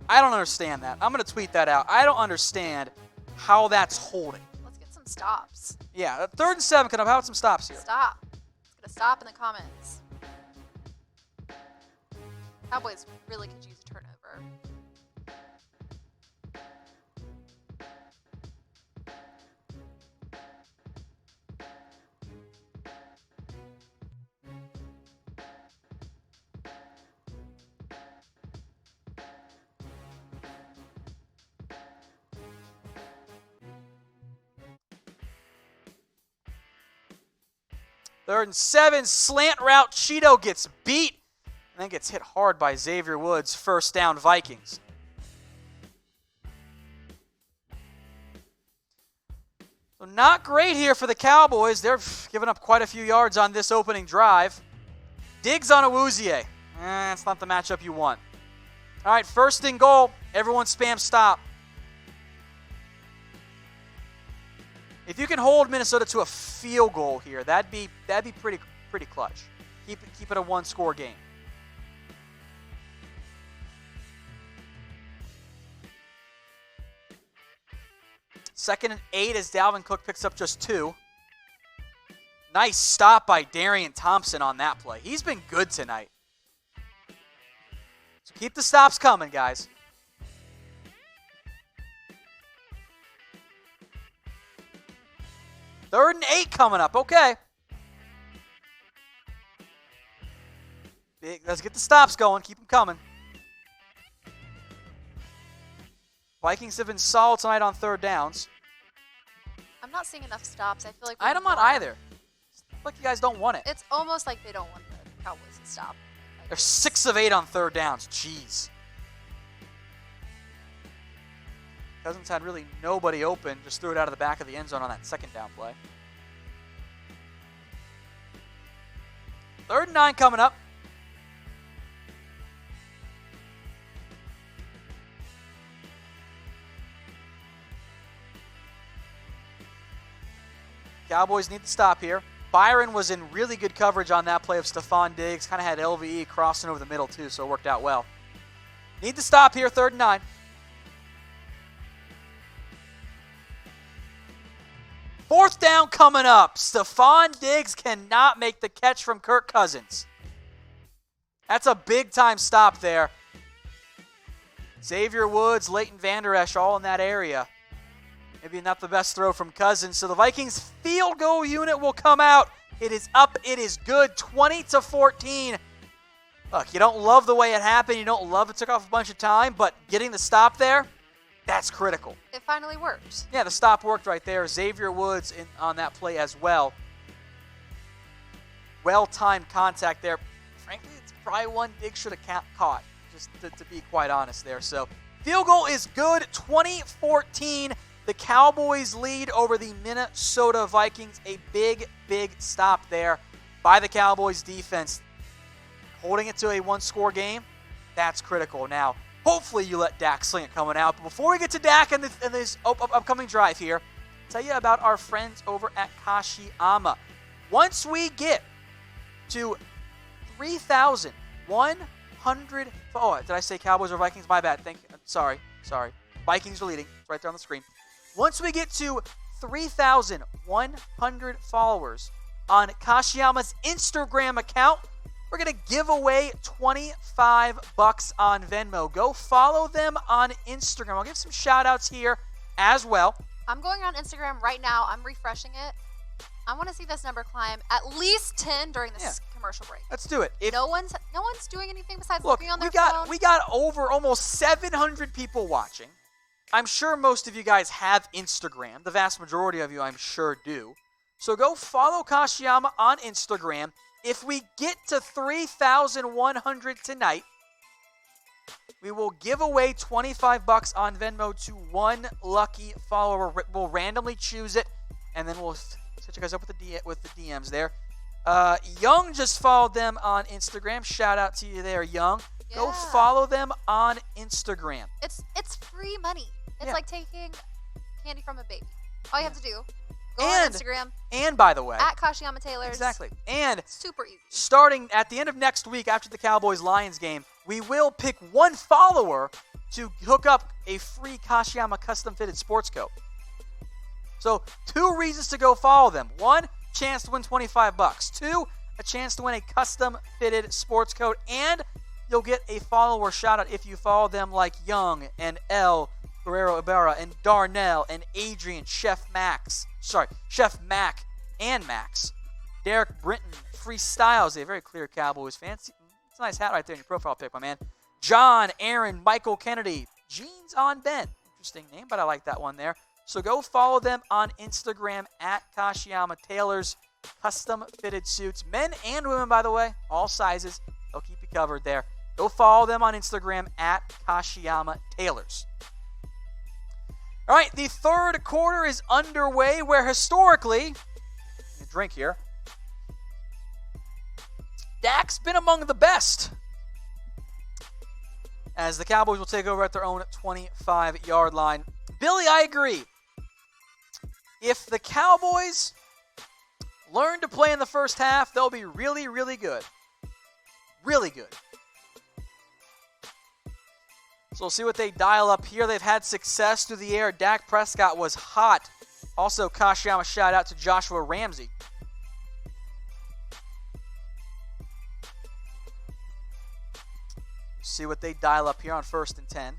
I don't understand that. I'm going to tweet that out. I don't understand how that's holding. Let's get some stops. Yeah, 3rd and 7 coming up. How about some stops here? Stop. Let's get a stop in the comments. Cowboys really could use a turnover. Third and 7, slant route. Cheeto gets beat and then gets hit hard by Xavier Rhoades. First down, Vikings. So not great here for the Cowboys. They're giving up quite a few yards on this opening drive. Diggs on Awuzie. That's not the matchup you want. All right, 1st and goal. Everyone spam stop. If you can hold Minnesota to a field goal here, that'd be pretty clutch. Keep it a 1-score game. Second and 8 as Dalvin Cook picks up just 2. Nice stop by Darian Thompson on that play. He's been good tonight. So keep the stops coming, guys. Third and 8 coming up. Okay. Let's get the stops going. Keep them coming. Vikings have been solid tonight on 3rd downs. I'm not seeing enough stops. I feel like I don't want either. It's like you guys don't want it. It's almost like they don't want the Cowboys to stop. They're 6 of 8 on 3rd downs. Jeez. Cousins had really nobody open. Just threw it out of the back of the end zone on that 2nd down play. 3rd and 9 coming up. Cowboys need to stop here. Byron was in really good coverage on that play of Stefon Diggs. Kind of had LVE crossing over the middle too, so it worked out well. Need to stop here, 3rd and 9. 4th down coming up. Stefon Diggs cannot make the catch from Kirk Cousins. That's a big-time stop there. Xavier Rhoades, Leighton Vander Esch, all in that area. Maybe not the best throw from Cousins. So the Vikings field goal unit will come out. It is up. It is good. 20-14. Look, you don't love the way it happened. You don't love it took off a bunch of time, but getting the stop there, that's critical. It finally worked. Yeah, the stop worked right there. Xavier Rhoades on that play as well. Well-timed contact there. Frankly, it's probably one Diggs should have caught, just to be quite honest there. So field goal is good. 20-14. The Cowboys lead over the Minnesota Vikings. A big, big stop there by the Cowboys defense. Holding it to a one-score game, that's critical. Now, hopefully you let Dak sling it coming out. But before we get to Dak and this upcoming drive here, I'll tell you about our friends over at Kashiyama. Once we get to 3,100... Oh, did I say Cowboys or Vikings? My bad. Sorry. Vikings are leading. It's right there on the screen. Once we get to 3,100 followers on Kashiyama's Instagram account, we're going to give away $25 on Venmo. Go follow them on Instagram. I'll give some shout-outs here as well. I'm going on Instagram right now. I'm refreshing it. I want to see this number climb at least 10 during this commercial break. Let's do it. No one's doing anything besides looking on their phone. We got over almost 700 people watching. I'm sure most of you guys have Instagram. The vast majority of you, I'm sure, do. So go follow Kashiyama on Instagram. If we get to 3,100 tonight, we will give away $25 on Venmo to one lucky follower. We'll randomly choose it, and then we'll set you guys up with the DMs there. Young just followed them on Instagram. Shout out to you there, Young. Yeah. Go follow them on Instagram. It's free money. It's like taking candy from a baby. All you have to do, go on Instagram. And by the way, at Kashiyama Taylors. Exactly. And super easy. Starting at the end of next week after the Cowboys-Lions game, we will pick one follower to hook up a free Kashiyama custom-fitted sports coat. So 2 reasons to go follow them. 1, chance to win $25. 2, a chance to win a custom-fitted sports coat. And you'll get a follower shout-out if you follow them like Young and L. Guerrero Ibarra and Darnell and Adrian, Chef Mac and Max. Derek Brinton, Freestyles, a very clear Cowboys fan. It's a nice hat right there in your profile pic, my man. John, Aaron, Michael Kennedy, Jeans on Ben. Interesting name, but I like that one there. So go follow them on Instagram at Kashiyama Taylors. Custom fitted suits, men and women, by the way, all sizes. They'll keep you covered there. Go follow them on Instagram at Kashiyama Taylors. All right, the third quarter is underway where historically, a drink here, Dak's been among the best as the Cowboys will take over at their own 25-yard line. Billy, I agree. If the Cowboys learn to play in the first half, they'll be really, really good. Really good. So we'll see what they dial up here. They've had success through the air. Dak Prescott was hot. Also, Kashiyama shout out to Joshua Ramsey. See what they dial up here on 1st and 10.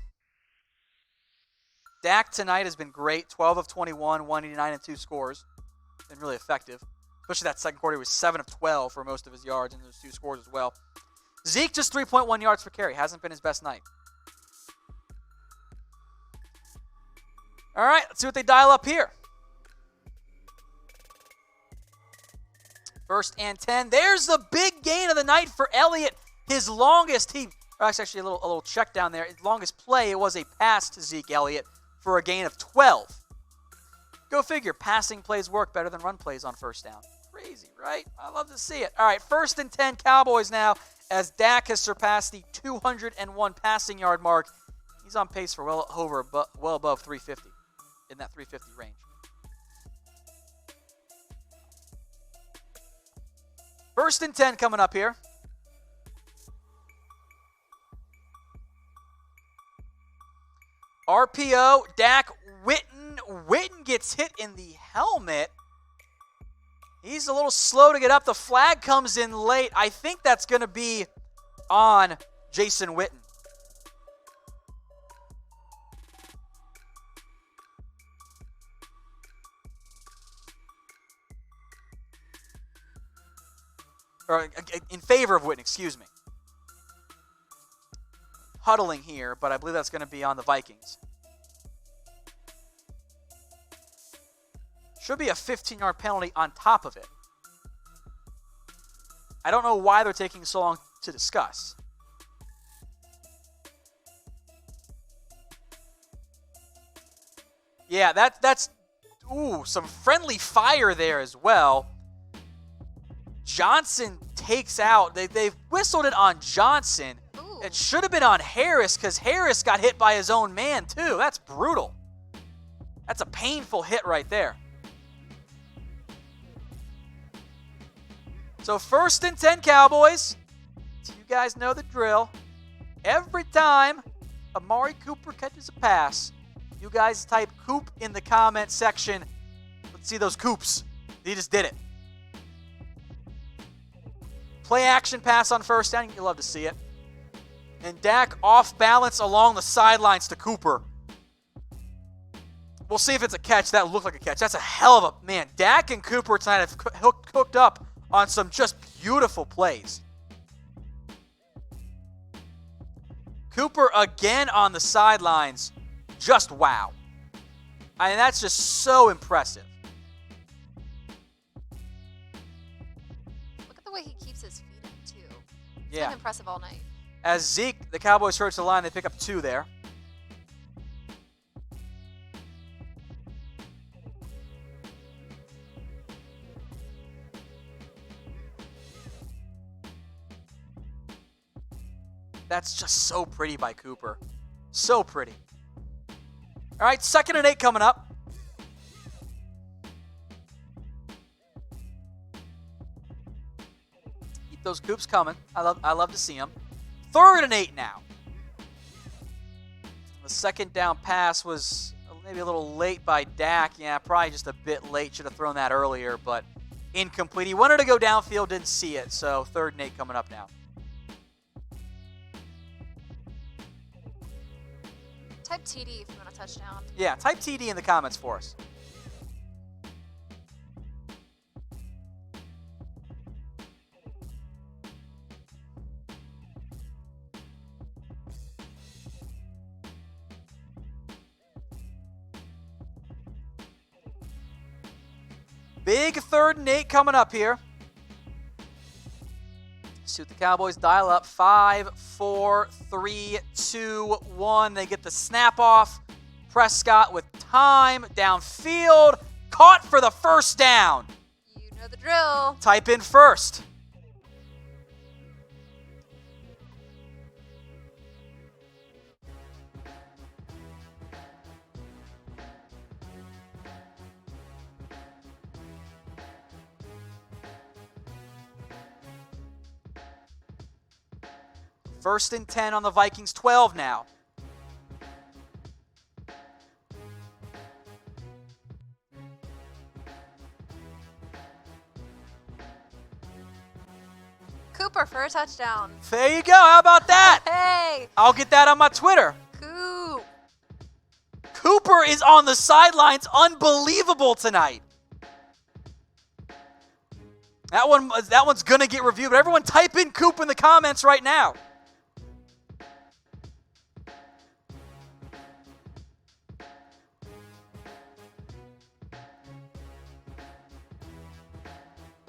Dak tonight has been great. 12 of 21, 189 and 2 scores. Been really effective. Especially that second quarter, he was 7 of 12 for most of his yards and those 2 scores as well. Zeke just 3.1 yards per carry. Hasn't been his best night. All right, let's see what they dial up here. 1st and 10. There's the big gain of the night for Elliott. His longest, actually a little check down there. His longest play, it was a pass to Zeke Elliott for a gain of 12. Go figure, passing plays work better than run plays on 1st down. Crazy, right? I love to see it. All right, 1st and 10 Cowboys now as Dak has surpassed the 201 passing yard mark. He's on pace for well above 350. In that 350 range. First and 10 coming up here. RPO, Dak, Witten. Witten gets hit in the helmet. He's a little slow to get up. The flag comes in late. I think that's going to be on Jason Witten. or in favor of Witten, excuse me. Huddling here, but I believe that's going to be on the Vikings. Should be a 15-yard penalty on top of it. I don't know why they're taking so long to discuss. Yeah, that's some friendly fire there as well. Johnson takes out. They've whistled it on Johnson. Ooh. It should have been on Harris because Harris got hit by his own man too. That's brutal. That's a painful hit right there. So 1st and 10 Cowboys. So you guys know the drill. Every time Amari Cooper catches a pass, you guys type Coop in the comment section. Let's see those Coops. He just did it. Play action pass on 1st down. You love to see it. And Dak off balance along the sidelines to Cooper. We'll see if it's a catch. That looked like a catch. That's a hell of a man. Dak and Cooper tonight have hooked up on some just beautiful plays. Cooper again on the sidelines. Just wow. I mean, that's just so impressive. Look at the way he keeps his feet up, too. It's Yeah. been impressive all night. As Zeke, the Cowboys search the line, they pick up 2 there. That's just so pretty by Cooper. So pretty. All right, 2nd and 8 coming up. Keep those Coops coming. I love to see them. 3rd and 8 now. The 2nd down pass was maybe a little late by Dak. Yeah, probably just a bit late. Should have thrown that earlier, but incomplete. He wanted to go downfield, didn't see it. So 3rd and 8 coming up now. Type TD if you want a touchdown. Yeah, type TD in the comments for us. Big 3rd and 8 coming up here. See what the Cowboys dial up. 5, 4, 3, 2, 1. They get the snap off. Prescott with time. Downfield. Caught for the 1st down. You know the drill. Type in 1st. First and 10 on the Vikings 12 now. Cooper for a touchdown. There you go. How about that? Hey, I'll get that on my Twitter. Coop. Cooper is on the sidelines. Unbelievable tonight. That one's going to get reviewed, but everyone type in Coop in the comments right now.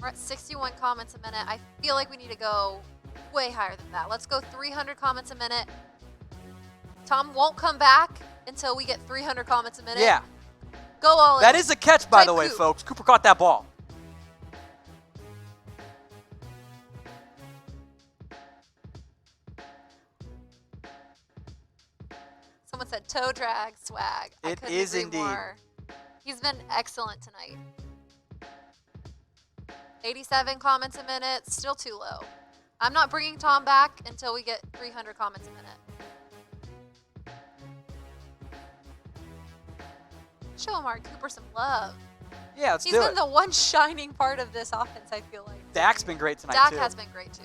We're at 61 comments a minute. I feel like we need to go way higher than that. Let's go 300 comments a minute. Tom won't come back until we get 300 comments a minute. Yeah. Go all in. That is a catch, by Type the way, Coop. folks. Cooper caught that ball. Someone said toe drag swag. I It couldn't is agree indeed. more. He's been excellent tonight. 87 comments a minute, still too low. I'm not bringing Tom back until we get 300 comments a minute. Show Amari Cooper some love. Yeah, let's He's do been it. the one shining part of this offense, I feel like. Dak's been great tonight, Dak too. has been great, too.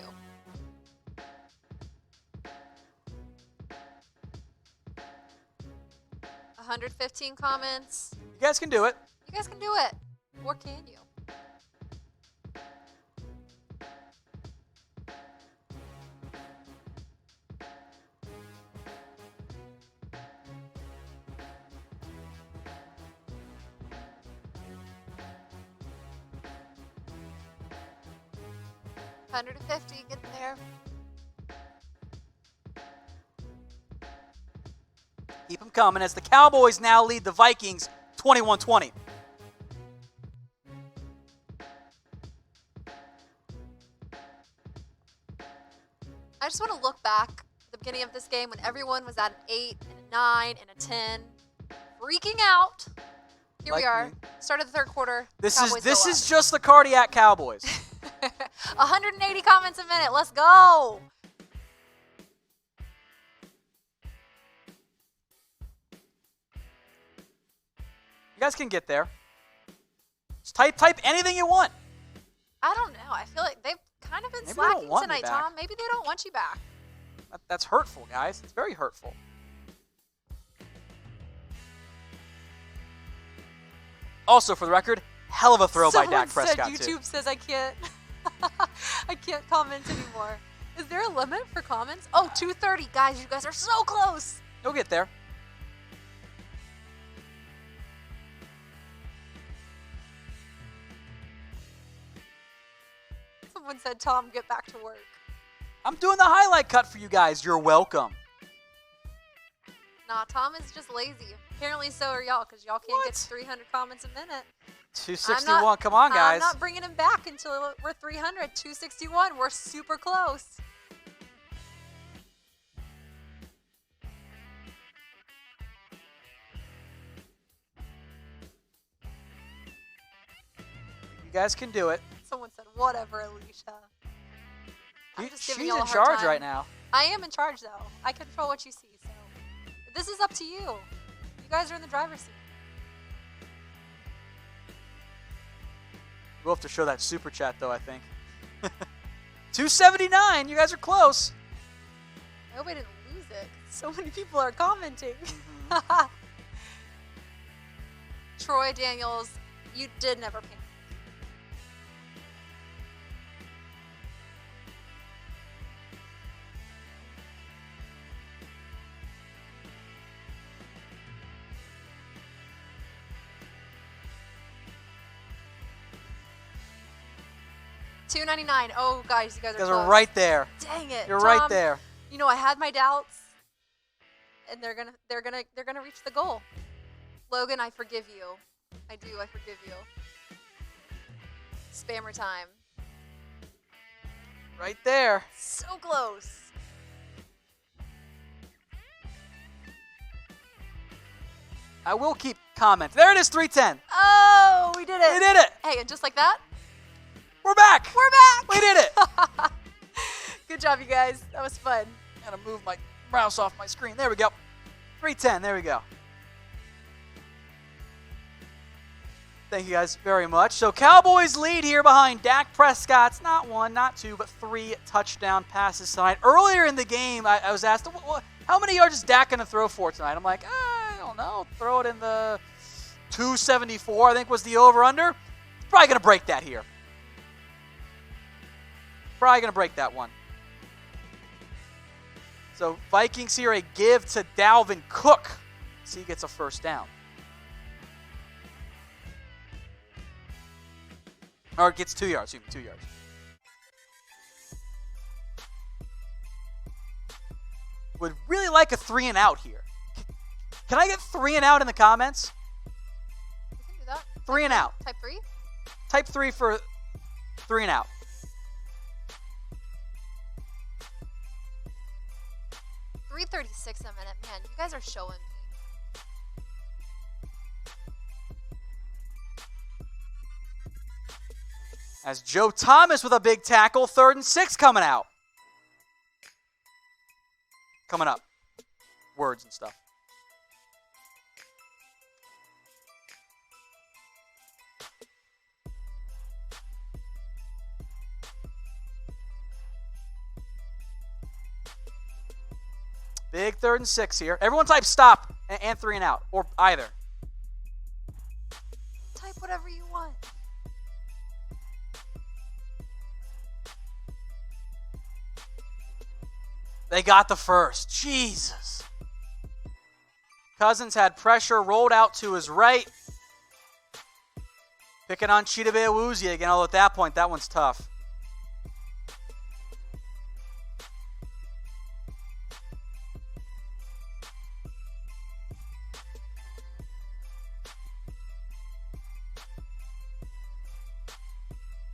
$115 comments. You guys can do it. You guys can do it. Or can you? 150, get there. Keep them coming as the Cowboys now lead the Vikings 21-20. I just want to look back at the beginning of this game when everyone was at an 8 and a 9 and a 10, freaking out. Here we are, start of the third quarter. This is just the cardiac Cowboys. 180 comments a minute. Let's go. You guys can get there. Just type anything you want. I don't know. I feel like they've kind of been Maybe they slacking don't want me tonight, back. Tom. Maybe they don't want you back. That's hurtful, guys. It's very hurtful. Also, for the record, hell of a throw by Dak Prescott, said YouTube says I can't I can't comment anymore. Is there a limit for comments? Oh, 2:30. Guys, you guys are so close. You'll get there. Someone said, Tom, get back to work. I'm doing the highlight cut for you guys. You're welcome. Nah, Tom is just lazy. Apparently so are y'all, because y'all can't get to 300 comments a minute. 261. Come on, guys. I'm not bringing him back until we're 300. 261. We're super close. You guys can do it. Someone said, whatever, Alicia. She's in charge right now. I am in charge, though. I control what you see, so this is up to you. You guys are in the driver's seat. We'll have to show that super chat, though, I think. 279. You guys are close. I hope I didn't lose it. So many people are commenting. Mm-hmm. Troy Daniels, you did never panic. $2.99. Oh, guys, you guys are close. Right there. Dang it, You're Tom. right there. You know, I had my doubts, and they're gonna reach the goal. Logan, I forgive you. I do. I forgive you. Spammer time. Right there. So close. I will keep commenting. There it is, 310. Oh, we did it. We did it. Hey, and just like that, we're back. we're back. We did it. Good job, you guys. That was fun. Gotta move my mouse off my screen. There we go. 310. There we go. Thank you guys very much. So Cowboys lead here behind Dak Prescott's not one, not two, but 3 touchdown passes tonight. Earlier in the game, I was asked, how many yards is Dak going to throw for tonight? I'm like, I don't know. Throw it in the 274, I think was the over-under. Probably going to break that here. Probably going to break that one. So Vikings here, a give to Dalvin Cook. So he gets a first down. Or it gets 2 yards, 2 yards. Would really like a 3 and out here. Can I get 3 and out in the comments? We can do that. 3 and out. Type 3? Type 3 for 3 and out. $3.36 a minute. Man, you guys are showing me. As Joe Thomas with a big tackle, 3rd and 6 coming out. Coming up. Words and stuff. Big 3rd and 6 here. Everyone type stop and 3 and out, or either. Type whatever you want. They got the first. Jesus. Cousins had pressure, rolled out to his right. Picking on Chidobe Awuzie again, although at that point, that one's tough.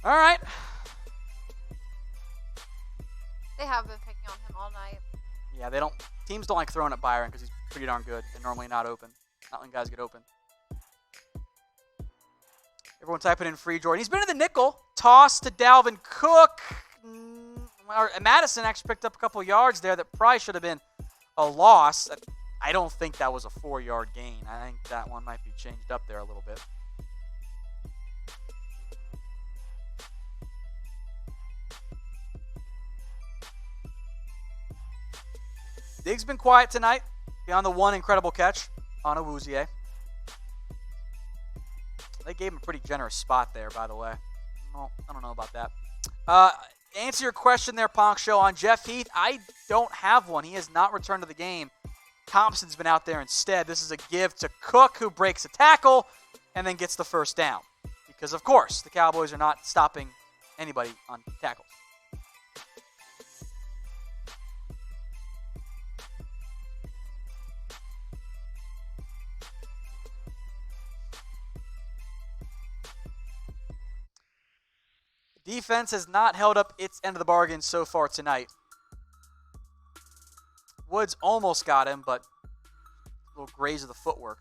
All right. They have been picking on him all night. Yeah, teams don't like throwing at Byron because he's pretty darn good and normally not open. Not when guys get open. Everyone typing in free Jordan. He's been in the nickel. Toss to Dalvin Cook. Madison actually picked up a couple yards there that probably should have been a loss. I don't think that was a 4-yard gain. I think that one might be changed up there a little bit. Diggs been quiet tonight beyond the one incredible catch on Awuzie. They gave him a pretty generous spot there, by the way. Well, I don't know about that. Answer your question there, Ponk Show, on Jeff Heath. I don't have one. He has not returned to the game. Thompson's been out there instead. This is a give to Cook, who breaks a tackle and then gets the first down. Because, of course, the Cowboys are not stopping anybody on tackles. Defense has not held up its end of the bargain so far tonight. Woods almost got him, but a little graze of the footwork.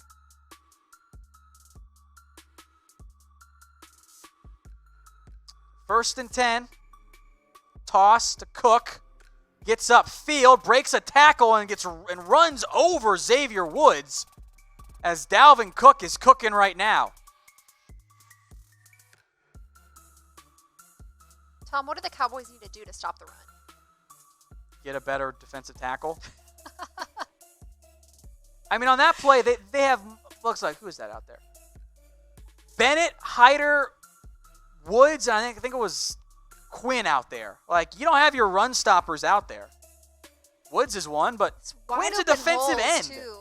First and 10. Toss to Cook. Gets upfield, breaks a tackle, and runs over Xavier Rhoades as Dalvin Cook is cooking right now. Tom, what do the Cowboys need to do to stop the run? Get a better defensive tackle. I mean, on that play, they have, looks like, who is that out there? Bennett, Hyder, Woods, and I think it was Quinn out there. Like, you don't have your run stoppers out there. Woods is one, but Quinn's a defensive end. Too.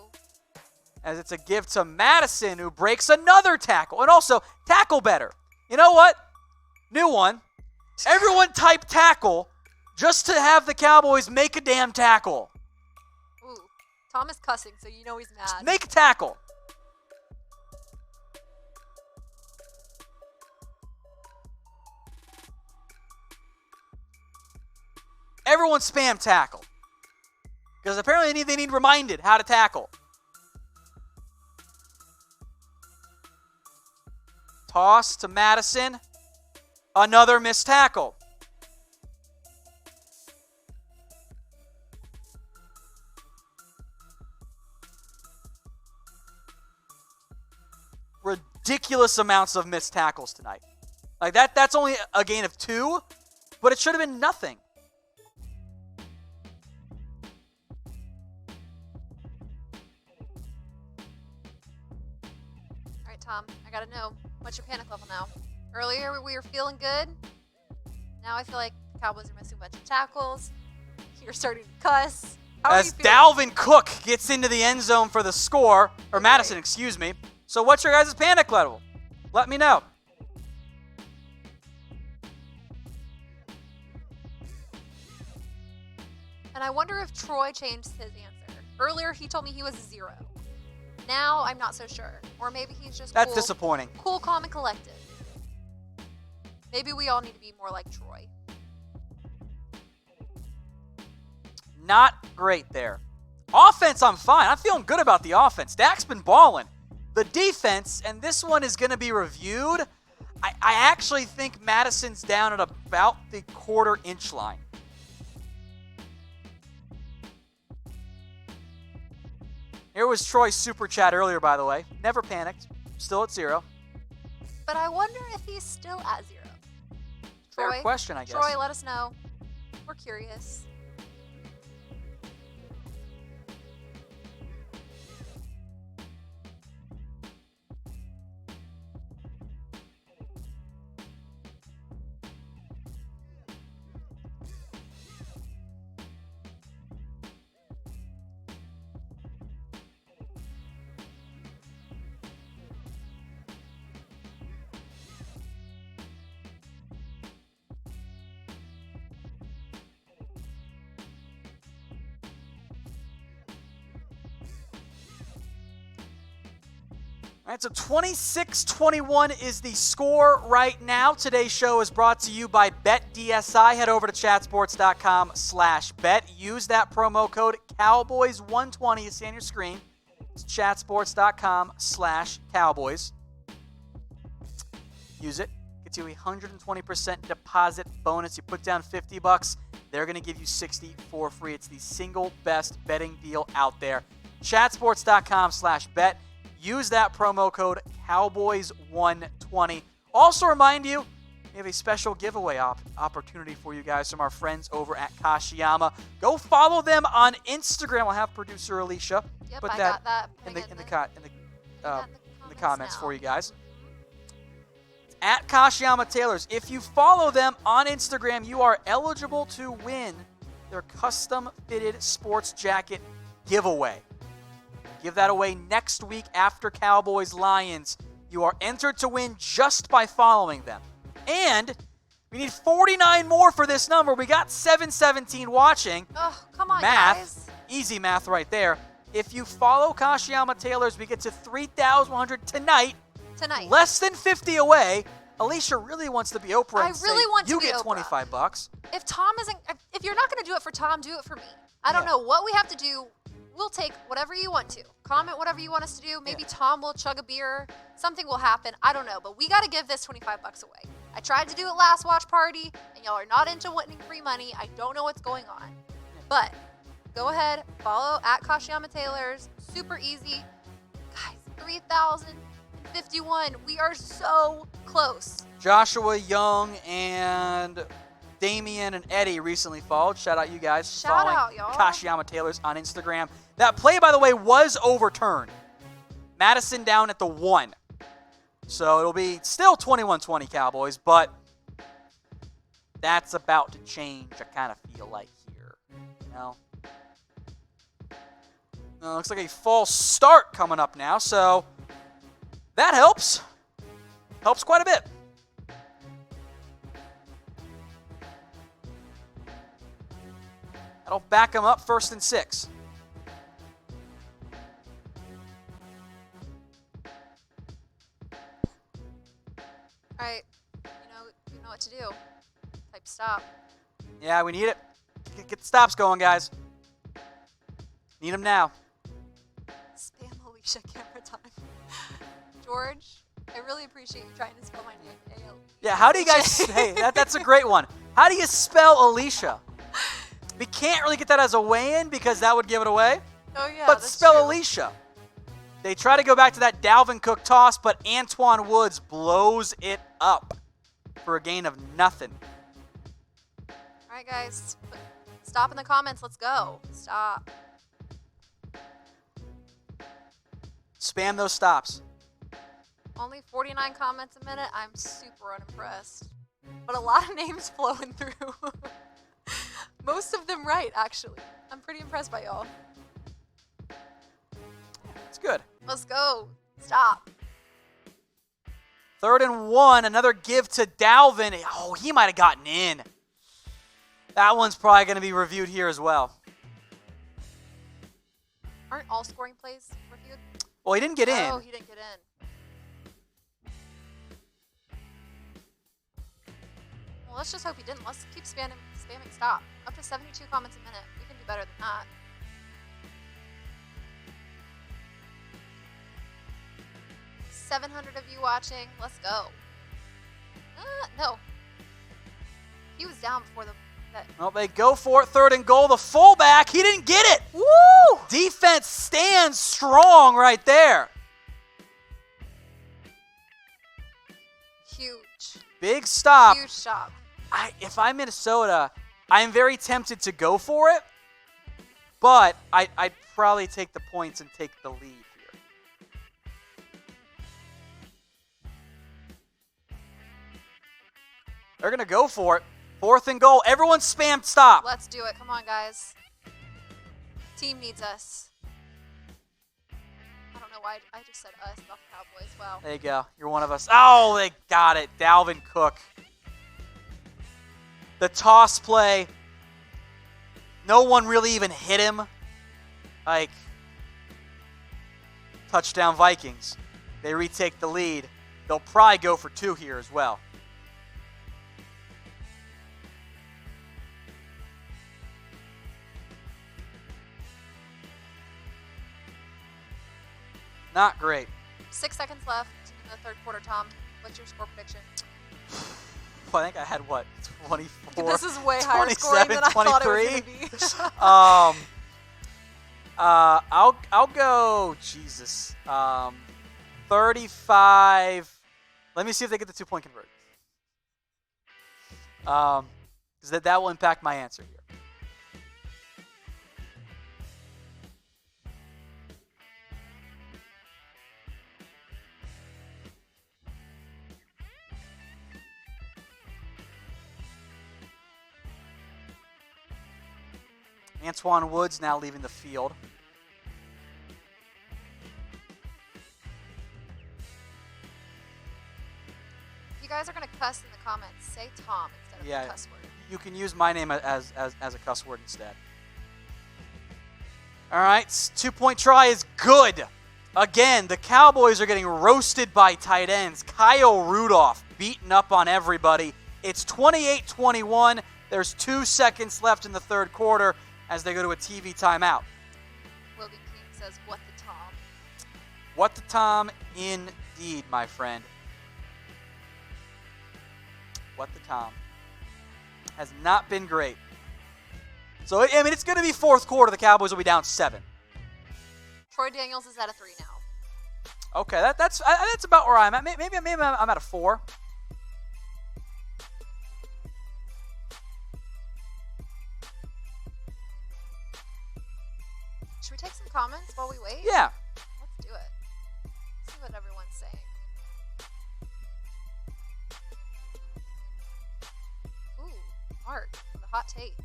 As it's a give to Madison, who breaks another tackle. And also, tackle better. You know what? New one. Everyone type tackle just to have the Cowboys make a damn tackle. Ooh, Tom is cussing, so you know he's mad. Just make a tackle. Everyone spam tackle. Because apparently they need reminded how to tackle. Toss to Madison. Another missed tackle. Ridiculous amounts of missed tackles tonight. Like that's only a gain of 2, but it should have been nothing. All right, Tom, I gotta know, what's your panic level now? Earlier, we were feeling good. Now I feel like the Cowboys are missing a bunch of tackles. You're starting to cuss. As Dalvin Cook gets into the end zone for the score, or Madison, excuse me. So what's your guys' panic level? Let me know. And I wonder if Troy changed his answer. Earlier, he told me he was 0. Now, I'm not so sure. Or maybe he's just That's disappointing. Cool, calm, and collected. Maybe we all need to be more like Troy. Not great there. Offense, I'm fine. I'm feeling good about the offense. Dak's been balling. The defense, and this one is going to be reviewed. I actually think Madison's down at about the quarter-inch line. Here was Troy's super chat earlier, by the way. Never panicked. Still at 0. But I wonder if he's still at 0. Fair Troy, question, I guess. Troy, let us know. We're curious. All right, so 26-21 is the score right now. Today's show is brought to you by BetDSI. Head over to chatsports.com/bet. Use that promo code Cowboys120. You see on your screen. It's chatsports.com/Cowboys. Use it. Gets you a 120% deposit bonus. You put down $50, they're going to give you $60 for free. It's the single best betting deal out there. Chatsports.com/bet. Use that promo code Cowboys120. Also remind you, we have a special giveaway opportunity for you guys from our friends over at Kashiyama. Go follow them on Instagram. I'll have producer Alicia put that in the comments for you guys. At Kashiyama Tailors. If you follow them on Instagram, you are eligible to win their custom-fitted sports jacket giveaway. Give that away next week after Cowboys-Lions. You are entered to win just by following them. And we need 49 more for this number. We got 717 watching. Oh, come on, math, guys. Easy math right there. If you follow Kashiyama Tailors, we get to 3,100 tonight. Less than 50 away. Alicia really wants to be Oprah and you get $25. If you're not going to do it for Tom, do it for me. I don't know what we have to do. We'll take whatever you want to. Comment whatever you want us to do. Maybe Tom will chug a beer. Something will happen. I don't know. But we got to give this $25 away. I tried to do it last watch party, and y'all are not into winning free money. I don't know what's going on. But go ahead. Follow at Kashiyama Tailors. Super easy. Guys, 3,051. We are so close. Joshua Young and Damian and Eddie recently followed. Shout out you guys. Shout out, y'all. Kashiyama Tailors on Instagram. That play, by the way, was overturned. Madison down at the 1. So it'll be still 21-20 Cowboys, but that's about to change, I kind of feel like here. You know? Looks like a false start coming up now, so that helps. Helps quite a bit. That'll back them up 1st and 6. All right, you know what to do. Type stop. Yeah, we need it. Get the stops going, guys. Need them now. Spam Alicia camera time. George, I really appreciate you trying to spell my name. Yeah, how do you guys... hey, that's a great one. How do you spell Alicia? We can't really get that as a weigh-in because that would give it away. Oh, yeah, but spell true. Alicia. They try to go back to that Dalvin Cook toss, but Antoine Woods blows it up for a gain of nothing. All right, guys. Stop in the comments. Let's go. Stop. Spam those stops. Only 49 comments a minute. I'm super unimpressed. But a lot of names flowing through. Most of them right, actually. I'm pretty impressed by y'all. It's good. Let's go. Stop. 3rd and 1. Another give to Dalvin. Oh, he might have gotten in. That one's probably going to be reviewed here as well. Aren't all scoring plays reviewed? Well, he didn't get in. Oh, he didn't get in. Well, let's just hope he didn't. Let's keep spamming stop. Up to 72 comments a minute. We can do better than that. $700 of you watching. Let's go. No. He was down before Well, they go for it. 3rd and goal. The fullback, he didn't get it. Woo! Defense stands strong right there. Huge. Big stop. Huge stop. If I'm Minnesota, I'm very tempted to go for it, but I'd probably take the points and take the lead here. They're going to go for it. 4th and goal. Everyone spam stop. Let's do it. Come on, guys. Team needs us. I don't know why I just said us, not the Cowboys. Wow. There you go. You're one of us. Oh, they got it. Dalvin Cook. The toss play. No one really even hit him. Touchdown Vikings. They retake the lead. They'll probably go for 2 here as well. Not great. 6 seconds left in the third quarter, Tom. What's your score prediction? Well, I think I had, 24? This is way higher scoring than I thought it was going to be. I'll go, 35. Let me see if they get the 2-point conversion. Because that will impact my answer here. Antoine Woods now leaving the field. If you guys are going to cuss in the comments, say Tom instead of the cuss word. You can use my name as a cuss word instead. All right, 2-point try is good. Again, the Cowboys are getting roasted by tight ends. Kyle Rudolph beating up on everybody. It's 28-21. There's 2 seconds left in the third quarter as they go to a TV timeout. Willie King says, what the Tom? What the Tom, indeed, my friend. What the Tom. Has not been great. So, I mean, it's going to be fourth quarter. The Cowboys will be down 7. Troy Daniels is at a 3 now. Okay, that's about where I'm at. Maybe I'm at a 4. Should we take some comments while we wait? Yeah. Let's do it. See what everyone's saying. Ooh, Mark with a hot take.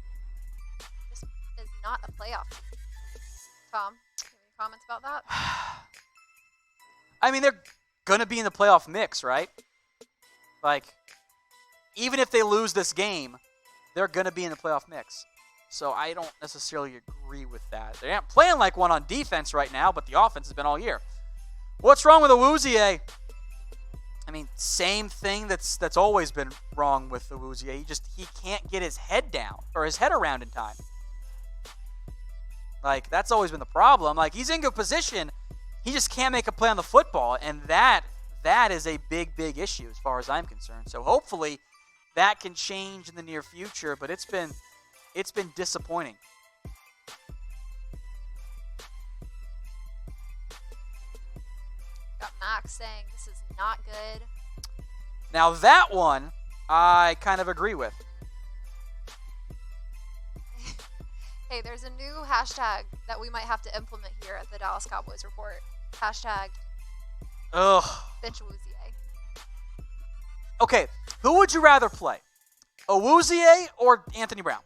This is not a playoff team. Tom, any comments about that? I mean, they're going to be in the playoff mix, right? Like, even if they lose this game, they're going to be in the playoff mix. So I don't necessarily agree with that. They aren't playing like one on defense right now, but the offense has been all year. What's wrong with Awuzie? I mean, same thing that's always been wrong with Awuzie. He can't get his head down or his head around in time. Like, that's always been the problem. Like, he's in good position. He just can't make a play on the football, and that is a big, big issue as far as I'm concerned. So hopefully that can change in the near future, but it's been disappointing. Got Max saying this is not good. Now that one I kind of agree with. Hey, there's a new hashtag that we might have to implement here at the Dallas Cowboys Report. Hashtag Bench Awuzie. Okay, who would you rather play? Awuzie or Anthony Brown?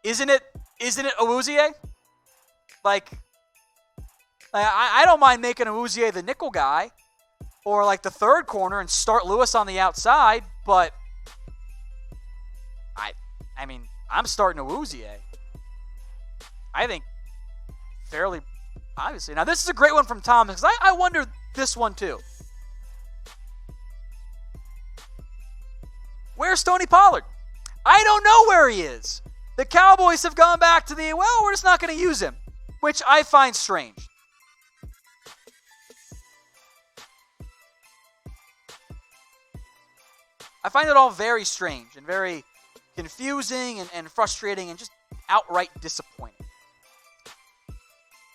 Isn't it Awuzie? Like I don't mind making Awuzie the nickel guy or like the third corner and start Lewis on the outside, but I mean, I'm starting Awuzie. I think fairly obviously. Now this is a great one from Tom because I wonder this one too. Where's Tony Pollard? I don't know where he is. The Cowboys have gone back to we're just not going to use him, which I find strange. I find it all very strange and very confusing and frustrating and just outright disappointing.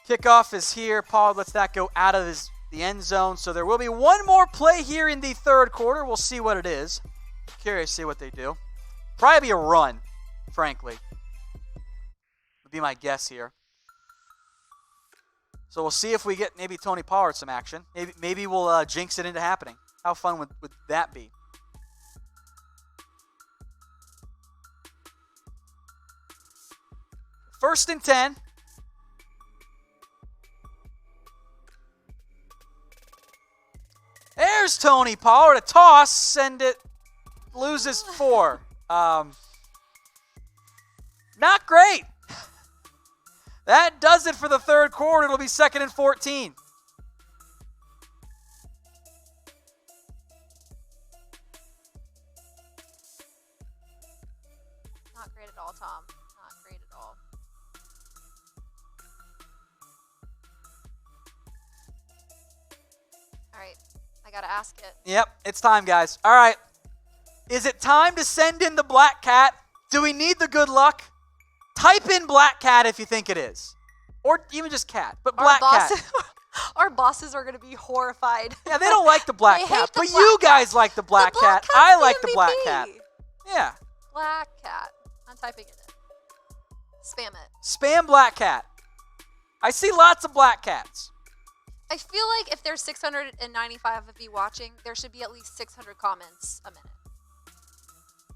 Kickoff is here. Pollard lets that go out of the end zone. So there will be one more play here in the third quarter. We'll see what it is. Curious to see what they do. Probably be a run, frankly. Would be my guess here. So we'll see if we get maybe Tony Pollard some action. Maybe we'll jinx it into happening. How fun would that be? First and 10. There's Tony Pollard. A toss, and it loses 4. Not great. That does it for the third quarter. It'll be 2nd and 14. right. I got to ask it. Yep, it's time, guys. All right. Is it time to send in the Black Cat? Do we need the good luck? Type in Black Cat if you think it is. Or even just cat, but Black Cat. Our bosses are going to be horrified. Yeah, they don't like the Black They Cat, hate the but Black you guys Cat. like the Black The Black Cat. Cat's I the like the Black MVP. Cat. Yeah. Black Cat. I'm typing it in. Spam it. Spam Black Cat. I see lots of Black Cats. I feel like if there's 695 of you watching, there should be at least 600 comments a minute.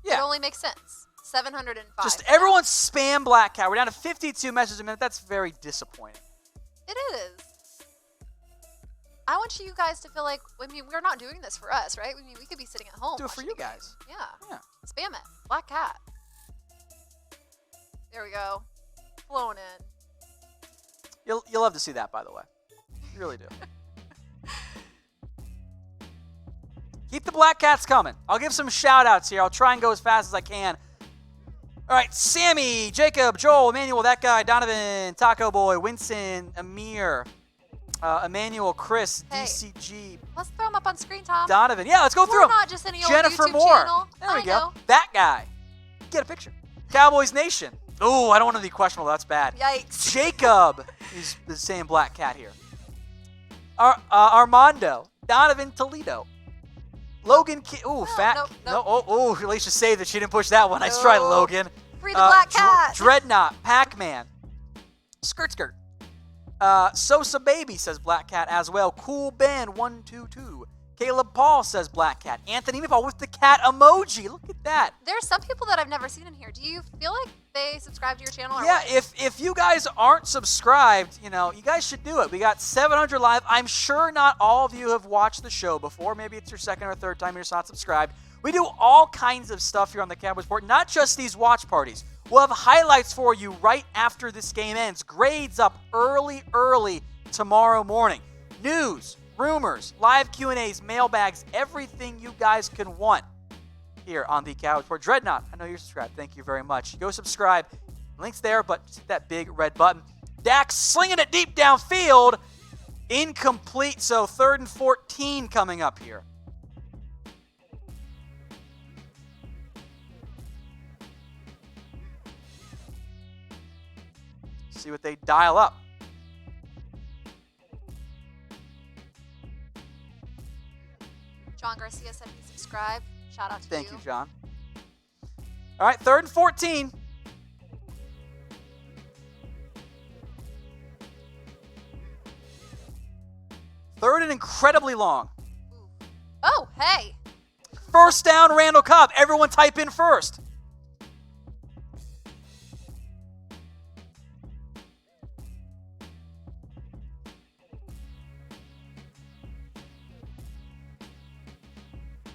Yeah. It only makes sense. 705. Just everyone spam Black Cat. We're down to 52 messages a minute. That's very disappointing. It is. I want you guys to feel like, we're not doing this for us, right? We could be sitting at home. Do it for you guys. Yeah. Spam it. Black Cat. There we go. Flowing in. You'll love to see that, by the way. You really do. Keep the Black Cats coming. I'll give some shout-outs here. I'll try and go as fast as I can. All right, Sammy, Jacob, Joel, Emmanuel, that guy, Donovan, Taco Boy, Winston, Amir, Emmanuel, Chris, Hey, DCG, let's throw them up on screen, Tom. Donovan. Yeah, let's go through We're them. not just any old Jennifer YouTube Moore. channel. There we I go. know. That guy. Get a picture. Cowboys Nation. Oh, I don't want to be questionable. That's bad. Yikes. Jacob is the same Black Cat here. Armando, Donovan Toledo, Logan. Fat. nope. No. Oh, Alicia saved it. She didn't push that one. Nice try, No. Logan. Free the Black Cat. Dreadnought, Pac-Man, Skirt. Sosa Baby says Black Cat as well. Cool Ben 122. Caleb Paul says Black Cat. Anthony Paul with the cat emoji. Look at that. There's some people that I've never seen in here. Do you feel like they subscribe to your channel? Or Yeah, what? if you guys aren't subscribed, you guys should do it. We got 700 live. I'm sure not all of you have watched the show before. Maybe it's your second or third time you're just not subscribed. We do all kinds of stuff here on the Cowboys Report, not just these watch parties. We'll have highlights for you right after this game ends. Grades up early tomorrow morning. News, rumors, live Q&As, mailbags, everything you guys can want here on the Cowboys Report. Dreadnought, I know you're subscribed. Thank you very much. Go subscribe. Link's there, but just hit that big red button. Dak slinging it deep downfield. Incomplete, so 3rd and 14 coming up here. See what they dial up. John Garcia said he subscribed. Shout out to you. Thank you, John. All right, 3rd and 14. Third and incredibly long. Ooh. Oh, hey. First down, Randall Cobb. Everyone type in first.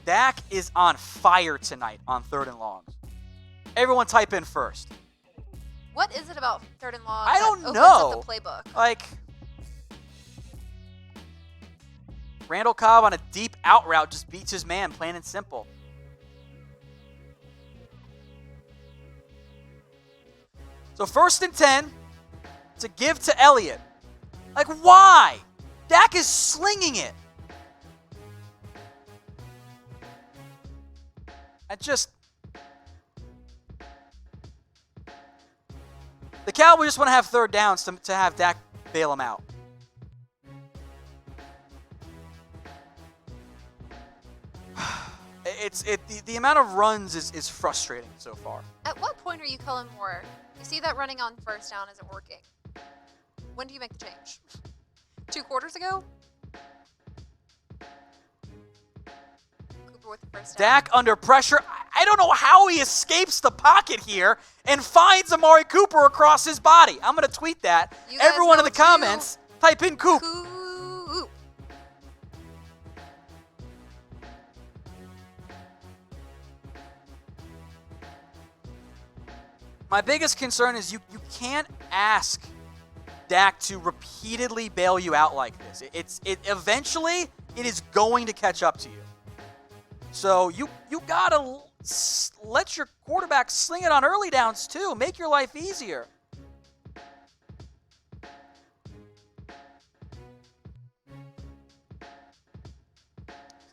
Dak is on fire tonight on 3rd and longs. Everyone type in first. What is it about 3rd and long I that don't opens know. up the playbook? Like, Randall Cobb on a deep out route just beats his man, plain and simple. So 1st and 10 to give to Elliott. Like, why? Dak is slinging it. The Cowboys just want to have 3rd downs to have Dak bail him out. The amount of runs is frustrating so far. At what point are you Cullen Moore? You see that running on 1st down isn't working. When do you make the change? 2 quarters ago? Cooper with the 1st down. Dak under pressure. I don't know how he escapes the pocket here and finds Amari Cooper across his body. I'm going to tweet that. You guys Everyone in know the comments, type in Coop. Coop. My biggest concern is you can't ask Dak to repeatedly bail you out like this. Eventually it is going to catch up to you. So you gotta let your quarterback sling it on early downs too. Make your life easier.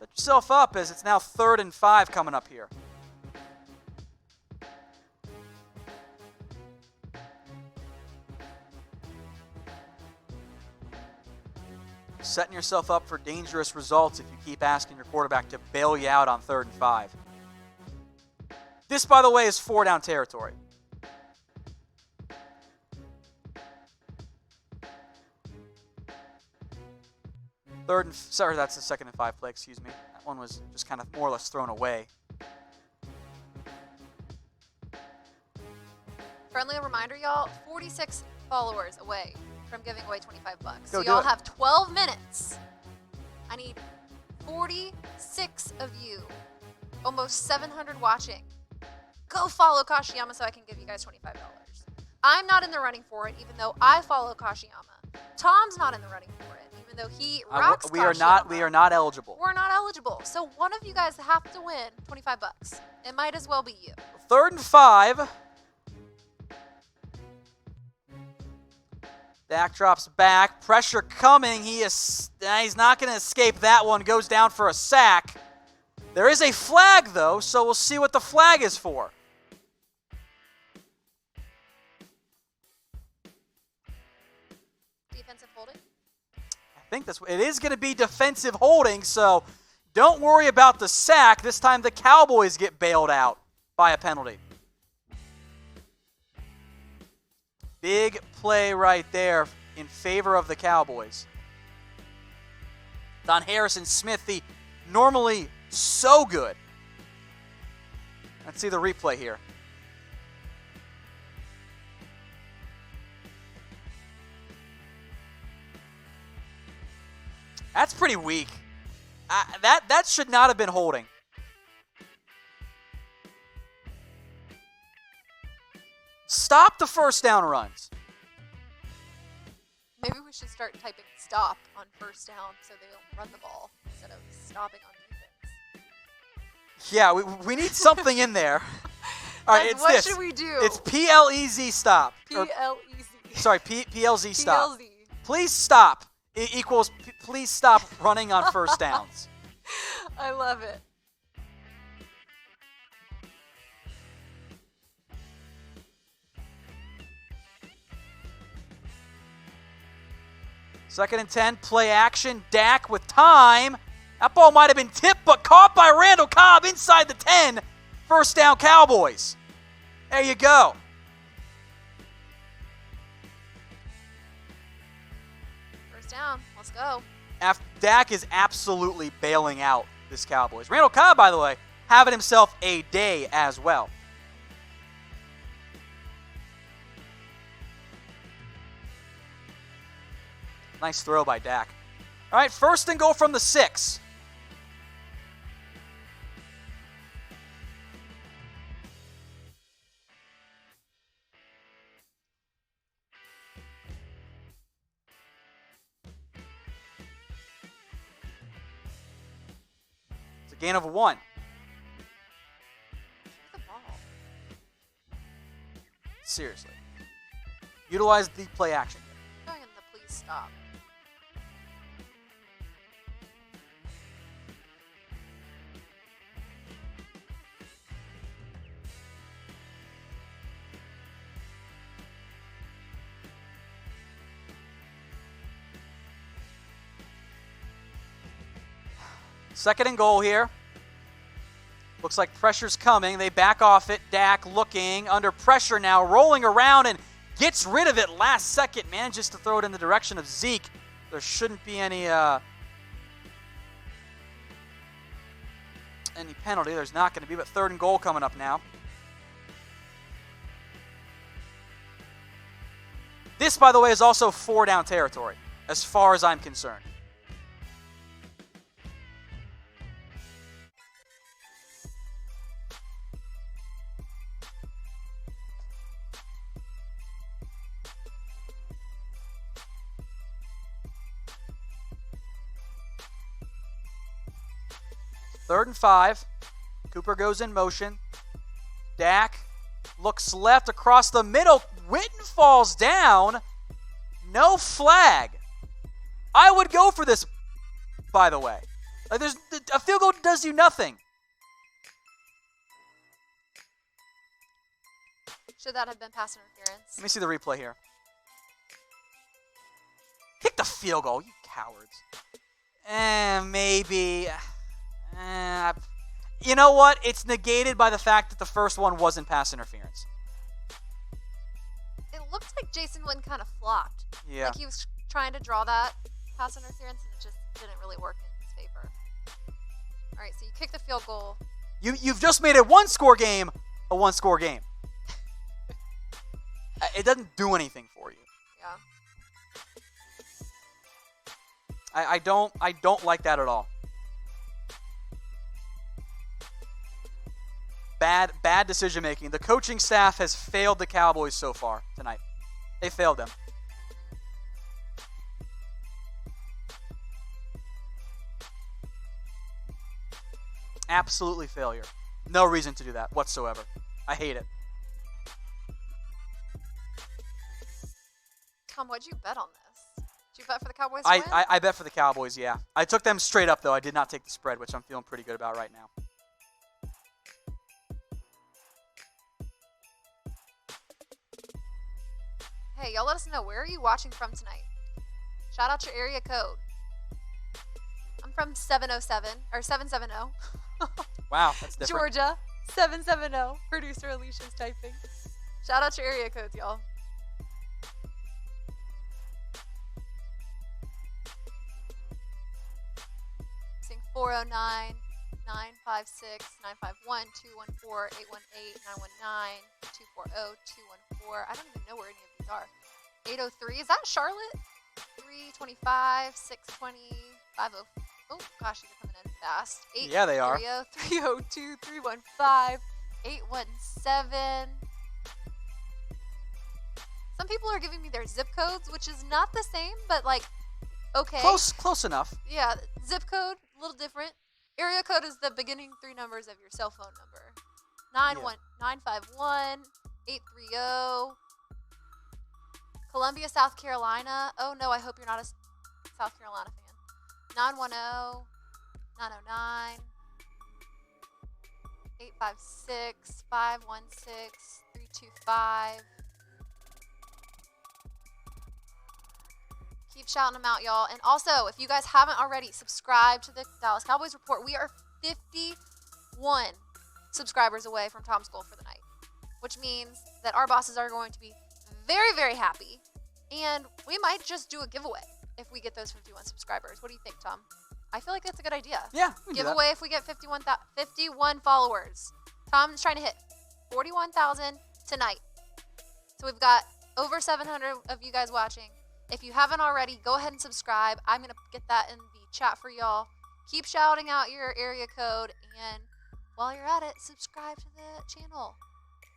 Set yourself up as it's now 3rd and 5 coming up here. Setting yourself up for dangerous results if you keep asking your quarterback to bail you out on 3rd and 5. This, by the way, is 4-down territory. Sorry, that's the 2nd and 5 play, excuse me. That one was just kind of more or less thrown away. Friendly reminder, y'all, 46 followers away from giving away $25. So Go y'all have 12 minutes. I need 46 of you, almost 700 watching. Go follow Kashiyama so I can give you guys $25. I'm not in the running for it, even though I follow Kashiyama. Tom's not in the running for it, even though he rocks we Kashiyama. are not eligible. We're not eligible. So one of you guys have to win $25. It might as well be you. 3rd and 5. Dak drops back. Pressure coming. He's not going to escape that one. Goes down for a sack. There is a flag, though, so we'll see what the flag is for. Defensive holding? I think it is going to be defensive holding, so don't worry about the sack. This time the Cowboys get bailed out by a penalty. Big play right there in favor of the Cowboys. Don Harrison Smith, the normally so good. Let's see the replay here. That's pretty weak. That should not have been holding. Stop the 1st down runs. Maybe we should start typing stop on 1st down so they don't run the ball instead of stopping on defense. Yeah, we need something in there. All right, it's what this. What should we do? It's PLEZ stop. PLEZ. Sorry, PLZ stop. PLZ. Please stop. Equals please stop running on 1st downs. I love it. Second and 10, play action. Dak with time. That ball might have been tipped, but caught by Randall Cobb inside the 10. 1st down, Cowboys. There you go. Down. Let's go. Dak is absolutely bailing out this Cowboys. Randall Cobb, by the way, having himself a day as well. Nice throw by Dak. All right, 1st and goal from the 6. Gain of 1. The ball. Seriously. Utilize the play action. Going in the please stop. Second and goal here. Looks like pressure's coming. They back off it. Dak looking under pressure now, rolling around and gets rid of it last second. Manages to throw it in the direction of Zeke. There shouldn't be any penalty. There's not going to be, but 3rd and goal coming up now. This, by the way, is also 4-down territory, as far as I'm concerned. Third and 5. Cooper goes in motion. Dak looks left across the middle. Witten falls down. No flag. I would go for this, by the way. Like a field goal does you nothing. Should that have been pass interference? Let me see the replay here. Kick the field goal, you cowards. Maybe. You know what? It's negated by the fact that the first one wasn't pass interference. It looked like Jason Witten kind of flopped. Yeah. Like he was trying to draw that pass interference, and it just didn't really work in his favor. All right, so you kick the field goal. You've just made a one-score game a one-score game. It doesn't do anything for you. Yeah. I don't like that at all. Bad decision making. The coaching staff has failed the Cowboys so far tonight. They failed them. Absolutely failure. No reason to do that whatsoever. I hate it. Tom, what'd you bet on this? Did you bet for the Cowboys to win? I bet for the Cowboys, yeah. I took them straight up, though. I did not take the spread, which I'm feeling pretty good about right now. Hey, y'all let us know, where are you watching from tonight? Shout out your area code. I'm from 707, or 770. Wow, that's different. Georgia, 770. Producer Alicia's typing. Shout out your area codes, y'all. Sing 409 956 951 214 818 919 240 214. I don't even know where any of these are. 803. Is that Charlotte? 325 620 50. Oh gosh, these are coming in fast. Yeah, they are. 302 315 817. Some people are giving me their zip codes, which is not the same, but like, okay. Close enough. Yeah, zip code, a little different. Area code is the beginning three numbers of your cell phone number. 951 830. Columbia, South Carolina. Oh no, I hope you're not a South Carolina fan. 910 909 856 516 325. Keep shouting them out, y'all. And also, if you guys haven't already, subscribe to the Dallas Cowboys Report. We are 51 subscribers away from Tom's goal for the night, which means that our bosses are going to be very, very happy. And we might just do a giveaway if we get those 51 subscribers. What do you think, Tom? I feel like that's a good idea. Yeah. Giveaway if we get 51 followers. Tom's trying to hit 41,000 tonight. So we've got over 700 of you guys watching. If you haven't already, go ahead and subscribe. I'm going to get that in the chat for y'all. Keep shouting out your area code. And while you're at it, subscribe to the channel.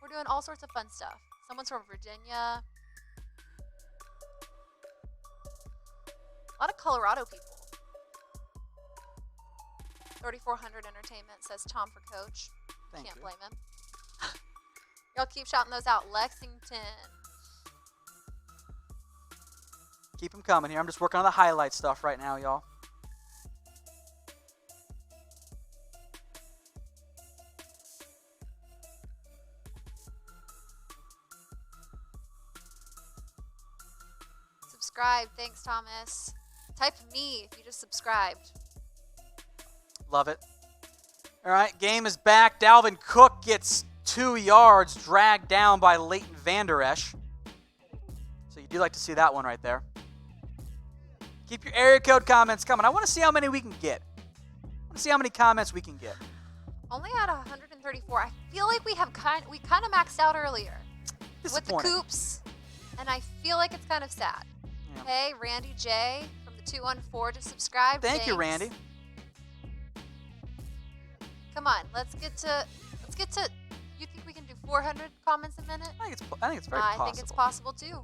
We're doing all sorts of fun stuff. Someone's from Virginia. A lot of Colorado people. 3400 Entertainment says Tom for coach. Can't blame him. Y'all keep shouting those out. Lexington. Keep them coming here. I'm just working on the highlight stuff right now, y'all. Subscribe. Thanks, Thomas. Type me if you just subscribed. Love it. All right, game is back. Dalvin Cook gets 2 yards dragged down by Leighton Vander Esch. So you do like to see that one right there. Keep your area code comments coming. I want to see how many we can get. I want to see how many comments we can get. Only at 134. I feel like we kind of maxed out earlier with the coops, and I feel like it's kind of sad. Yeah. Hey, Randy J from the 214 just subscribed. Thank you, Randy. Come on, let's get to. You think we can do 400 comments a minute? I think it's very possible. I think it's possible too.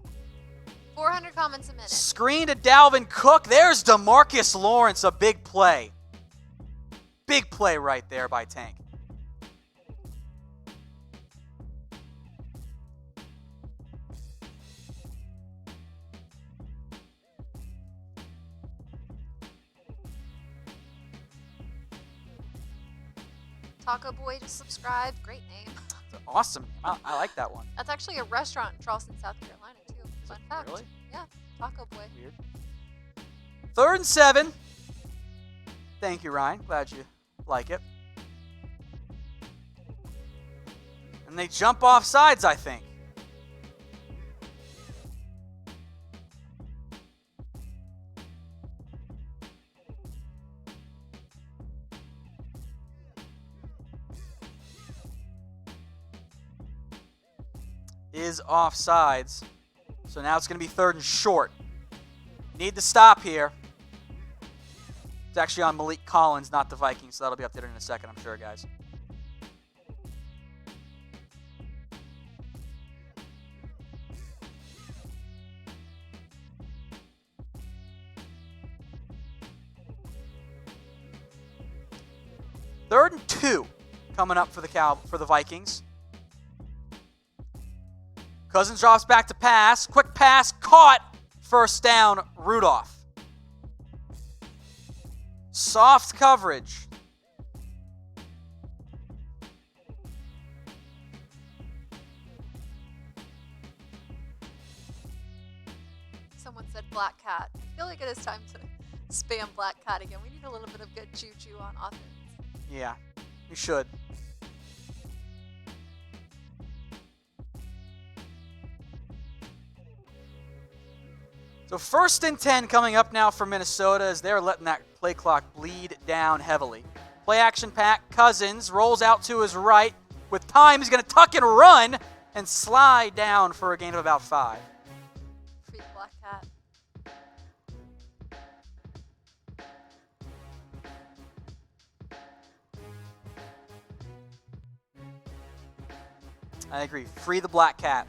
400 comments a minute. Screen to Dalvin Cook. There's DeMarcus Lawrence, a big play. Big play right there by Tank. Taco Boy just subscribed. Great name. Awesome. I like that one. That's actually a restaurant in Charleston, South Carolina, too. Fun fact. Really? Yeah, Taco Boy. Weird. 3rd and 7. Thank you, Ryan. Glad you like it. And they jump off sides, I think. Is offsides. So now it's going to be 3rd and short. Need to stop here. It's actually on Malik Collins, not the Vikings, so that'll be updated in a second, I'm sure, guys. Third and 2 coming up for the Vikings. Cousins drops back to pass. Quick pass, caught. 1st down, Rudolph. Soft coverage. Someone said Black Cat. I feel like it is time to spam Black Cat again. We need a little bit of good juju on offense. Yeah, we should. So 1st and 10 coming up now for Minnesota as they're letting that play clock bleed down heavily. Play action pack. Cousins rolls out to his right. With time, he's going to tuck and run and slide down for a gain of about 5. Free Black Cat. I agree. Free the Black Cat.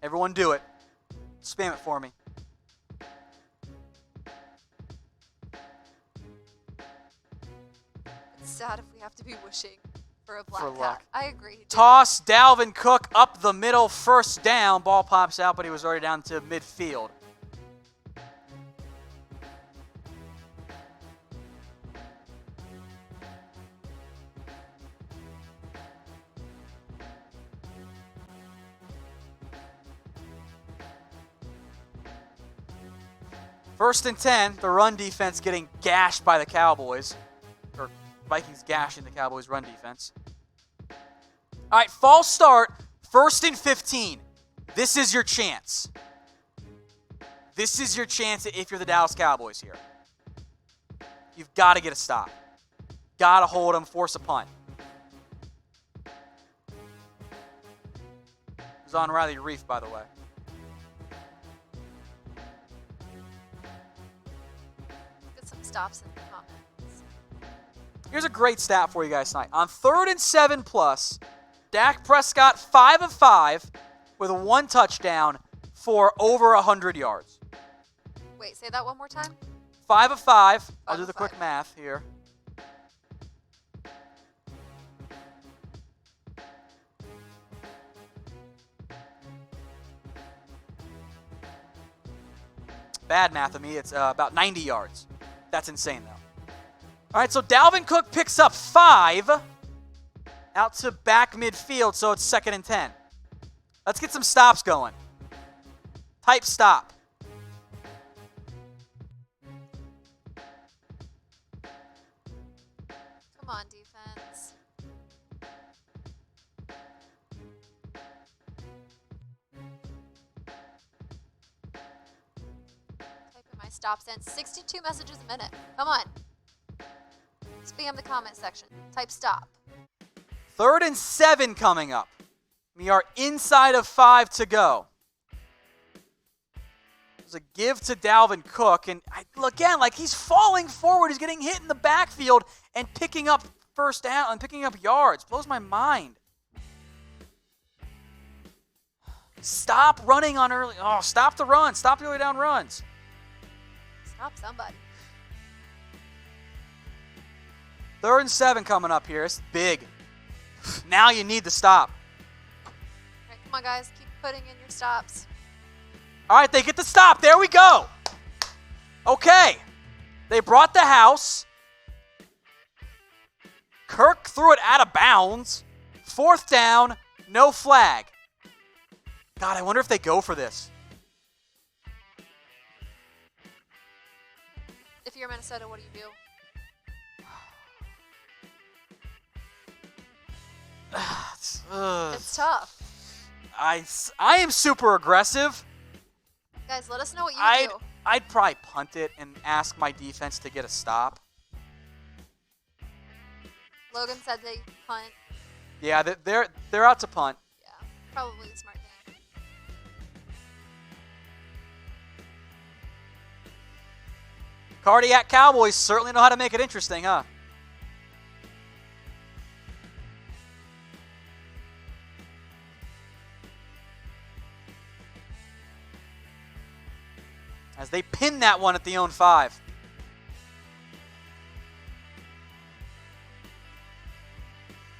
Everyone do it. Spam it for me. It's sad if we have to be wishing for a Black For Cat. luck. I agree. Toss, Dalvin Cook up the middle, 1st down. Ball pops out, but he was already down to midfield. First and 10, the run defense getting gashed by the Cowboys. Or Vikings gashing the Cowboys' run defense. All right, false start, 1st and 15. This is your chance. This is your chance if you're the Dallas Cowboys here. You've got to get a stop. Got to hold them, force a punt. It was on Riley Reef, by the way. Stops in the comments. Here's a great stat for you guys tonight. On 3rd and 7 plus, Dak Prescott 5 of 5 with 1 touchdown for over 100 yards. Wait, say that one more time. 5 of 5. I'll 5 do of the 5. quick math here. Bad math of me. It's about 90 yards. That's insane, though. All right, so Dalvin Cook picks up 5 out to back midfield, so it's 2nd and 10. Let's get some stops going. Type stop. Come on, defense. Typing my stops in. 62 messages a minute. Come on. Spam the comment section. Type stop. 3rd and 7 coming up. We are inside of 5 to go. There's a give to Dalvin Cook, and again, like he's falling forward, he's getting hit in the backfield and picking up 1st down and picking up yards. Blows my mind. Stop running on early. Oh, stop the run. Stop the early down runs. Stop somebody. 3rd and 7 coming up here. It's big. Now you need to stop. All right, come on, guys. Keep putting in your stops. All right, they get the stop. There we go. Okay. They brought the house. Kirk threw it out of bounds. 4th down, no flag. God, I wonder if they go for this. If you're Minnesota, what do you do? It's tough. I am super aggressive. Guys, let us know what you do. I'd probably punt it and ask my defense to get a stop. Logan said they punt. Yeah, they're out to punt. Yeah, probably the smart thing. Cardiac Cowboys certainly know how to make it interesting, huh? As they pin that one at the own 5.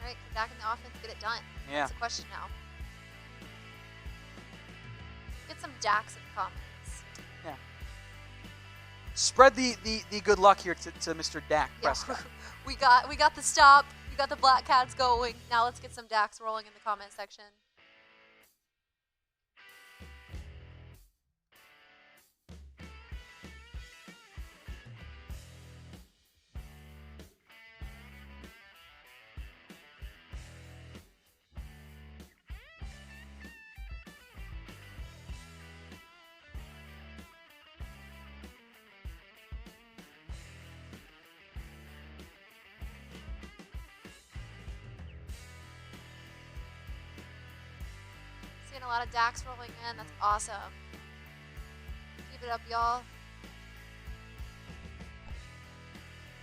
All right, get back in the offense, get it done. Yeah. That's the question now. Get some Dax in the comments. Yeah. Spread the good luck here to Mr. Dak Prescott. Yeah. we got the stop. We got the Black Cats going. Now let's get some Dax rolling in the comment section. Seeing a lot of Dax rolling in. That's awesome. Keep it up, y'all.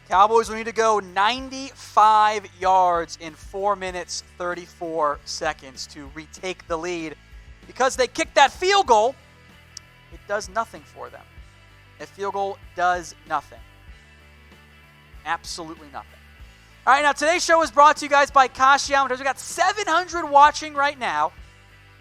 Cowboys will need to go 95 yards in 4 minutes, 34 seconds to retake the lead. Because they kicked that field goal, it does nothing for them. A field goal does nothing. Absolutely nothing. All right, now today's show is brought to you guys by Kashiama. We've got 700 watching right now.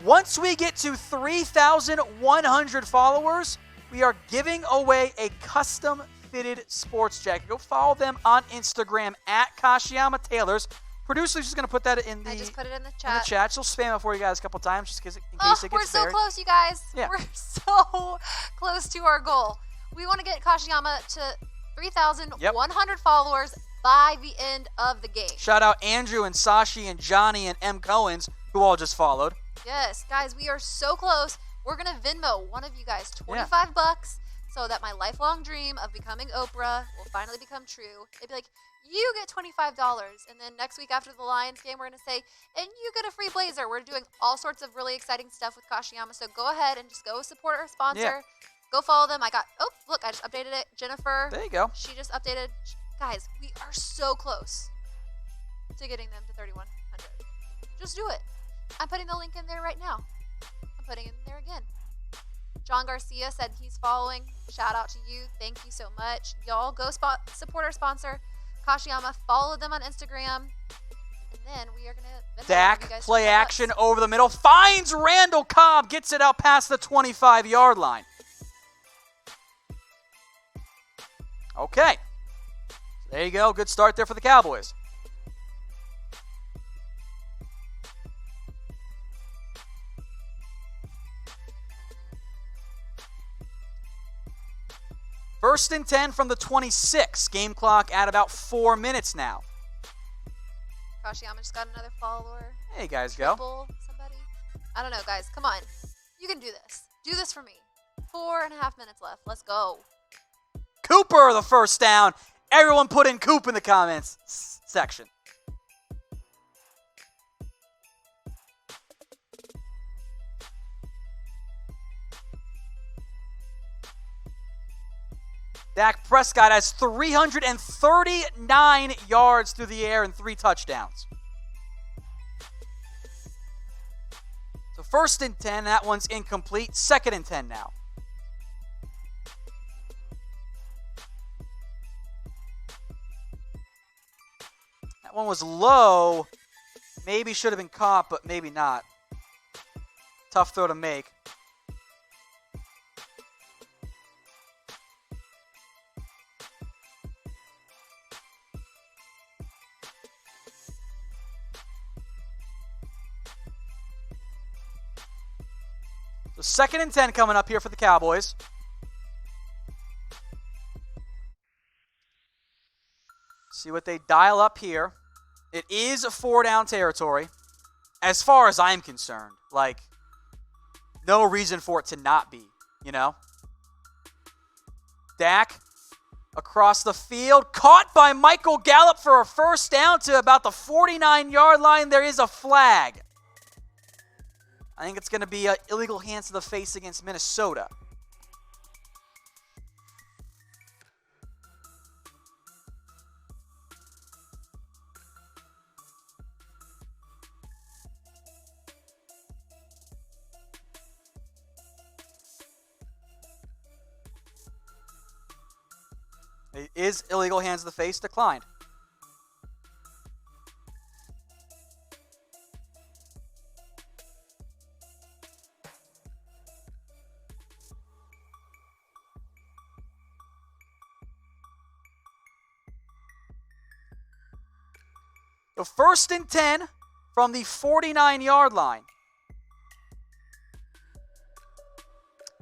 Once we get to 3,100 followers, we are giving away a custom-fitted sports jacket. Go follow them on Instagram at Kashiama Tailors. Producer's just going to put that in the... I just put it in the chat. In the chat. She'll spam it for you guys a couple times just in case it gets We're so buried. close, you guys. Yeah. We're so close to our goal. We want to get Kashiama to 3,100 followers by the end of the game. Shout out Andrew and Sashi and Johnny and M. Cohens, who all just followed. Yes, guys, we are so close. We're going to Venmo one of you guys $25 so that my lifelong dream of becoming Oprah will finally become true. It'd be like, you get $25. And then next week after the Lions game, we're going to say, and you get a free blazer. We're doing all sorts of really exciting stuff with Kashiama. So go ahead and just go support our sponsor. Yeah. Go follow them. I just updated it. Jennifer. There you go. She just updated. Guys, we are so close to getting them to 3,100. Just do it. I'm putting the link in there right now. I'm putting it in there again. John Garcia said he's following. Shout out to you. Thank you so much. Y'all go support our sponsor, Kashiama. Follow them on Instagram. And then we are going to... Dak, play action over the middle. Finds Randall Cobb. Gets it out past the 25-yard line. Okay. There you go. Good start there for the Cowboys. First and 10 from the 26. Game clock at about 4 minutes now. Kashiama just got another follower. There you guys go. Somebody. I don't know, guys. Come on. You can do this. Do this for me. 4.5 minutes left. Let's go. Cooper, the first down. Everyone put in Coop in the comments section. Dak Prescott has 339 yards through the air and 3 touchdowns. So first and 10, that one's incomplete. Second and 10 now. That one was low. Maybe should have been caught, but maybe not. Tough throw to make. So 2nd and 10 coming up here for the Cowboys. See what they dial up here. It is a 4-down territory. As far as I'm concerned, like, no reason for it to not be, you know? Dak across the field, caught by Michael Gallup for a first down to about the 49-yard line. There is a flag. I think it's going to be illegal hands to the face against Minnesota. It is illegal hands to the face, declined. The 1st and 10 from the 49-yard line.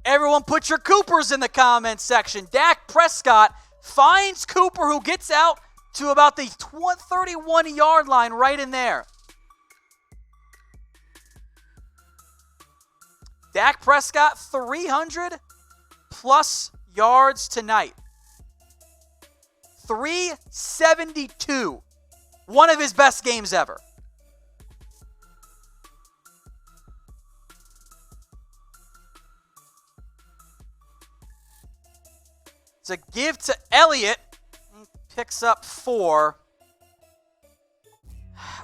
Everyone put your Coopers in the comments section. Dak Prescott finds Cooper, who gets out to about the 31-yard line right in there. Dak Prescott, 300-plus yards tonight. 372. One of his best games ever. It's a give to Elliott. He picks up 4.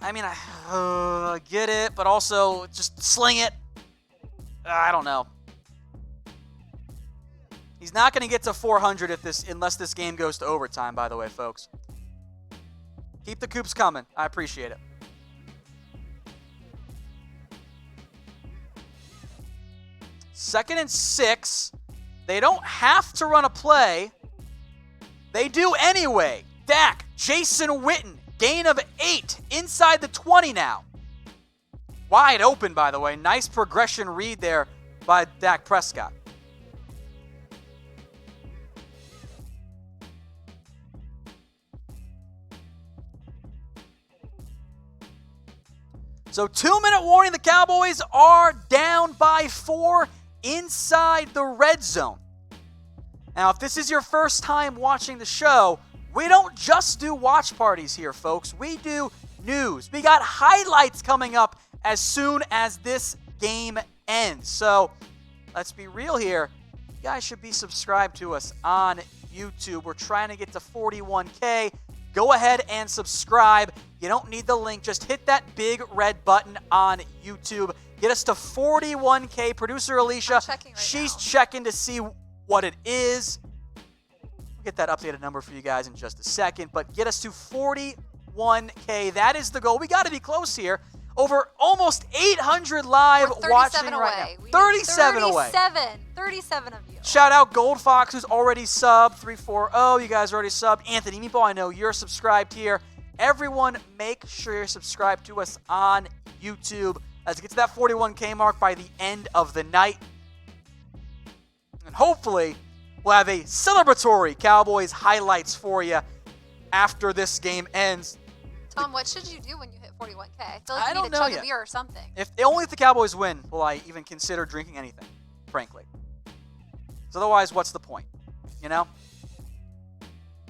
I mean, I get it, but also just sling it. I don't know. He's not going to get to 400 unless this game goes to overtime, by the way, folks. Keep the Coops coming. I appreciate it. Second and 6. They don't have to run a play. They do anyway. Dak, Jason Witten, gain of 8 inside the 20 now. Wide open, by the way. Nice progression read there by Dak Prescott. So 2-minute warning, the Cowboys are down by 4 inside the red zone. Now, if this is your first time watching the show, we don't just do watch parties here, folks. We do news. We got highlights coming up as soon as this game ends. So let's be real here. You guys should be subscribed to us on YouTube. We're trying to get to 41K. Go ahead and subscribe. You don't need the link. Just hit that big red button on YouTube. Get us to 41K. Producer Alicia, she's checking to see what it is. We'll get that updated number for you guys in just a second. But get us to 41K. That is the goal. We got to be close here. Over almost 800 live watching right now. 37 away. 37 of you. Shout out Gold Fox, who's already subbed. 340. You guys already subbed. Anthony Meatball, I know you're subscribed here. Everyone, make sure you're subscribed to us on YouTube. Let's get to that 41K mark by the end of the night. And hopefully, we'll have a celebratory Cowboys highlights for you after this game ends. Tom, what should you do when you hit 41K? I feel like you need to chug a beer or something. Only if the Cowboys win will I even consider drinking anything, frankly. So otherwise, what's the point? You know?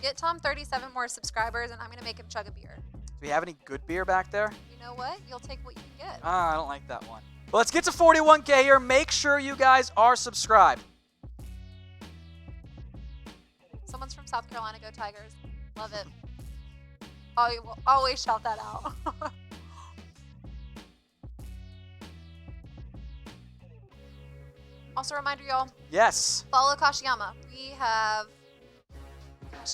Get Tom 37 more subscribers, and I'm going to make him chug a beer. Do we have any good beer back there? You know what? You'll take what you can get. I don't like that one. Well, let's get to 41K here. Make sure you guys are subscribed. Someone's from South Carolina. Go Tigers. Love it. Oh, you will always shout that out. Also, a reminder, y'all. Yes. Follow Kashiyama. We have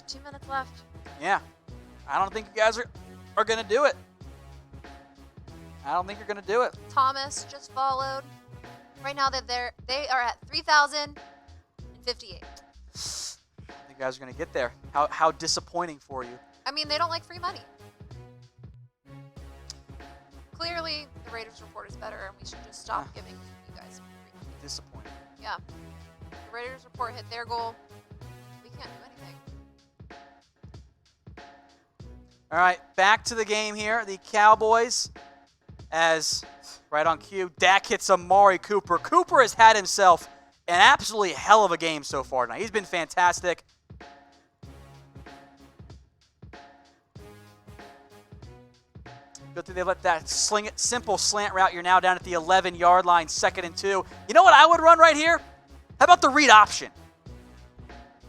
2 minutes left. Yeah. I don't think you guys are going to do it. I don't think you're going to do it. Thomas just followed. Right now, they are at 3,058. You guys are going to get there. How disappointing for you. I mean, they don't like free money. Clearly, the Raiders report is better, and we should just stop giving you guys free money. disappointing. Yeah. The Raiders report hit their goal. We can't do anything. All right, back to the game here. The Cowboys, as right on cue, Dak hits Amari Cooper. Cooper has had himself an absolutely hell of a game so far tonight. He's been fantastic. Good thing they let that simple slant route. You're now down at the 11-yard line, 2nd and 2. You know what I would run right here? How about the read option?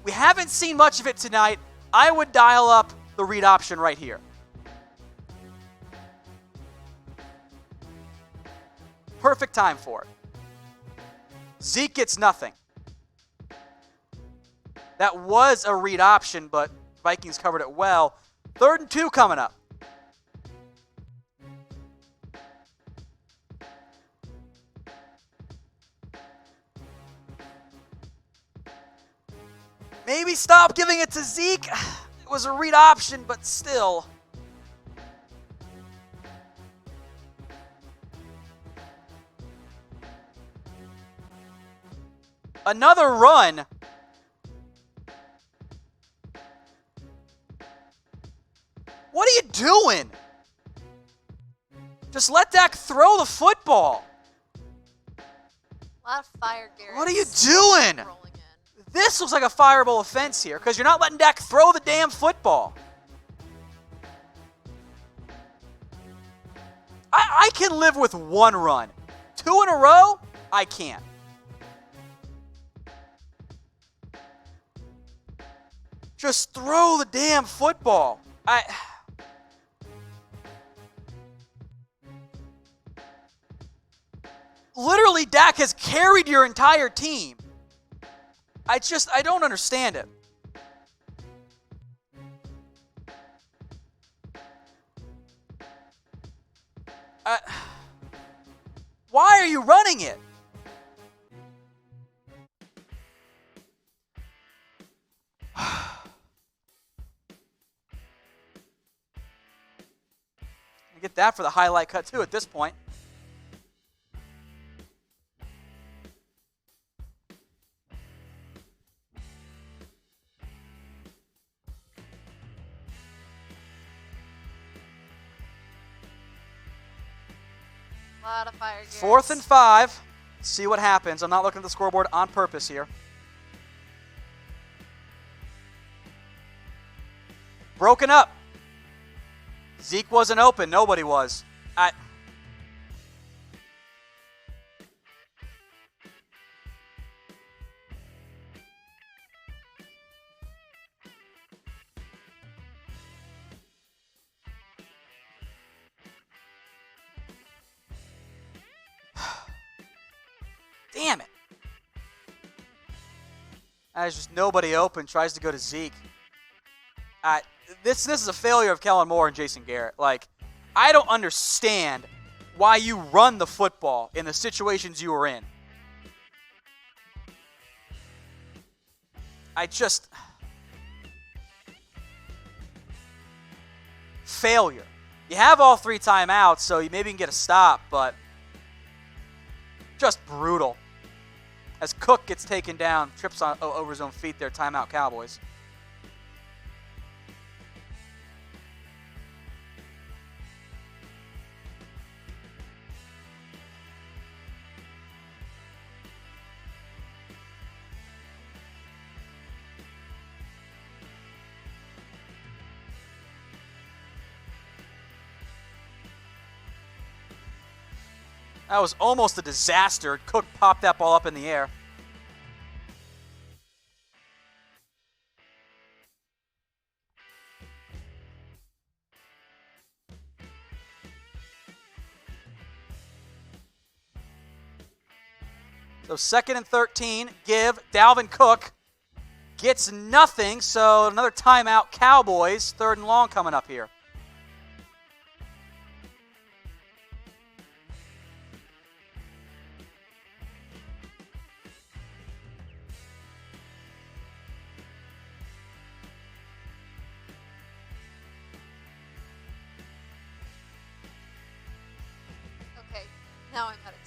We haven't seen much of it tonight. I would dial up the read option right here. Perfect time for it. Zeke gets nothing. That was a read option, but Vikings covered it well. 3rd and 2 coming up. Maybe stop giving it to Zeke. It was a read option, but still. Another run. What are you doing? Just let Dak throw the football. A lot of fire, Garrett. What are you doing? This looks like a fireable offense here because you're not letting Dak throw the damn football. I can live with one run. 2 in a row, I can't. Just throw the damn football. Literally, Dak has carried your entire team. I don't understand it. Why are you running it? I get that for the highlight cut too at this point. A lot of fire, Garrett. 4th and 5. See what happens. I'm not looking at the scoreboard on purpose here. Broken up. Zeke wasn't open. Nobody was. Damn it. There's just nobody open. Tries to go to Zeke. This is a failure of Kellen Moore and Jason Garrett. Like, I don't understand why you run the football in the situations you were in. Failure. You have all 3 timeouts, so you maybe can get a stop, but just brutal. As Cook gets taken down, trips over his own feet there, timeout Cowboys. That was almost a disaster. Cook popped that ball up in the air. So 2nd and 13, give. Dalvin Cook gets nothing, so another timeout Cowboys. 3rd and long coming up here. Okay, now I'm at a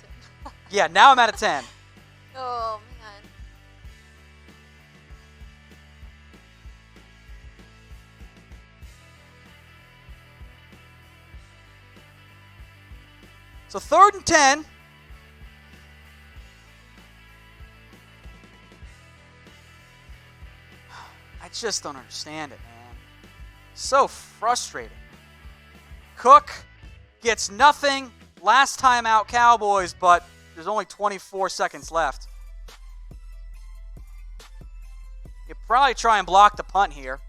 10. Yeah, now I'm at a 10. So 3rd and 10. I just don't understand it, man. So frustrating. Cook gets nothing. Last time out, Cowboys, but there's only 24 seconds left. You probably try and block the punt here.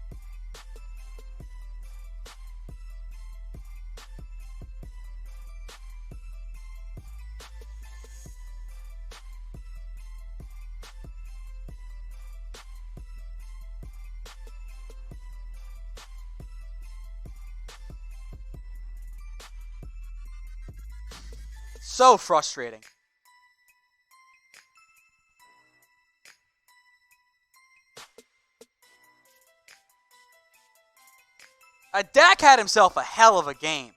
So frustrating. Dak had himself a hell of a game.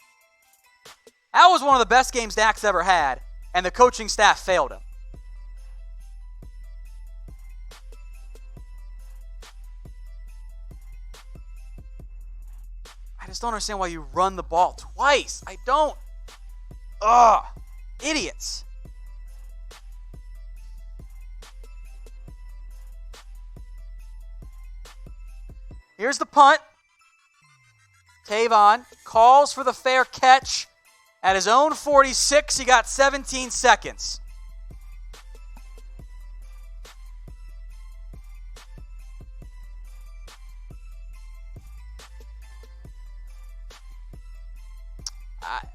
That was one of the best games Dak's ever had, and the coaching staff failed him. I just don't understand why you run the ball twice. I don't. Ugh. Idiots. Here's the punt. Tavon calls for the fair catch. At his own 46, he got 17 seconds.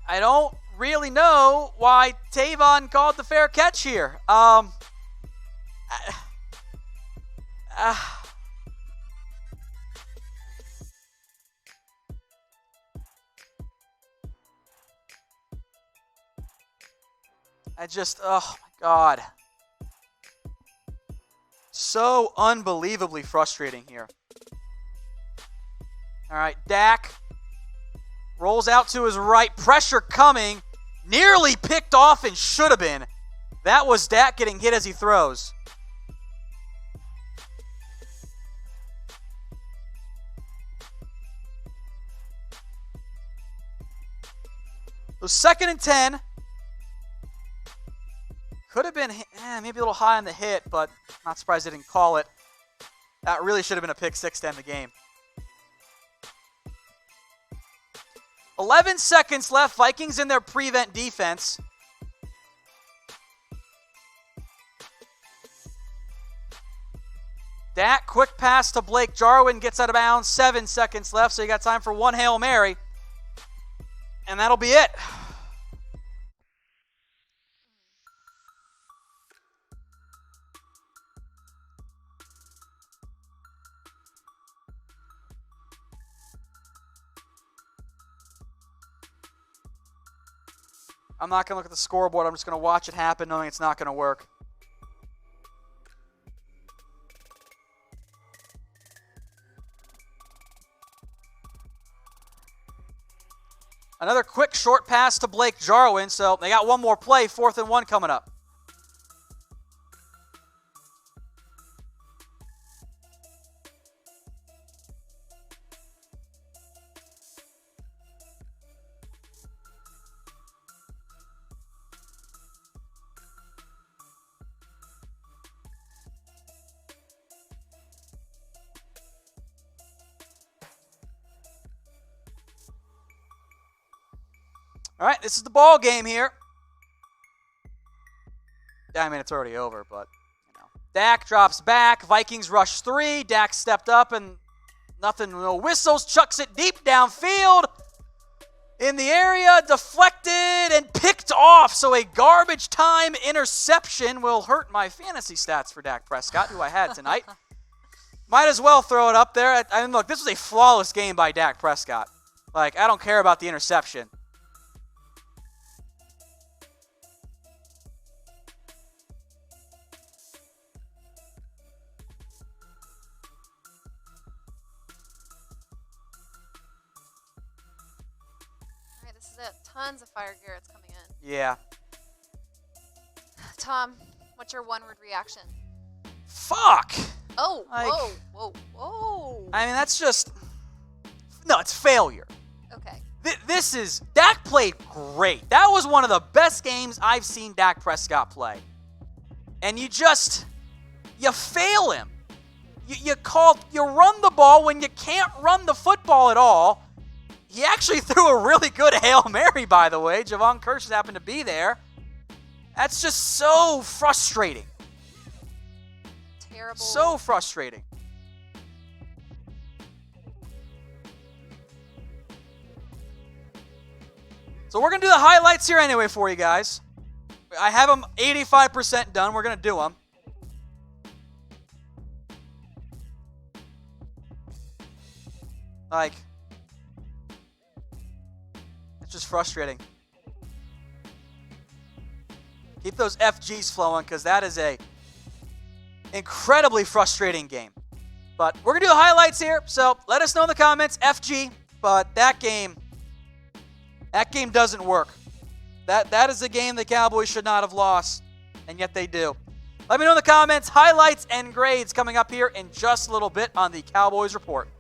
I don't really know why Tavon called the fair catch here. Oh my God. So unbelievably frustrating here. All right, Dak rolls out to his right, pressure coming, nearly picked off and should have been. That was Dak getting hit as he throws. So 2nd and 10. Could have been maybe a little high on the hit, but not surprised they didn't call it. That really should have been a pick six to end the game. 11 seconds left. Vikings in their prevent defense. Dak, quick pass to Blake Jarwin, gets out of bounds. 7 seconds left, so you got time for one Hail Mary. And that'll be it. I'm not going to look at the scoreboard. I'm just going to watch it happen knowing it's not going to work. Another quick short pass to Blake Jarwin. So they got one more play. 4th and 1 coming up. All right, this is the ball game here. I mean, it's already over, but, you know. Dak drops back. Vikings rush 3. Dak stepped up and nothing, no whistles. Chucks it deep downfield. In the area, deflected and picked off. So a garbage time interception will hurt my fantasy stats for Dak Prescott, who I had tonight. Might as well throw it up there. I mean, look, this was a flawless game by Dak Prescott. Like, I don't care about the interception. Tons of fire Garrett's coming in. Yeah. Tom, what's your one-word reaction? Fuck! Oh, like, whoa. I mean, that's just... No, it's failure. Okay. Dak played great. That was one of the best games I've seen Dak Prescott play. And you fail him. You run the ball when you can't run the football at all. He actually threw a really good Hail Mary, by the way. Javon Kearse happened to be there. That's just so frustrating. Terrible. So frustrating. So we're going to do the highlights here anyway for you guys. I have them 85% done. We're going to do them. It's just frustrating. Keep those FGs flowing because that is a incredibly frustrating game. But we're going to do the highlights here, so let us know in the comments, FG. But that game doesn't work. That is a game the Cowboys should not have lost, and yet they do. Let me know in the comments, highlights and grades coming up here in just a little bit on the Cowboys Report.